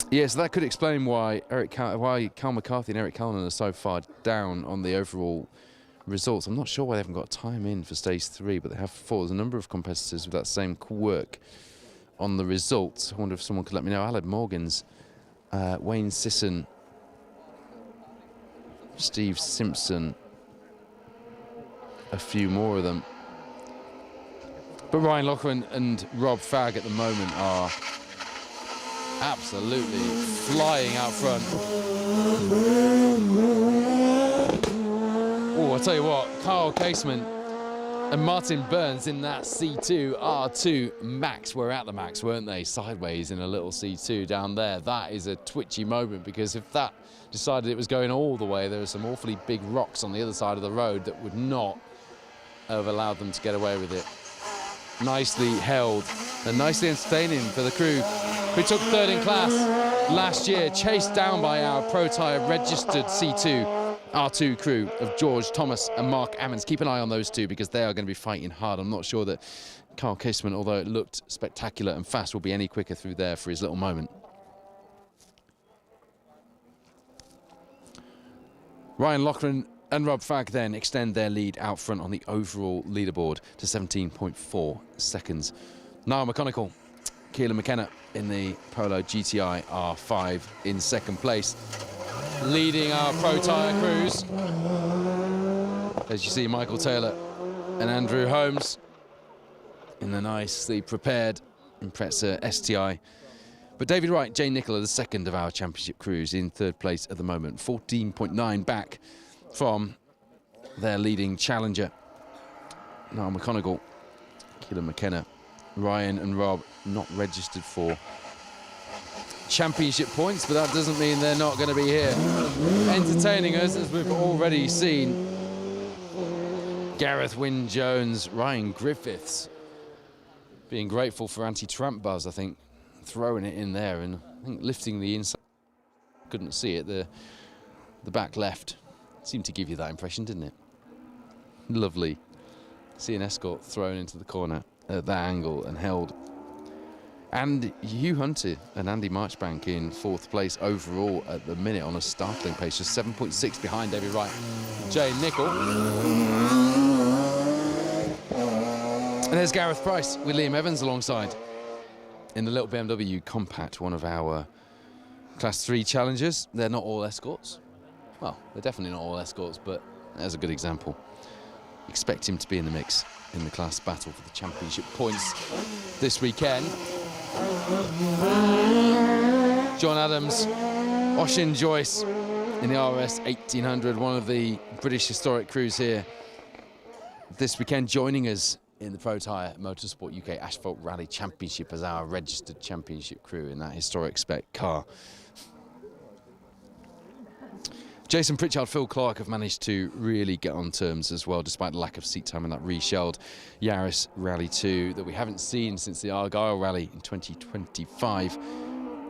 Yeah, so that could explain why Cal McCarthy and Eric Calnan are so far down on the overall results. I'm not sure why they haven't got time in for stage 3, but they have 4. There's a number of competitors with that same quirk on the results. I wonder if someone could let me know. Aled Morgans, Wayne Sisson, Steve Simpson, a few more of them. But Ryan Loughran and Rob Fagg at the moment are absolutely flying out front. Oh, I tell you what, Carl Casement and Martin Burns in that C2 R2 Max were at the Max, weren't they? Sideways in a little C2 down there. That is a twitchy moment, because if that decided it was going all the way, there are some awfully big rocks on the other side of the road that would not have allowed them to get away with it. Nicely held and nicely entertaining for the crew who took 3rd in class last year, chased down by our Protyre registered C2 R2 crew of George Thomas and Mark Ammons. Keep an eye on those two, because they are going to be fighting hard. I'm not sure that Carl Casement, although it looked spectacular and fast, will be any quicker through there for his little moment. Ryan Loughran and Rob Fagg then extend their lead out front on the overall leaderboard to 17.4 seconds. Niall McConaughey, Keelan McKenna in the Polo GTI R5 in second place. leading our Protyre crews. As you see, Michael Taylor and Andrew Holmes in the nicely prepared Impreza STI. But David Wright, Jane Nicola, the second of our championship crews, in third place at the moment, 14.9 back from their leading challenger. Niall McConaughey, Keelan McKenna, Ryan and Rob not registered for championship points, but that doesn't mean they're not going to be here entertaining us, as we've already seen. Gareth Wynne-Jones, Ryan Griffiths being grateful for anti-tramp buzz, I think, throwing it in there and I think lifting the inside. Couldn't see it, the back left seemed to give you that impression, didn't it? Lovely. See an escort thrown into the corner at that angle and held. And Hugh Hunter and Andy Marchbank in fourth place overall at the minute on a startling pace, just 7.6 behind David Wright, Jane Nichol. And there's Gareth Price with Liam Evans alongside in the little BMW Compact, one of our Class 3 challengers. They're not all escorts. Well, they're definitely not all escorts, but there's a good example. Expect him to be in the mix in the class battle for the championship points this weekend. John Adams, Oisin Joyce in the RS 1800, one of the British historic crews here this weekend, joining us in the Protyre Motorsport UK Asphalt Rally Championship as our registered championship crew in that historic spec car. Jason Pritchard, Phil Clark have managed to really get on terms as well, despite the lack of seat time in that reshelled Yaris Rally 2 that we haven't seen since the Argyle Rally in 2025.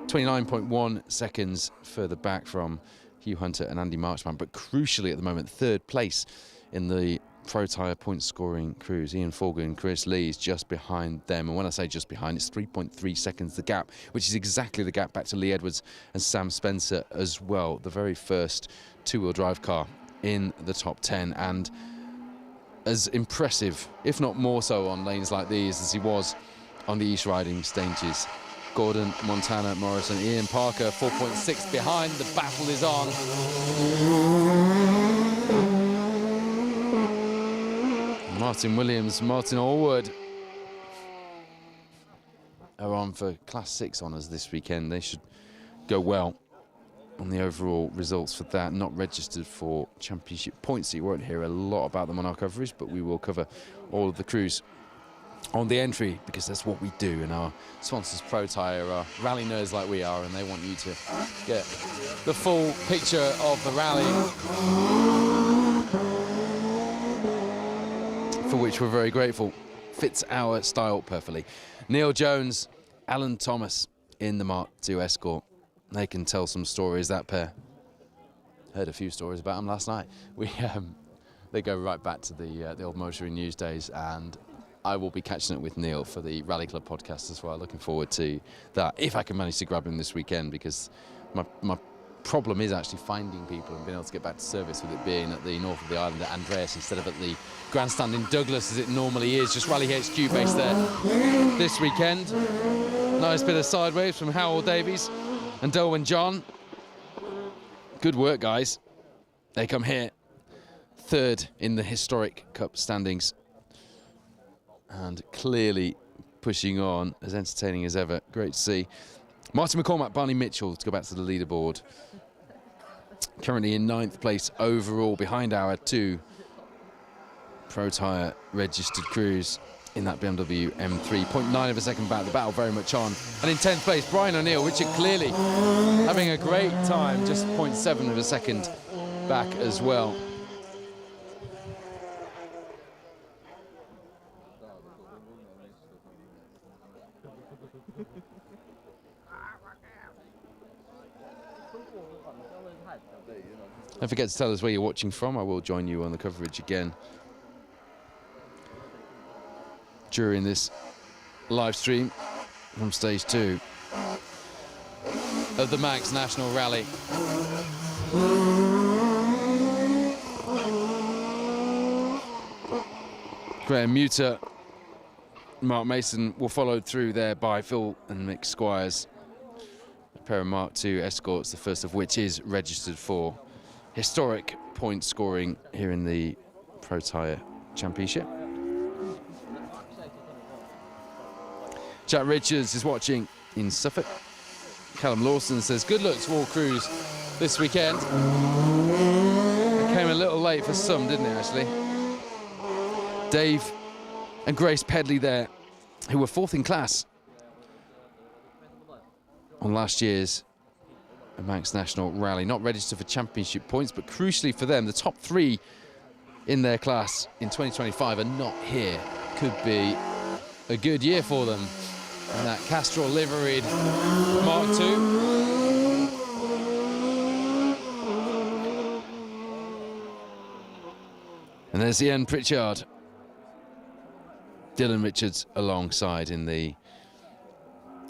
29.1 seconds further back from Hugh Hunter and Andy Marchbank, but crucially at the moment, third place in the Protyre point scoring crews. Ian Forgan and Chris Lee is just behind them, and when I say just behind, it's 3.3 seconds the gap, which is exactly the gap back to Lee Edwards and Sam Spencer as well, the very first two-wheel drive car in the top 10, and as impressive, if not more so on lanes like these as he was on the East Riding stages. Gordon, Montana, Morrison, Ian Parker 4.6 behind. The battle is on. Martin Williams, Martin Allwood are on for Class 6 honours this weekend. They should go well on the overall results for that. Not registered for championship points, so you won't hear a lot about them on our coverage, but we will cover all of the crews on the entry because that's what we do, and our sponsors Protyre are rally nerds like we are, and they want you to get the full picture of the rally, for which we're very grateful. Fits our style perfectly. Neil Jones, Alan Thomas in the Mark II Escort. They can tell some stories, that pair. Heard a few stories about them last night. They go right back to the old motoring news days, and I will be catching up with Neil for the Rally Club podcast as well. Looking forward to that, if I can manage to grab him this weekend, because my problem is actually finding people and being able to get back to service, with it being at the north of the island at Andreas instead of at the grandstand in Douglas as it normally is. Just Rally HQ based there this weekend. Nice bit of sideways from Howell Davies and Derwin John. Good work, guys. They come here third in the historic Cup standings and clearly pushing on, as entertaining as ever. Great to see. Martin McCormack, Barney Mitchell to go back to the leaderboard. Currently in 9th place overall, behind our two Protyre registered crews in that BMW M3. 0.9 of a second back, the battle very much on. And in 10th place, Brian O'Neill, Richard Clearly having a great time, just 0.7 of a second back as well. Don't forget to tell us where you're watching from. I will join you on the coverage again during this live stream from stage 2 of the Manx National Rally. Graham Muter, Mark Mason were followed through there by Phil and Mick Squires. pair of Mark II Escorts, the first of which is registered for historic point scoring here in the Protyre Championship. Jack Richards is watching in Suffolk. Callum Lawson says, good luck to all crews this weekend. It came a little late for some, didn't it, actually? Dave and Grace Pedley there, who were 4th in class on last year's Manx National Rally. Not registered for championship points, but crucially for them, the top 3 in their class in 2025 are not here. Could be a good year for them. And that Castrol liveried Mark II. And there's Ian Pritchard. Dylan Richards alongside in the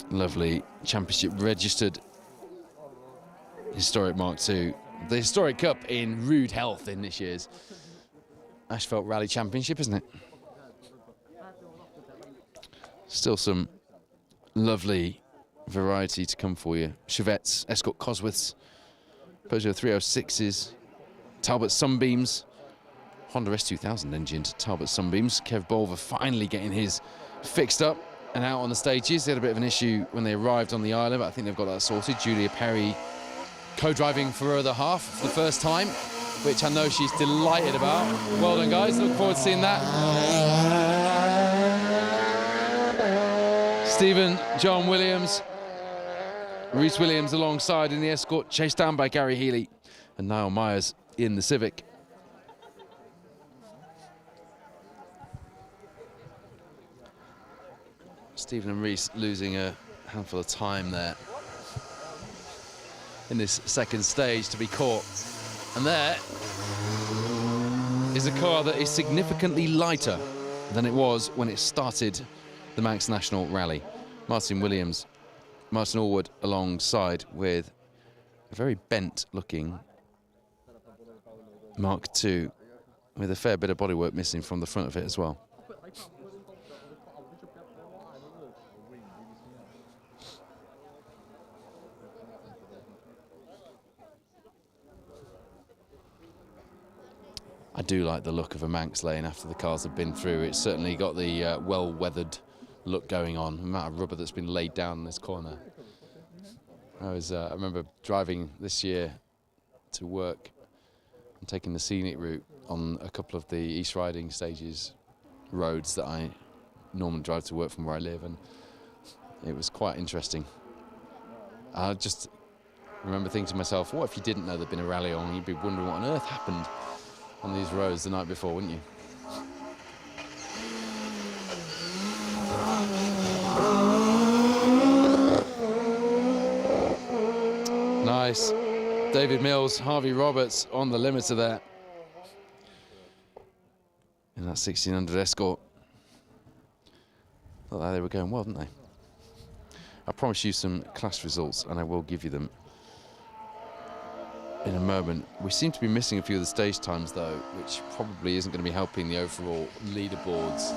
lovely championship registered historic Mark II. The historic cup in rude health in this year's Asphalt Rally Championship, isn't it? Still some lovely variety to come for you. Chevettes, Escort Cosworths, Peugeot 306s, Talbot Sunbeams, Honda S2000 engined Talbot Sunbeams. Kev Bolver finally getting his fixed up and out on the stages. They had a bit of an issue when they arrived on the island, but I think they've got that sorted. Julia Perry co-driving for her other half for the first time, which I know she's delighted about. Well done, guys. Look forward to seeing that. Stephen John Williams, Reese Williams alongside in the Escort, chased down by Gary Healy and Niall Myers in the Civic. Stephen and Reese losing a handful of time there in this second stage to be caught. And there is a car that is significantly lighter than it was when it started the Manx National Rally. Martin Williams, Martin Allwood alongside with a very bent looking Mark II with a fair bit of bodywork missing from the front of it as well. I do like the look of a Manx lane after the cars have been through. It's certainly got the well-weathered look going on. The amount of rubber that's been laid down in this corner. I remember driving this year to work and taking the scenic route on a couple of the East Riding stages roads that I normally drive to work from where I live, and it was quite interesting. I just remember thinking to myself, what if you didn't know there'd been a rally on? You'd be wondering what on earth happened on these roads the night before, wouldn't you? Nice. David Mills, Harvey Roberts on the limiter there. In that 1600 Escort. Thought that they were going well, didn't they? I promise you some class results, and I will give you them in a moment. We seem to be missing a few of the stage times, though, which probably isn't going to be helping the overall leaderboards.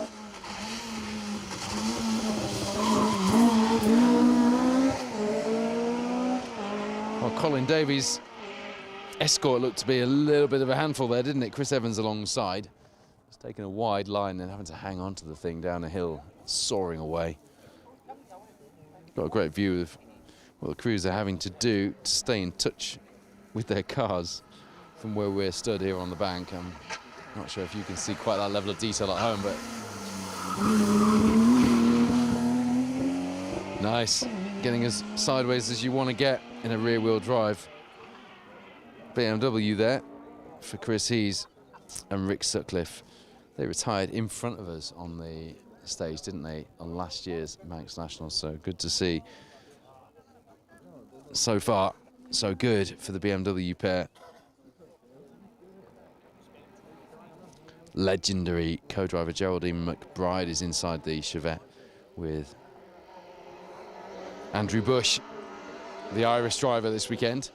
Well, Colin Davies' Escort looked to be a little bit of a handful there, didn't it? Chris Evans alongside. It's taking a wide line and having to hang on to the thing down a hill, soaring away. Got a great view of what the crews are having to do to stay in touch with their cars from where we're stood here on the bank. I'm not sure if you can see quite that level of detail at home, but nice. Getting as sideways as you want to get in a rear-wheel drive. BMW there for Chris Hees and Rick Sutcliffe. They retired in front of us on the stage, didn't they, on last year's Manx National? So good to see. So far, so good for the BMW pair. Legendary co-driver Geraldine McBride is inside the Chevette with Andrew Bush, the Irish driver this weekend.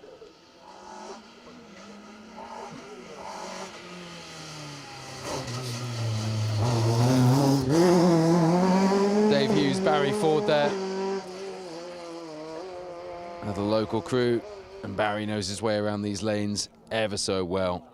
Dave Hughes, Barry Ford there. Another local crew, and Barry knows his way around these lanes ever so well.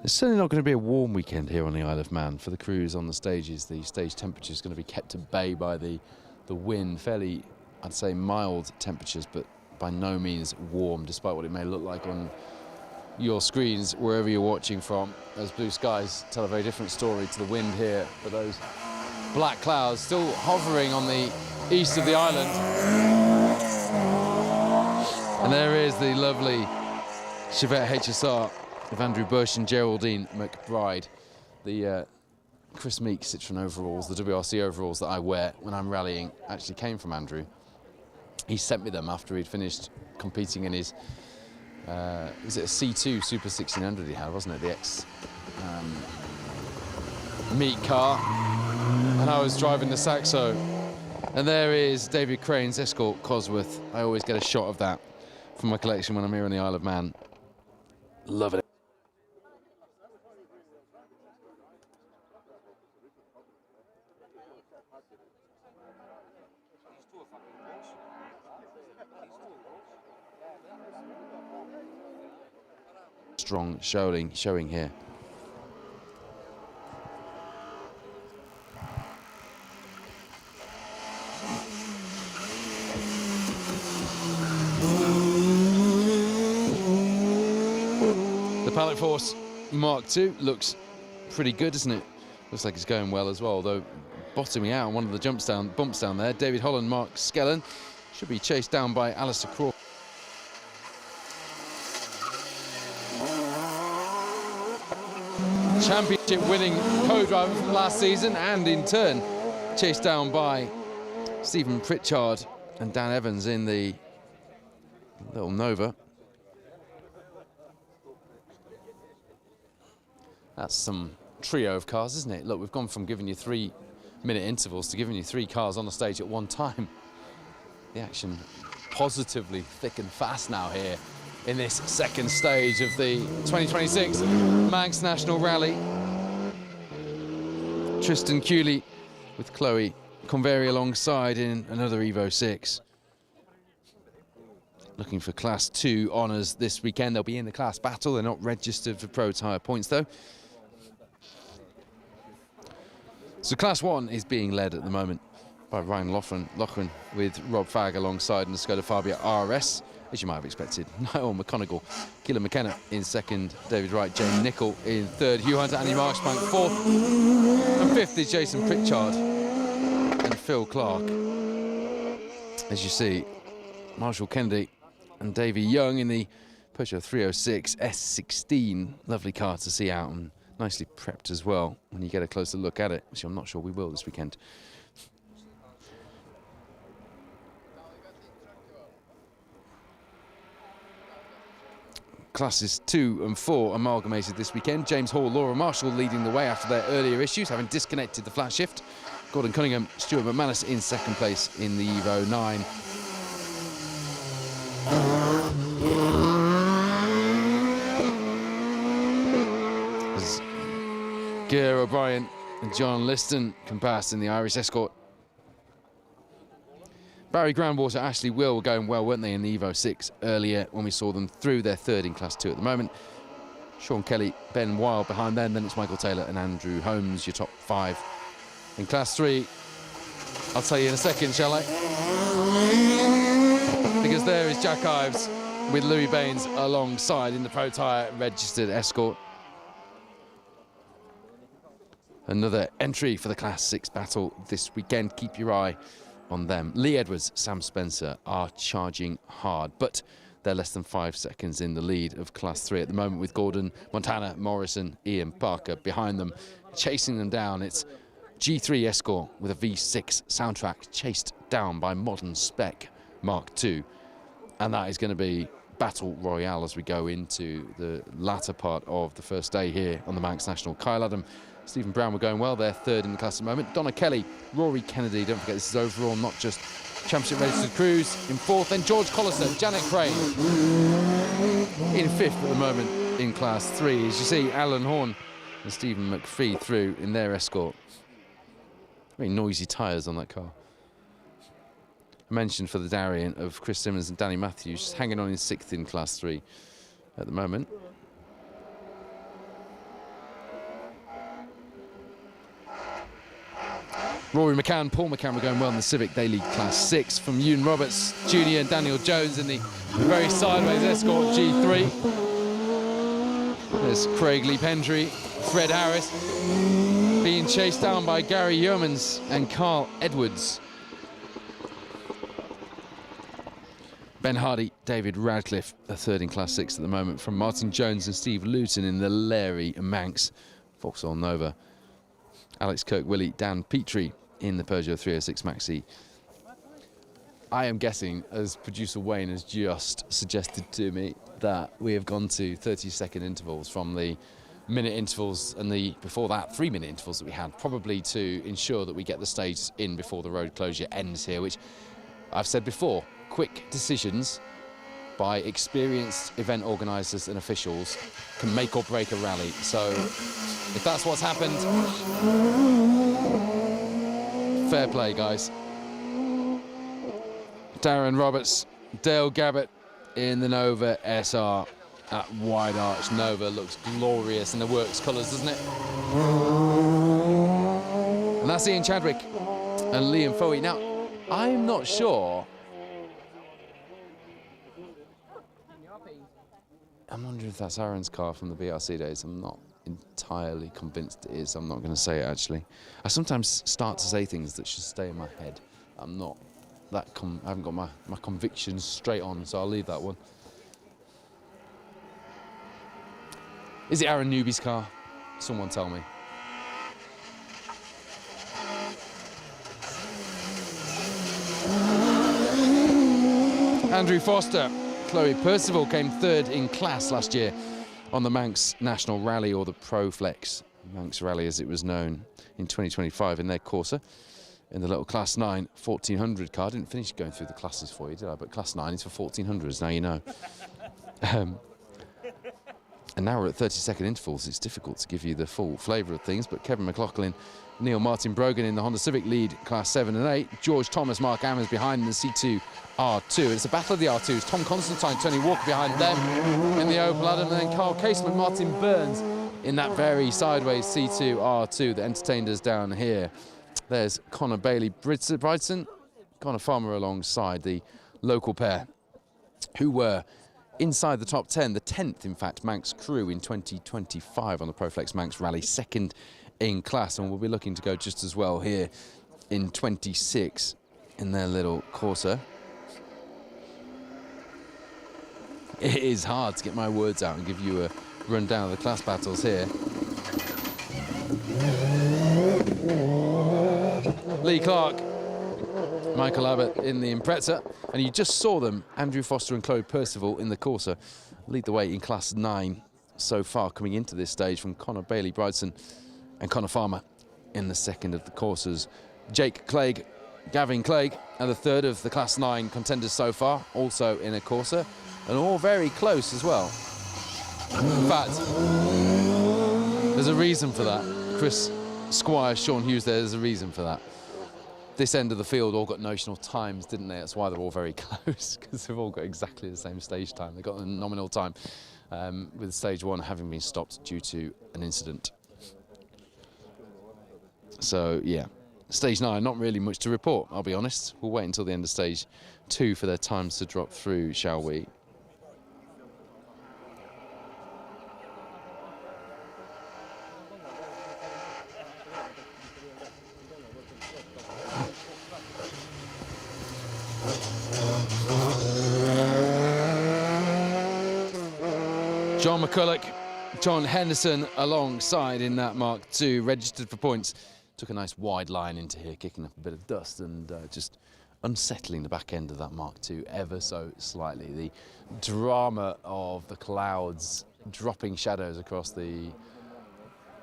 It's certainly not going to be a warm weekend here on the Isle of Man for the crews on the stages. The stage temperature is going to be kept at bay by the wind. Fairly, I'd say, mild temperatures, but by no means warm, despite what it may look like on your screens wherever you're watching from. Those blue skies tell a very different story to the wind here, but those black clouds still hovering on the east of the island. And there is the lovely Chevette HSR of Andrew Bush and Geraldine McBride, the Chris Meek Citroen overalls, the WRC overalls that I wear when I'm rallying, actually came from Andrew. He sent me them after he'd finished competing in his, was it a C2 Super 1600 he had, wasn't it? The ex Meek car. And I was driving the Saxo. And there is David Crane's Escort Cosworth. I always get a shot of that from my collection when I'm here on the Isle of Man. Love it. Strong showing here. The Pallet Force Mark II looks pretty good, doesn't it? Looks like it's going well as well, although bottoming out on one of the bumps down there. David Holland, Mark Skellen should be chased down by Alistair Crawford. Championship winning co-driver from last season, and in turn chased down by Stephen Pritchard and Dan Evans in the little Nova. That's some trio of cars, isn't it? Look, we've gone from giving you 3-minute intervals to giving you 3 cars on the stage at one time. The action positively thick and fast now here in this second stage of the 2026 Manx National Rally. Tristan Cooley with Chloe Convery alongside in another Evo 6. Looking for Class 2 honours this weekend. They'll be in the class battle. They're not registered for Protyre points though. So Class 1 is being led at the moment by Ryan Loughran with Rob Fagg alongside and the Skoda Fabia RS, as you might have expected. Niall McConaughey, Keelan McKenna in second, David Wright, Jane Nichol in third, Hugh Hunter, Andy Marchbank fourth, and fifth is Jason Pritchard and Phil Clark. As you see, Marshall Kennedy and Davey Young in the Peugeot 306 S16. Lovely car to see out and nicely prepped as well when you get a closer look at it, which I'm not sure we will this weekend. Classes 2 and 4 amalgamated this weekend. James Hall, Laura Marshall leading the way after their earlier issues, having disconnected the flat shift. Gordon Cunningham, Stuart McManus in second place in the Evo 9. As Ger O'Brien and John Liston can pass in the Irish Escort. Barry Groundwater, Ashley Will were going well, weren't they, in the Evo 6 earlier when we saw them through their third in Class 2 at the moment. Sean Kelly, Ben Wild behind them, then it's Michael Taylor and Andrew Holmes, your top 5. In Class 3, I'll tell you in a second, shall I? Because there is Jack Ives with Louis Baines alongside in the Protyre registered Escort. Another entry for the Class 6 battle this weekend. Keep your eye on them. Lee Edwards, Sam Spencer are charging hard, but They're less than 5 seconds in the lead of Class 3 at the moment, with Gordon, Montana, Morrison, Ian Parker behind them, chasing them down. It's G3 Escort with a V6 soundtrack, chased down by Modern Spec Mark II. And that is going to be battle royale as we go into the latter part of the first day here on the Manx National. Kyle Adam, Stephen Brown were going well. They're third in the class at the moment. Donna Kelly, Rory Kennedy, don't forget this is overall, not just championship registered crews, in fourth. Then George Collister, Janet Crane in fifth at the moment in class 3. As you see, Alan Horn and Stephen McPhee through in their Escort. Very noisy tyres on that car. I mentioned for the Darien of Chris Simmons and Danny Matthews, just hanging on in 6th in class 3 at the moment. Rory McCann, Paul McCann were going well in the Civic. They lead class 6 from Ewan Roberts Jr. and Daniel Jones in the very sideways Escort G3. There's Craig Lee Pendry, Fred Harris, being chased down by Gary Yeomans and Carl Edwards. Ben Hardy, David Radcliffe, a third in class 6 at the moment, from Martin Jones and Steve Luton in the Larry Manx Vauxhall Nova. Alex Kirk-Willie, Dan Petrie in the Peugeot 306 Maxi. I am guessing, as producer Wayne has just suggested to me, that we have gone to 30-second intervals from the minute intervals and the, before that, 3-minute intervals that we had, probably to ensure that we get the stage in before the road closure ends here, which I've said before, quick decisions by experienced event organisers and officials can make or break a rally. So if that's what's happened, fair play, guys. Darren Roberts, Dale Gabbett in the Nova SR. That wide arch Nova looks glorious in the works colours, doesn't it? And that's Ian Chadwick and Liam Foley. Now, I'm not sure. I'm wondering if that's Aaron's car from the BRC days. I'm not entirely convinced it is. I'm not going to say it, actually. I sometimes start to say things that should stay in my head. I'm not that I haven't got my convictions straight on, so I'll leave that one. Is it Aaron Newby's car? Someone tell me. Andrew Foster, Chloe Percival came third in class last year on the Manx National Rally, or the Proflex Manx Rally as it was known, in 2025 in their Corsa. In the little Class 9 1400 car. I didn't finish going through the classes for you, did I? But Class 9 is for 1400s, now you know. And now we're at 30-second intervals. It's difficult to give you the full flavour of things, but Kevin McLaughlin, Neil Martin Brogan in the Honda Civic lead Class 7 and 8. George Thomas, Mark Ammons behind in the C2 R2. It's a battle of the R2s. Tom Constantine, Tony Walker behind them in the Opel Adam, and then Carl Casement, Martin Burns in that very sideways C2 R2 that entertained us down here. There's Connor Bailey Bridson, Connor Farmer alongside the local pair who were inside the top 10, the 10th, in fact, Manx crew in 2025 on the Proflex Manx Rally, second in class, and we'll be looking to go just as well here in 26 in their little Corsa. It is hard to get my words out and give you a rundown of the class battles here. Lee Clark, Michael Abbott in the Impreza, and you just saw them, Andrew Foster and Chloe Percival in the Corsa, lead the way in Class 9 so far coming into this stage, from Connor Bailey Bridson and Connor Farmer in the second of the Corsas. Jake Clegg, Gavin Clegg are the third of the Class 9 contenders so far, also in a Corsa, and all very close as well. In fact, there's a reason for that. Chris Squire, Sean Hughes, there's a reason for that. This end of the field all got notional times, didn't they? That's why they're all very close, because they've all got exactly the same stage time. They've got a nominal time, with stage 1 having been stopped due to an incident. So, yeah, stage 9, not really much to report, I'll be honest. We'll wait until the end of stage 2 for their times to drop through, shall we? John McCulloch, John Henderson alongside in that Mark II, registered for points. Took a nice wide line into here, kicking up a bit of dust and just unsettling the back end of that Mark II ever so slightly. The drama of the clouds dropping shadows across the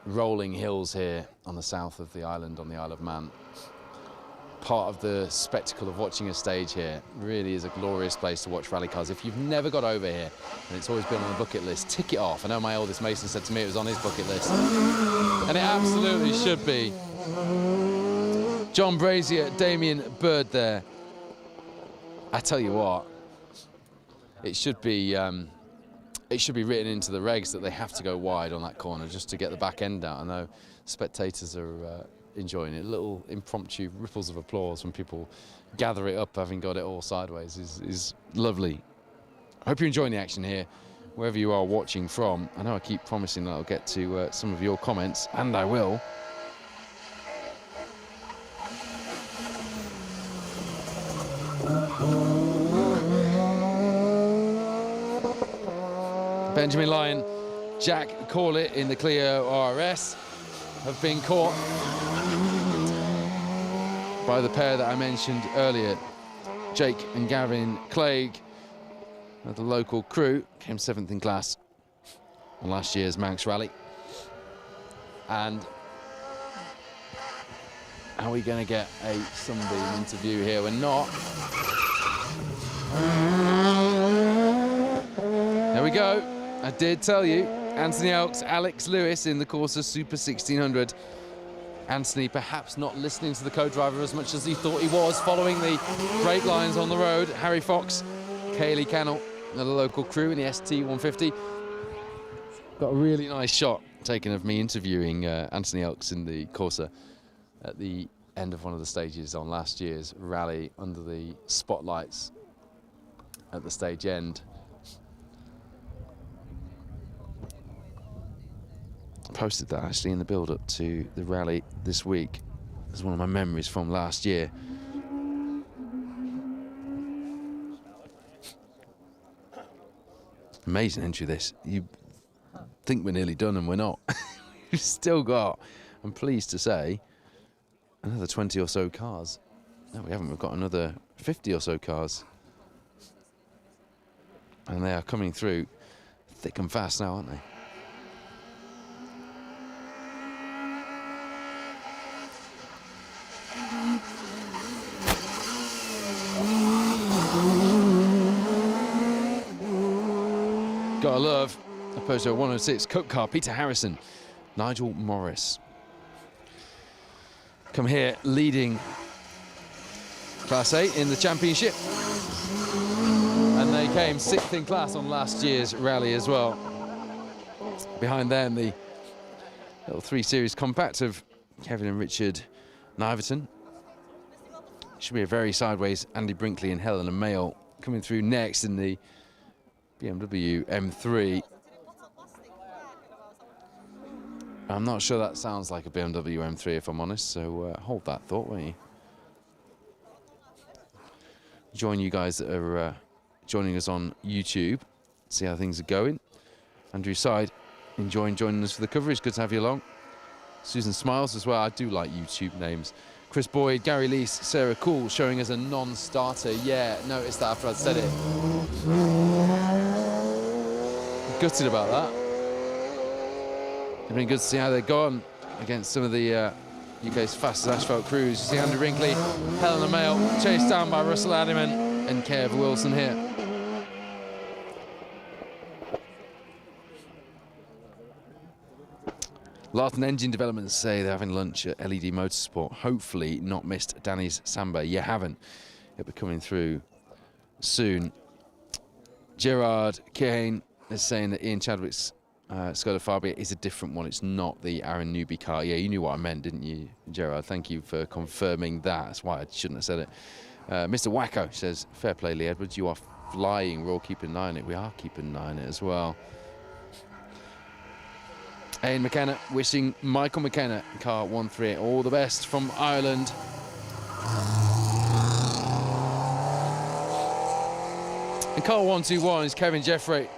rolling hills here on the south of the island, on the Isle of Man. Part of the spectacle of watching a stage here. Really is a glorious place to watch rally cars. If you've never got over here, and it's always been on the bucket list, tick it off. I know my oldest Mason said to me it was on his bucket list, and it absolutely should be. John Brazier, Damien Bird there. I tell you what, it should be written into the regs that they have to go wide on that corner just to get the back end out. I know spectators are enjoying it. Little impromptu ripples of applause when people gather it up, having got it all sideways, is lovely. I hope you're enjoying the action here, wherever you are watching from. I know I keep promising that I'll get to some of your comments, and I will. Benjamin Lyon, Jack Corlett in the Clio RS have been caught by the pair that I mentioned earlier. Jake and Gavin Clegg of the local crew came 7th in class on last year's Manx rally. And are we going to get a sunbeam interview here? We're not. There we go. I did tell you. Anthony Elks, Alex Lewis in the Corsa Super 1600. Anthony perhaps not listening to the co-driver as much as he thought he was, following the brake lines on the road. Harry Fox, Kaylee Cannell, the local crew in the ST150. Got a really nice shot taken of me interviewing Anthony Elks in the Corsa at the end of one of the stages on last year's rally under the spotlights at the stage end. Posted that actually in the build-up to the rally this week as one of my memories from last year. Amazing entry this. You think we're nearly done and we're not. We've still got, I'm pleased to say, another 20 or so cars. No, we haven't. We've got another 50 or so cars. And they are coming through thick and fast now, aren't they? Gotta love a Peugeot 106 Cup car. Peter Harrison, Nigel Morris. Come here leading Class 8 in the championship. And they came 6th in class on last year's rally as well. Behind them, the little 3 Series compact of Kevin and Richard Niverton. Should be a very sideways Andy Brinkley and Helena Mayle coming through next in the BMW M3. I'm not sure that sounds like a BMW M3 if I'm honest, so hold that thought, won't you? Join you guys that are joining us on YouTube, see how things are going. Andrew Side, enjoying joining us for the coverage, good to have you along. Susan Smiles as well, I do like YouTube names. Chris Boyd, Gary Lees, Sarah Cool showing us a non-starter. Yeah, noticed that after I'd said it. Gutted about that. It's been good to see how they've gone against some of the UK's fastest asphalt crews. You see Andy Rinkley, Helena Mayle, chased down by Russell Addiman and Kev Wilson here. Larton Engine Developments say they're having lunch at LED Motorsport. Hopefully not missed Danny's Samba. You haven't. It'll be coming through soon. Gerard Kane is saying that Ian Chadwick's Skoda Fabia is a different one. It's not the Aaron Newby car. Yeah, you knew what I meant, didn't you, Gerard? Thank you for confirming that. That's why I shouldn't have said it. Mr. Wacko says, fair play, Lee Edwards. You are flying. We're all keeping an eye on it. We are keeping an eye on it as well. Ian McKenna wishing Michael McKenna, car 138, all the best from Ireland. And car 121 is Kevin Jeffrey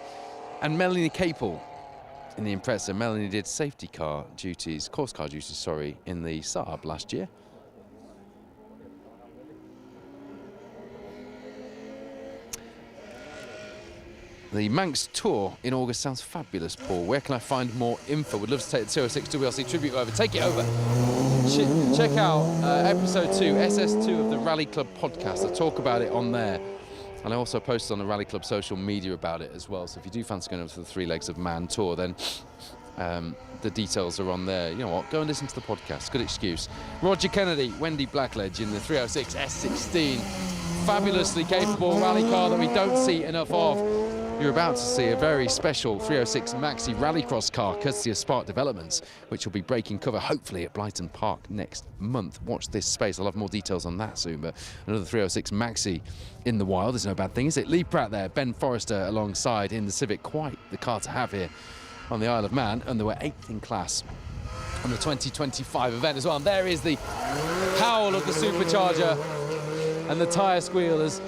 And Melanie Capel in the Impreza. Melanie did safety car duties, course car duties, sorry, in the Saab last year. The Manx Tour in August sounds fabulous, Paul. Where can I find more info? Would love to take the 206 WLC tribute over. Take it over. Check out episode 2, SS2 of the Rally Club podcast. I talk about it on there. And I also posted on the Rally Club social media about it as well. So if you do fancy going over to the Three Legs of Man tour, then the details are on there. You know what? Go and listen to the podcast. Good excuse. Roger Kennedy, Wendy Blackledge in the 306 S16. Fabulously capable rally car that we don't see enough of. You're about to see a very special 306 Maxi Rallycross car, courtesy of Spark Developments, which will be breaking cover, hopefully, at Blyton Park next month. Watch this space. I'll have more details on that soon, but another 306 Maxi in the wild is no bad thing, is it? Lee Pratt there, Ben Forrester alongside in the Civic. Quite the car to have here on the Isle of Man, and they were 8th in class on the 2025 event as well. And there is the howl of the supercharger and the tyre squeal as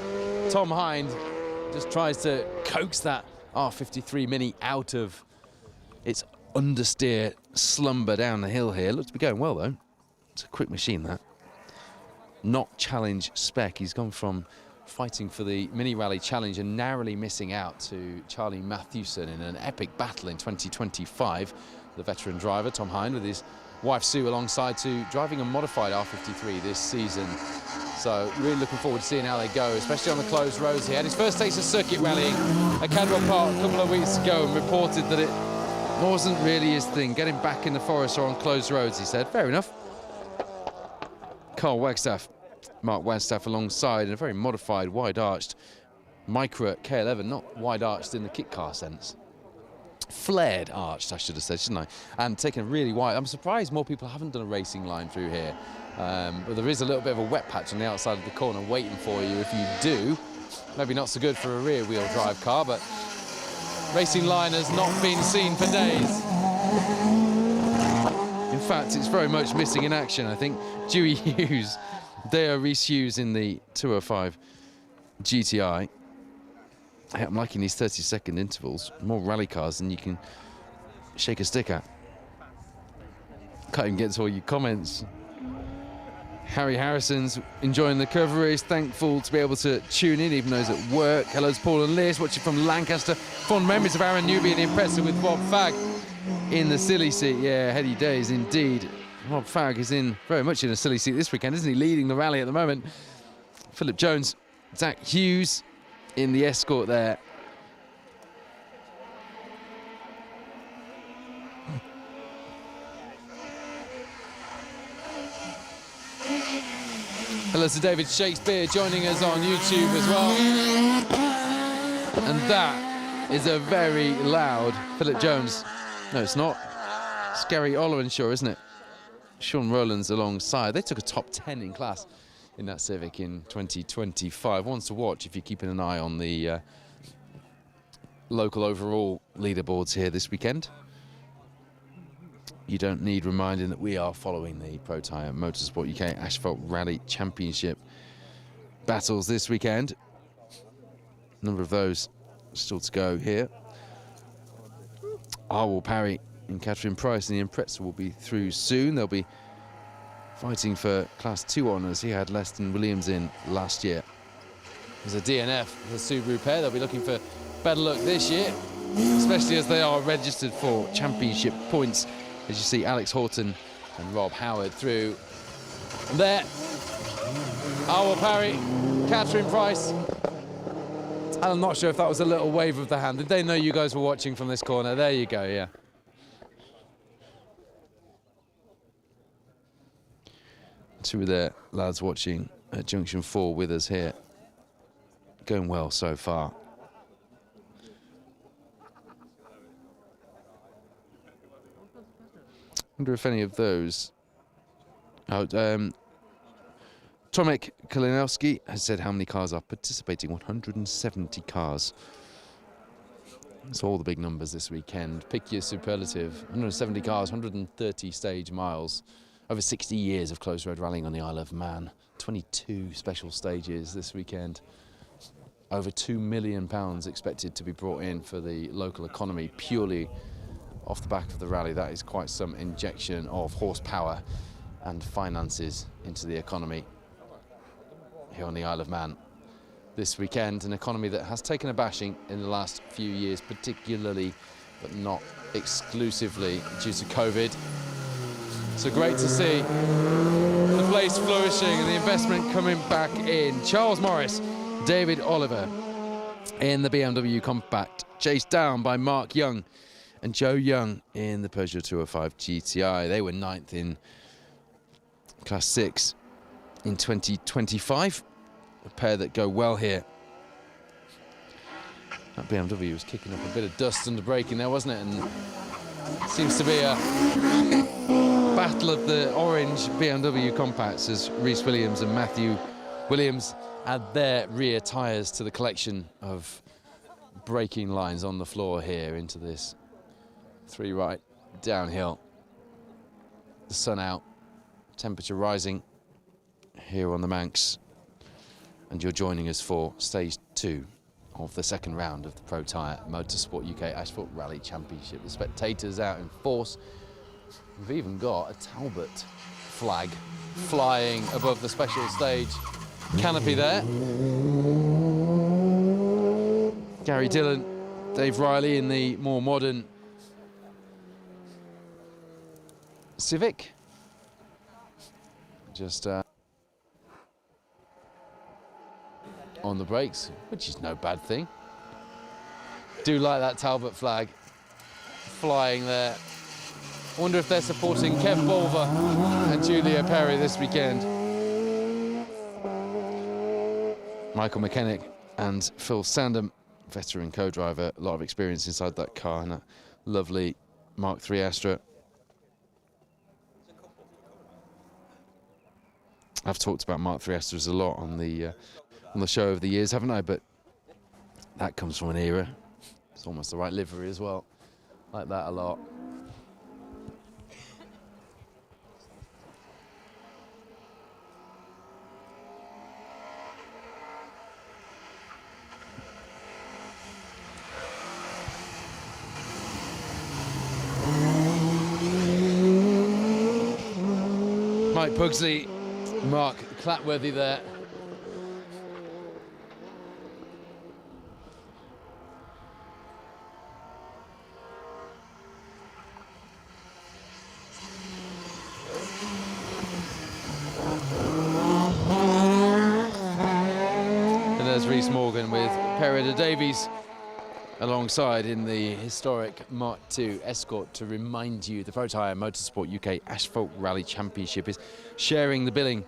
Tom Hind just tries to coax that R53 Mini out of its understeer slumber down the hill here. Looks to be going well, though. It's a quick machine, that. Not challenge spec. He's gone from fighting for the Mini Rally Challenge and narrowly missing out to Charlie Mathewson in an epic battle in 2025. The veteran driver, Tom Hind, with his wife Sue alongside, to driving a modified R53 this season. So really looking forward to seeing how they go, especially on the closed roads. He had his first taste of circuit rallying at Cadwell Park a couple of weeks ago and reported that it wasn't really his thing. Getting back in the forest or on closed roads, he said. Fair enough. Carl Wagstaff, Mark Wagstaff alongside in a very modified, wide-arched Micra K11, not wide-arched in the kit car sense. Flared arched, I should have said, shouldn't I? And taken really wide. I'm surprised more people haven't done a racing line through here. But there is a little bit of a wet patch on the outside of the corner waiting for you if you do. Maybe not so good for a rear-wheel drive car, but racing line has not been seen for days. In fact, it's very much missing in action, I think. Dewey Hughes, Dale Reese Hughes in the 205 GTI. I'm liking these 30-second intervals. More rally cars than you can shake a stick at. Can't even get to all your comments. Harry Harrison's enjoying the coverage, thankful to be able to tune in even though he's at work. Hello to Paul and Liz, watching from Lancaster. Fond memories of Aaron Newby and Impreza with Rob Fagg in the silly seat. Yeah, heady days indeed. Rob Fagg is in very much in a silly seat this weekend, isn't he? Leading the rally at the moment. Philip Jones, Zach Hughes in the Escort there. Hello to David Shakespeare joining us on YouTube as well. And that is a very loud Philip Jones. No, it's not. It's Gary Ollerenshaw, isn't it? Sean Rowlands alongside. They took a top 10 in class in that Civic in 2025. Ones to watch if you're keeping an eye on the local overall leaderboards here this weekend. You don't need reminding that we are following the Protyre Motorsport UK Asphalt Rally Championship battles this weekend. A number of those still to go here. Arwell Parry and Catherine Price and the Impreza will be through soon. They'll be fighting for Class 2 honours. He had Leston Williams in last year. There's a DNF for the Subaru pair. They'll be looking for better luck this year, especially as they are registered for championship points. As you see Alex Horton and Rob Howard through. And there, Arwell Parry, Catherine Price. I'm not sure if that was a little wave of the hand. Did they know you guys were watching from this corner? There you go, yeah. Two of the lads watching at Junction 4 with us here. Going well so far. Wonder if any of those. Tomek Kalinowski has said how many cars are participating. 170 cars. That's all the big numbers this weekend. Pick your superlative. 170 cars, 130 stage miles. Over 60 years of close road rallying on the Isle of Man. 22 special stages this weekend. Over £2 million expected to be brought in for the local economy purely off the back of the rally. That is quite some injection of horsepower and finances into the economy here on the Isle of Man this weekend. An economy that has taken a bashing in the last few years, particularly but not exclusively due to COVID. So great to see the place flourishing and the investment coming back in. Charles Morris, David Oliver in the BMW Compact, chased down by Mark Young and Joe Young in the Peugeot 205 GTI. They were 9th in Class 6 in 2025. A pair that go well here. That BMW was kicking up a bit of dust under braking there, wasn't it? And seems to be a battle of the orange BMW compacts as Rhys Williams and Matthew Williams add their rear tyres to the collection of braking lines on the floor here into this 3 right downhill. The sun out, temperature rising here on the Manx. And you're joining us for stage 2 of the second round of the Protyre Motorsport UK Asphalt Rally Championship. The spectators out in force. We've even got a Talbot flag flying above the special stage canopy there. Gary Dillon, Dave Riley in the more modern Civic. Just on the brakes, which is no bad thing. Do like that Talbot flag flying there. Wonder if they're supporting Kev Bulver and Julia Perry this weekend. Michael McKennick and Phil Sandham, veteran co-driver, a lot of experience inside that car, and a lovely Mark III Astra. I've talked about Mark III Astras a lot on the show over the years, haven't I? But that comes from an era. It's almost the right livery as well. Like that a lot. Mike Pugsley, Mark Clatworthy there. And there's Rhys Morgan with Perida Davies alongside in the historic Mark II Escort. To remind you, the Protyre Motorsport UK Asphalt Rally Championship is sharing the billing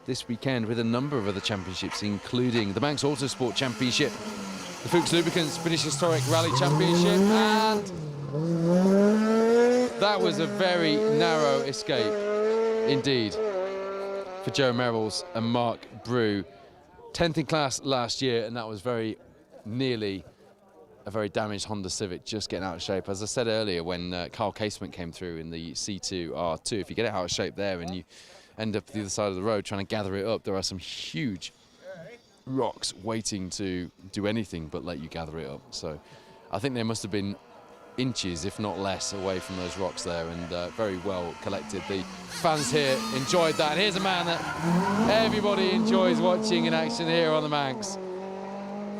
this weekend with a number of other championships, including the Manx Autosport Championship, the Fuchs Lubricants British Historic Rally Championship, and that was a very narrow escape indeed for Joe Merrills and Mark Brew. 10th in class last year, and that was very nearly a very damaged Honda Civic just getting out of shape. As I said earlier, when Carl Casement came through in the C2 R2, if you get it out of shape there and you end up the other side of the road trying to gather it up, there are some huge rocks waiting to do anything but let you gather it up. So I think they must have been inches, if not less, away from those rocks there, and very well collected. The fans here enjoyed that. And here's a man that everybody enjoys watching in action here on the Manx.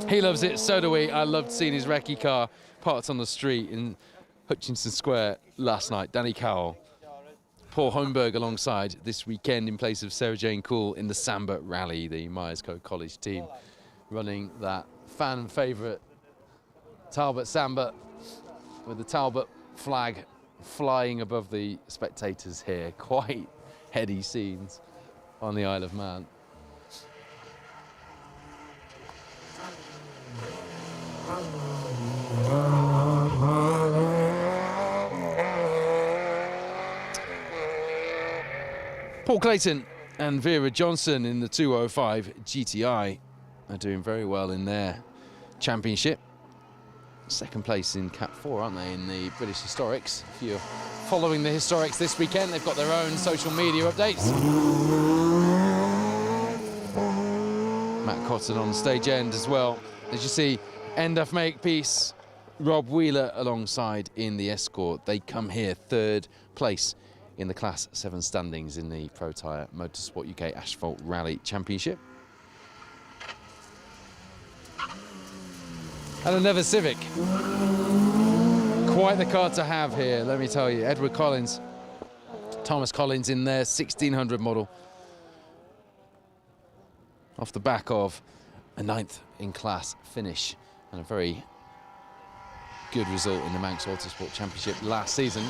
He loves it, so do we. I loved seeing his recce car parked on the street in Hutchinson Square last night. Danny Cowell, Paul Holmberg alongside this weekend in place of Sarah Jane Cool in the Samba Rally, the Myerscough College team running that fan favourite Talbot Samba with the Talbot flag flying above the spectators here. Quite heady scenes on the Isle of Man. Paul Clayton and Vera Johnson in the 205 GTI are doing very well in their championship. Second place in Cat 4, aren't they, in the British Historics? If you're following the Historics this weekend, they've got their own social media updates. Matt Cotton on the stage end as well, As you see, End of Makepeace, Rob Wheeler alongside in the escort. They come here third place in the Class 7 standings in the Protyre Motorsport UK Asphalt Rally Championship. And another Civic. Quite the car to have here, let me tell you. Edward Collins, Thomas Collins in their 1600 model. Off the back of a 9th in class finish and a very good result in the Manx Autosport Championship last season.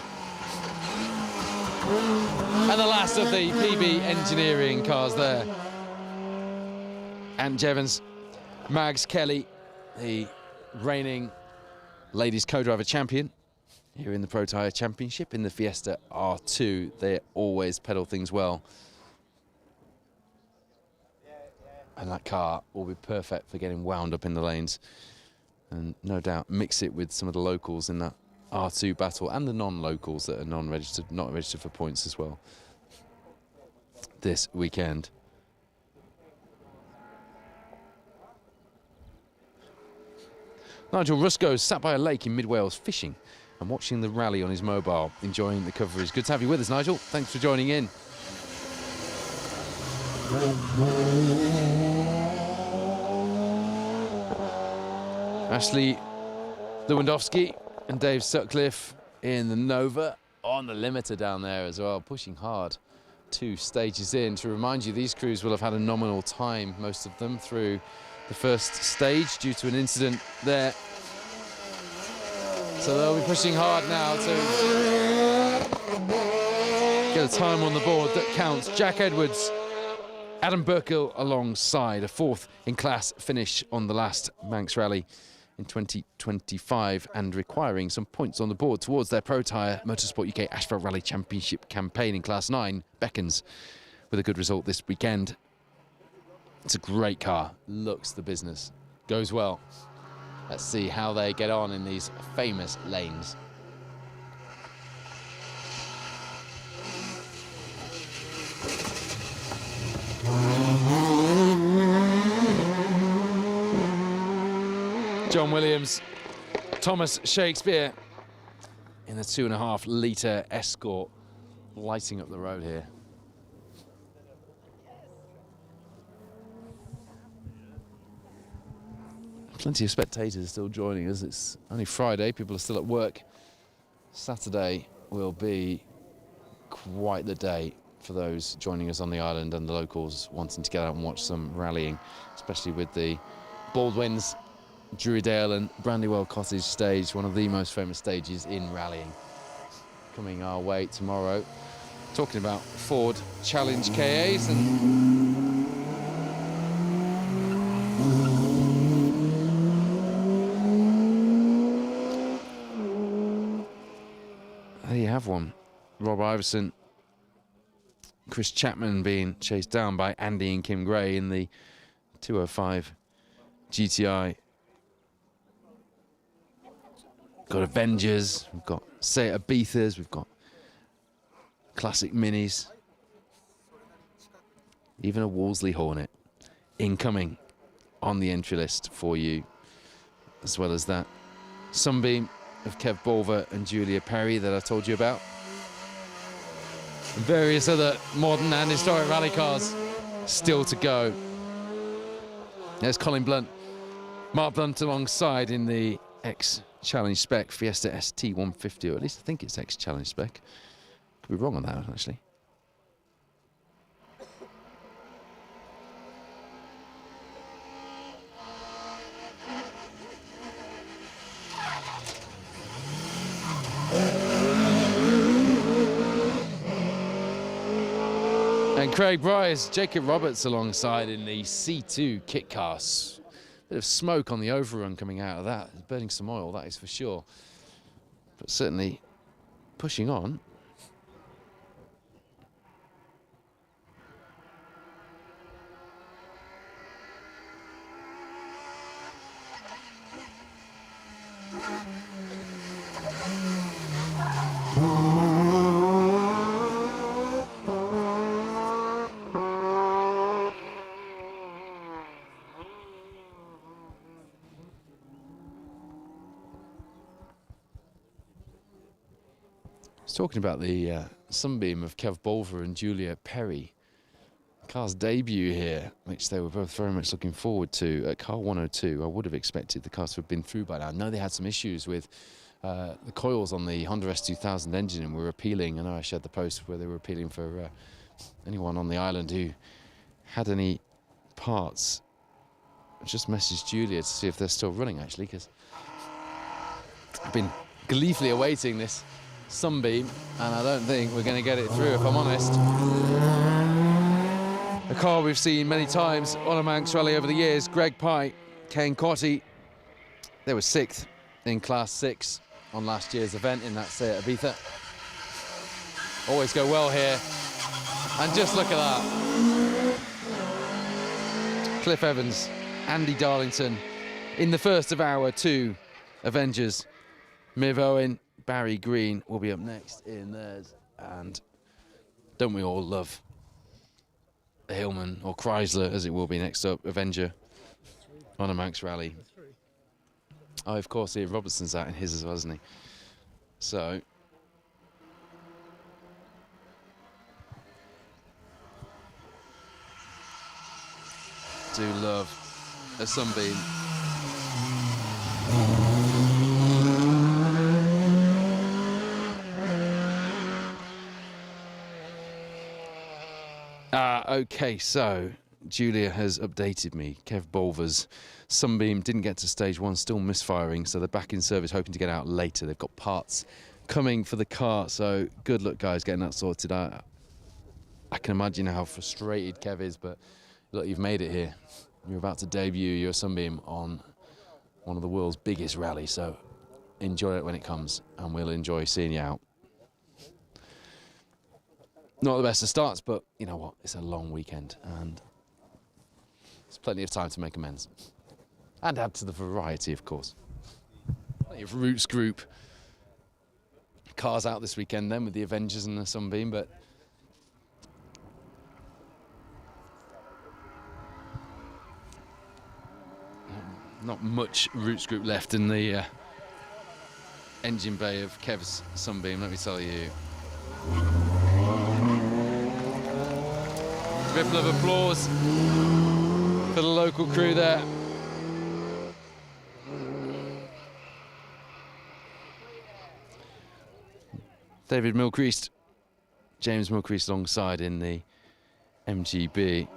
And the last of the PB engineering cars there. Ant Jevons, Mags Kelly, the reigning ladies co-driver champion here in the Protyre Championship in the Fiesta R2. They always pedal things well. And that car will be perfect for getting wound up in the lanes. And no doubt mix it with some of the locals in that R2 battle and the non-locals that are non-registered, not registered for points as well this weekend. Nigel Rusco sat by a lake in mid-Wales fishing and watching the rally on his mobile, enjoying the coverage. Good to have you with us, Nigel. Thanks for joining in. Ashley Lewandowski and Dave Sutcliffe in the Nova on the limiter down there as well, pushing hard 2 stages in. To remind you, these crews will have had a nominal time, most of them, through the first stage due to an incident there. So they'll be pushing hard now to get a time on the board that counts. Jack Edwards, Adam Burkill alongside, a 4th in class finish on the last Manx rally in 2025 and requiring some points on the board towards their Protyre Motorsport UK Asphalt Rally Championship campaign in Class 9, beckons with a good result this weekend. It's a great car, looks the business, goes well. Let's see how they get on in these famous lanes. John Williams, Thomas Shakespeare in the 2.5 litre Escort, lighting up the road here. Plenty of spectators still joining us. It's only Friday, people are still at work. Saturday will be quite the day for those joining us on the island and the locals wanting to get out and watch some rallying, especially with the Baldwins, Druridale and Brandywell Cottage stage, one of the most famous stages in rallying, coming our way tomorrow. Talking about Ford Challenge KAs and there you have one. Rob Iverson, Chris Chapman being chased down by Andy and Kim Gray in the 205 GTI. Got Avengers, we've got Seat Ibithas, we've got classic minis, even a Wolseley Hornet incoming on the entry list for you, as well as that Sunbeam of Kev Bulver and Julia Perry that I told you about. And various other modern and historic rally cars still to go. There's Colin Blunt, Mark Blunt alongside in the ex-Challenge Spec Fiesta ST150, or at least I think it's ex-Challenge Spec. Could be wrong on that, actually. And Craig Bryce, Jacob Roberts alongside in the C2 kit cars. Bit of smoke on the overrun coming out of that. It's burning some oil, that is for sure. But certainly pushing on. was talking about the Sunbeam of Kev Bolver and Julia Perry. Car's debut here, which they were both very much looking forward to. At car 102, I would have expected the cars to have been through by now. I know they had some issues with the coils on the Honda S2000 engine and were appealing. I know I shared the post where they were appealing for anyone on the island who had any parts. I just messaged Julia to see if they're still running, actually, because I've been gleefully awaiting this Sunbeam, and I don't think we're going to get it through, if I'm honest. A car we've seen many times on a Manx rally over the years. Greg Pye, Kane Cotty, they were 6th in Class 6 on last year's event in that Seat Ibiza. Always go well here, and just look at that. Cliff Evans, Andy Darlington in the first of our 2 Avengers. Miv Owen, Barry Green will be up next in theirs, and don't we all love the Hillman, or Chrysler as it will be next up, Avenger on a Manx rally. Oh, of course, Ian Robertson's out in his as well, isn't he? So do love a Sunbeam. Okay, so Julia has updated me. Kev Bolver's Sunbeam didn't get to stage 1, still misfiring, so they're back in service, hoping to get out later. They've got parts coming for the car, so good luck, guys, getting that sorted out. I can imagine how frustrated Kev is, but look, you've made it here. You're about to debut your Sunbeam on one of the world's biggest rallies, so enjoy it when it comes, and we'll enjoy seeing you out. Not the best of starts, but you know what? It's a long weekend, and there's plenty of time to make amends. And add to the variety, of course. Plenty of Roots Group cars out this weekend then, with the Avengers and the Sunbeam, but not much Roots Group left in the engine bay of Kev's Sunbeam, let me tell you. Ripple of applause for the local crew there. David Milcreast, James Milcreast alongside in the MGB.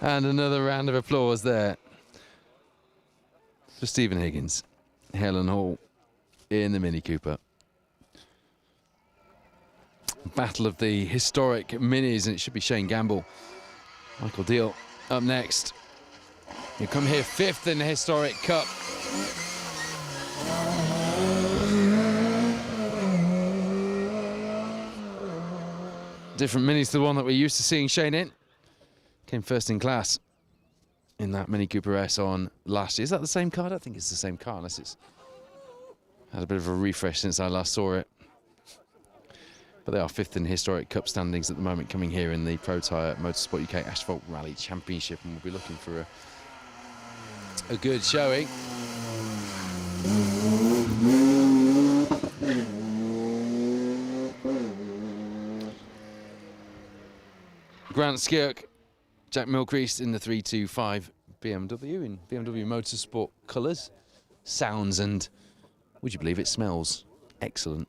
And another round of applause there for Stephen Higgins, Helen Hall in the Mini Cooper. Battle of the historic minis, and it should be Shane Gamble, Michael Deal up next. You come here 5th in the historic cup. Different minis to the one that we're used to seeing Shane in. Came first in class in that Mini Cooper S on last year. Is that the same car? I don't think it's the same car, unless it's had a bit of a refresh since I last saw it. But they are 5th in historic cup standings at the moment, coming here in the Protyre Motorsport UK Asphalt Rally Championship, and we'll be looking for a good showing. Grant Skirk, Jack Milcreast in the 325 BMW in BMW Motorsport colours. Sounds and, would you believe it, smells excellent.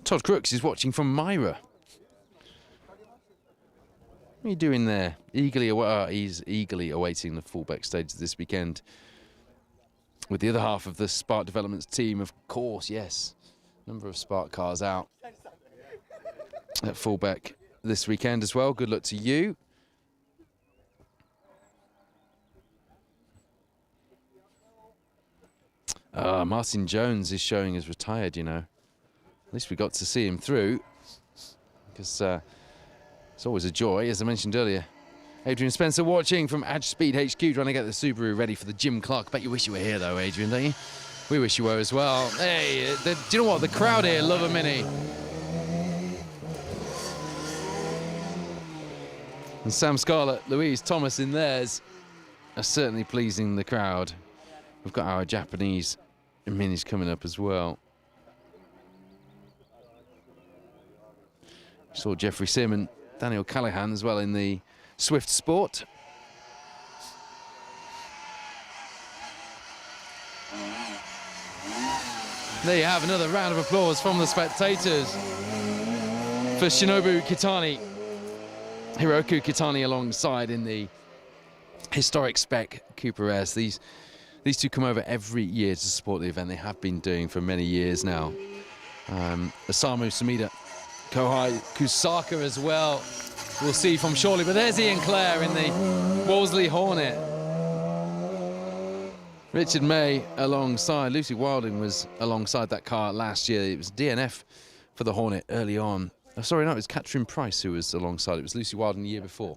Todd Crooks is watching from Myra. What are you doing there? He's eagerly awaiting the fullback stage this weekend with the other half of the Spark Developments team, of course, yes. Number of Spark cars out at fullback this weekend as well. Good luck to you. Martin Jones is showing as retired, you know. At least we got to see him through, because it's always a joy, as I mentioned earlier. Adrian Spencer watching from Edge Speed HQ, trying to get the Subaru ready for the Jim Clark. Bet you wish you were here though, Adrian, don't you? We wish you were as well. Hey, do you know what? The crowd here love a Mini. And Sam Scarlett, Louise Thomas in theirs are certainly pleasing the crowd. We've got our Japanese Minis coming up as well. Saw Jeffrey Sim and Daniel Callahan as well in the Swift Sport. There you have another round of applause from the spectators for Shinobu Kitani. Hiroku Kitani alongside in the historic Spec Cooper S. These two come over every year to support the event. They have been doing for many years now. Osamu Sumida, Kohai Kusaka as well. We'll see from shortly. But there's Ian Clare in the Wolseley Hornet. Richard May alongside. Lucy Wilding was alongside that car last year. It was DNF for the Hornet early on. Oh, sorry, no, it was Catherine Price who was alongside. It was Lucy Wilding the year before.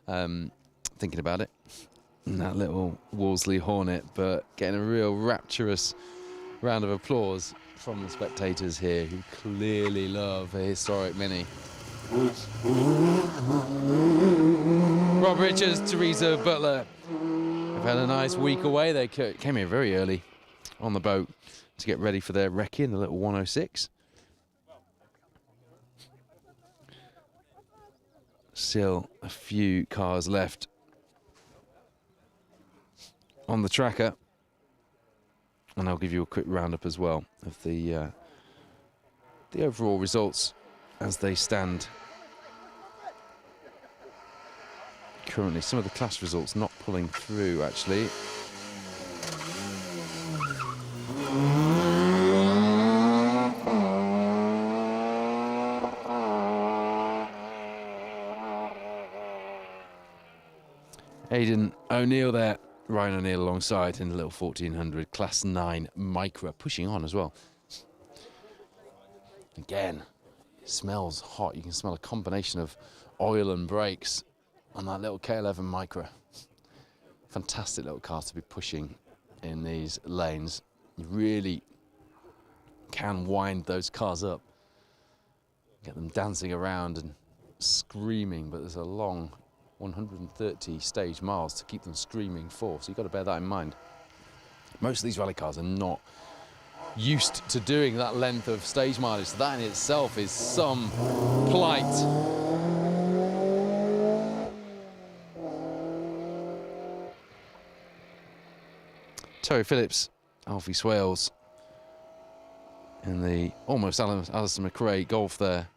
Thinking about it. And that little Wolseley Hornet, but getting a real rapturous round of applause from the spectators here who clearly love a historic Mini. Rob Richards, Teresa Butler have had a nice week away. They came here very early on the boat to get ready for their wreck-in, the little 106. Still a few cars left on the tracker, and I'll give you a quick roundup as well of the overall results as they stand currently. Some of the class results not pulling through actually. Aidan O'Neill there, Ryan O'Neill alongside in the little 1400 Class 9 Micra, pushing on as well. Again, it smells hot. You can smell a combination of oil and brakes on that little K11 Micra. Fantastic little car to be pushing in these lanes. You really can wind those cars up, get them dancing around and screaming, but there's a long 130 stage miles to keep them screaming for, so you've got to bear that in mind. Most of these rally cars are not used to doing that length of stage mileage, so that in itself is some plight. Terry Phillips, Alfie Swales in the almost Alison McRae Golf there.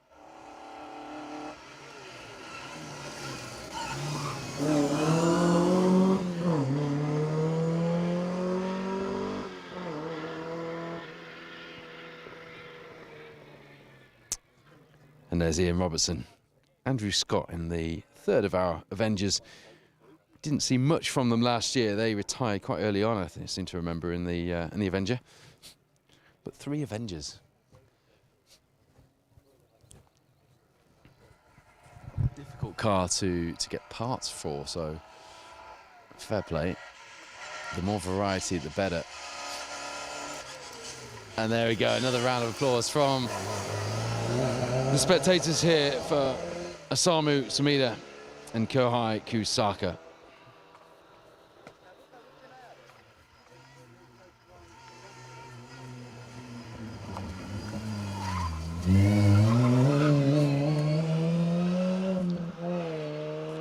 And there's Ian Robertson. Andrew Scott in the third of our Avengers. Didn't see much from them last year. They retired quite early on, I think, I seem to remember, in the Avenger. But 3 Avengers. Difficult car to get parts for, so fair play. The more variety, the better. And there we go, another round of applause from the spectators here for Osamu Sumida and Kohai Kusaka.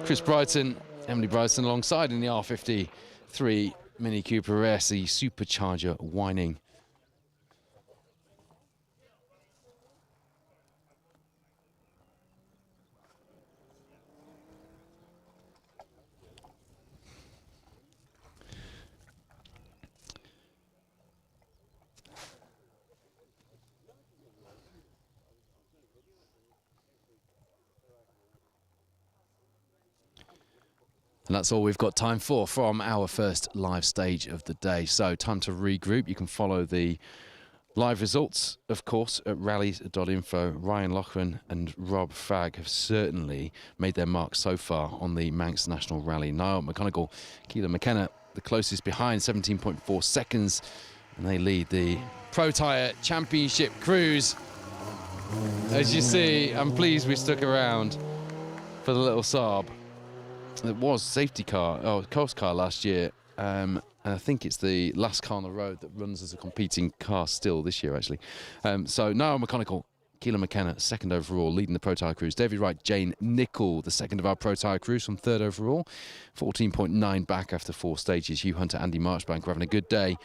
Chris Brighton, Emily Brighton alongside in the R53 Mini Cooper S, the supercharger whining. And that's all we've got time for from our first live stage of the day. So time to regroup. You can follow the Live results, of course, at rallies.info. Ryan Loughran and Rob Fagg have certainly made their mark so far on the Manx National Rally. Niall McConaughey, Keelan McKenna, the closest behind, 17.4 seconds. And they lead the Protyre Championship Cruise. As you see, I'm pleased we stuck around for the little Saab. It was safety car, coast car last year. And I think it's the last car on the road that runs as a competing car still this year, actually. So Niall McConaughey, Keelan McKenna, second overall, leading the Protyre Cruise. David Wright, Jane Nichol, the second of our Protyre Cruise, from third overall. 14.9 back after 4 stages. Hugh Hunter, Andy Marchbank were having a good day.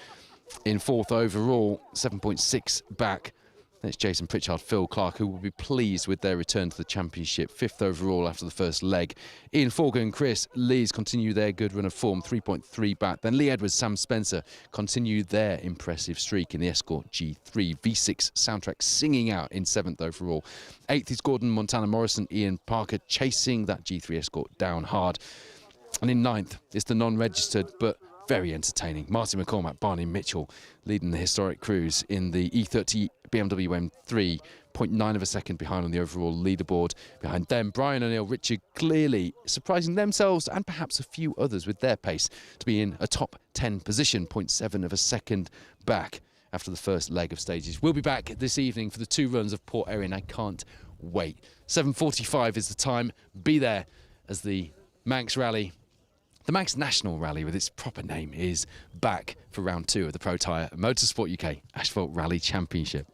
In fourth overall, 7.6 back. It's Jason Pritchard, Phil Clark, who will be pleased with their return to the championship. Fifth overall after the first leg. Ian Forgan and Chris Lees continue their good run of form, 3.3 back. Then Lee Edwards, Sam Spencer continue their impressive streak in the Escort G3. V6 soundtrack singing out in seventh overall. Eighth is Gordon Montana Morrison, Ian Parker chasing that G3 Escort down hard. And in ninth is the non-registered but very entertaining Martin McCormack, Barney Mitchell, leading the historic cruise in the E30 BMW M3, 0.9 of a second behind on the overall leaderboard. Behind them, Brian O'Neill, Richard clearly surprising themselves and perhaps a few others with their pace to be in a top 10 position, 0.7 of a second back after the first leg of stages. We'll be back this evening for the 2 runs of Port Erin. I can't wait. 7:45 is the time. Be there as the Manx Rally, the Manx National Rally with its proper name, is back for round 2 of the Protyre Motorsport UK Asphalt Rally Championship.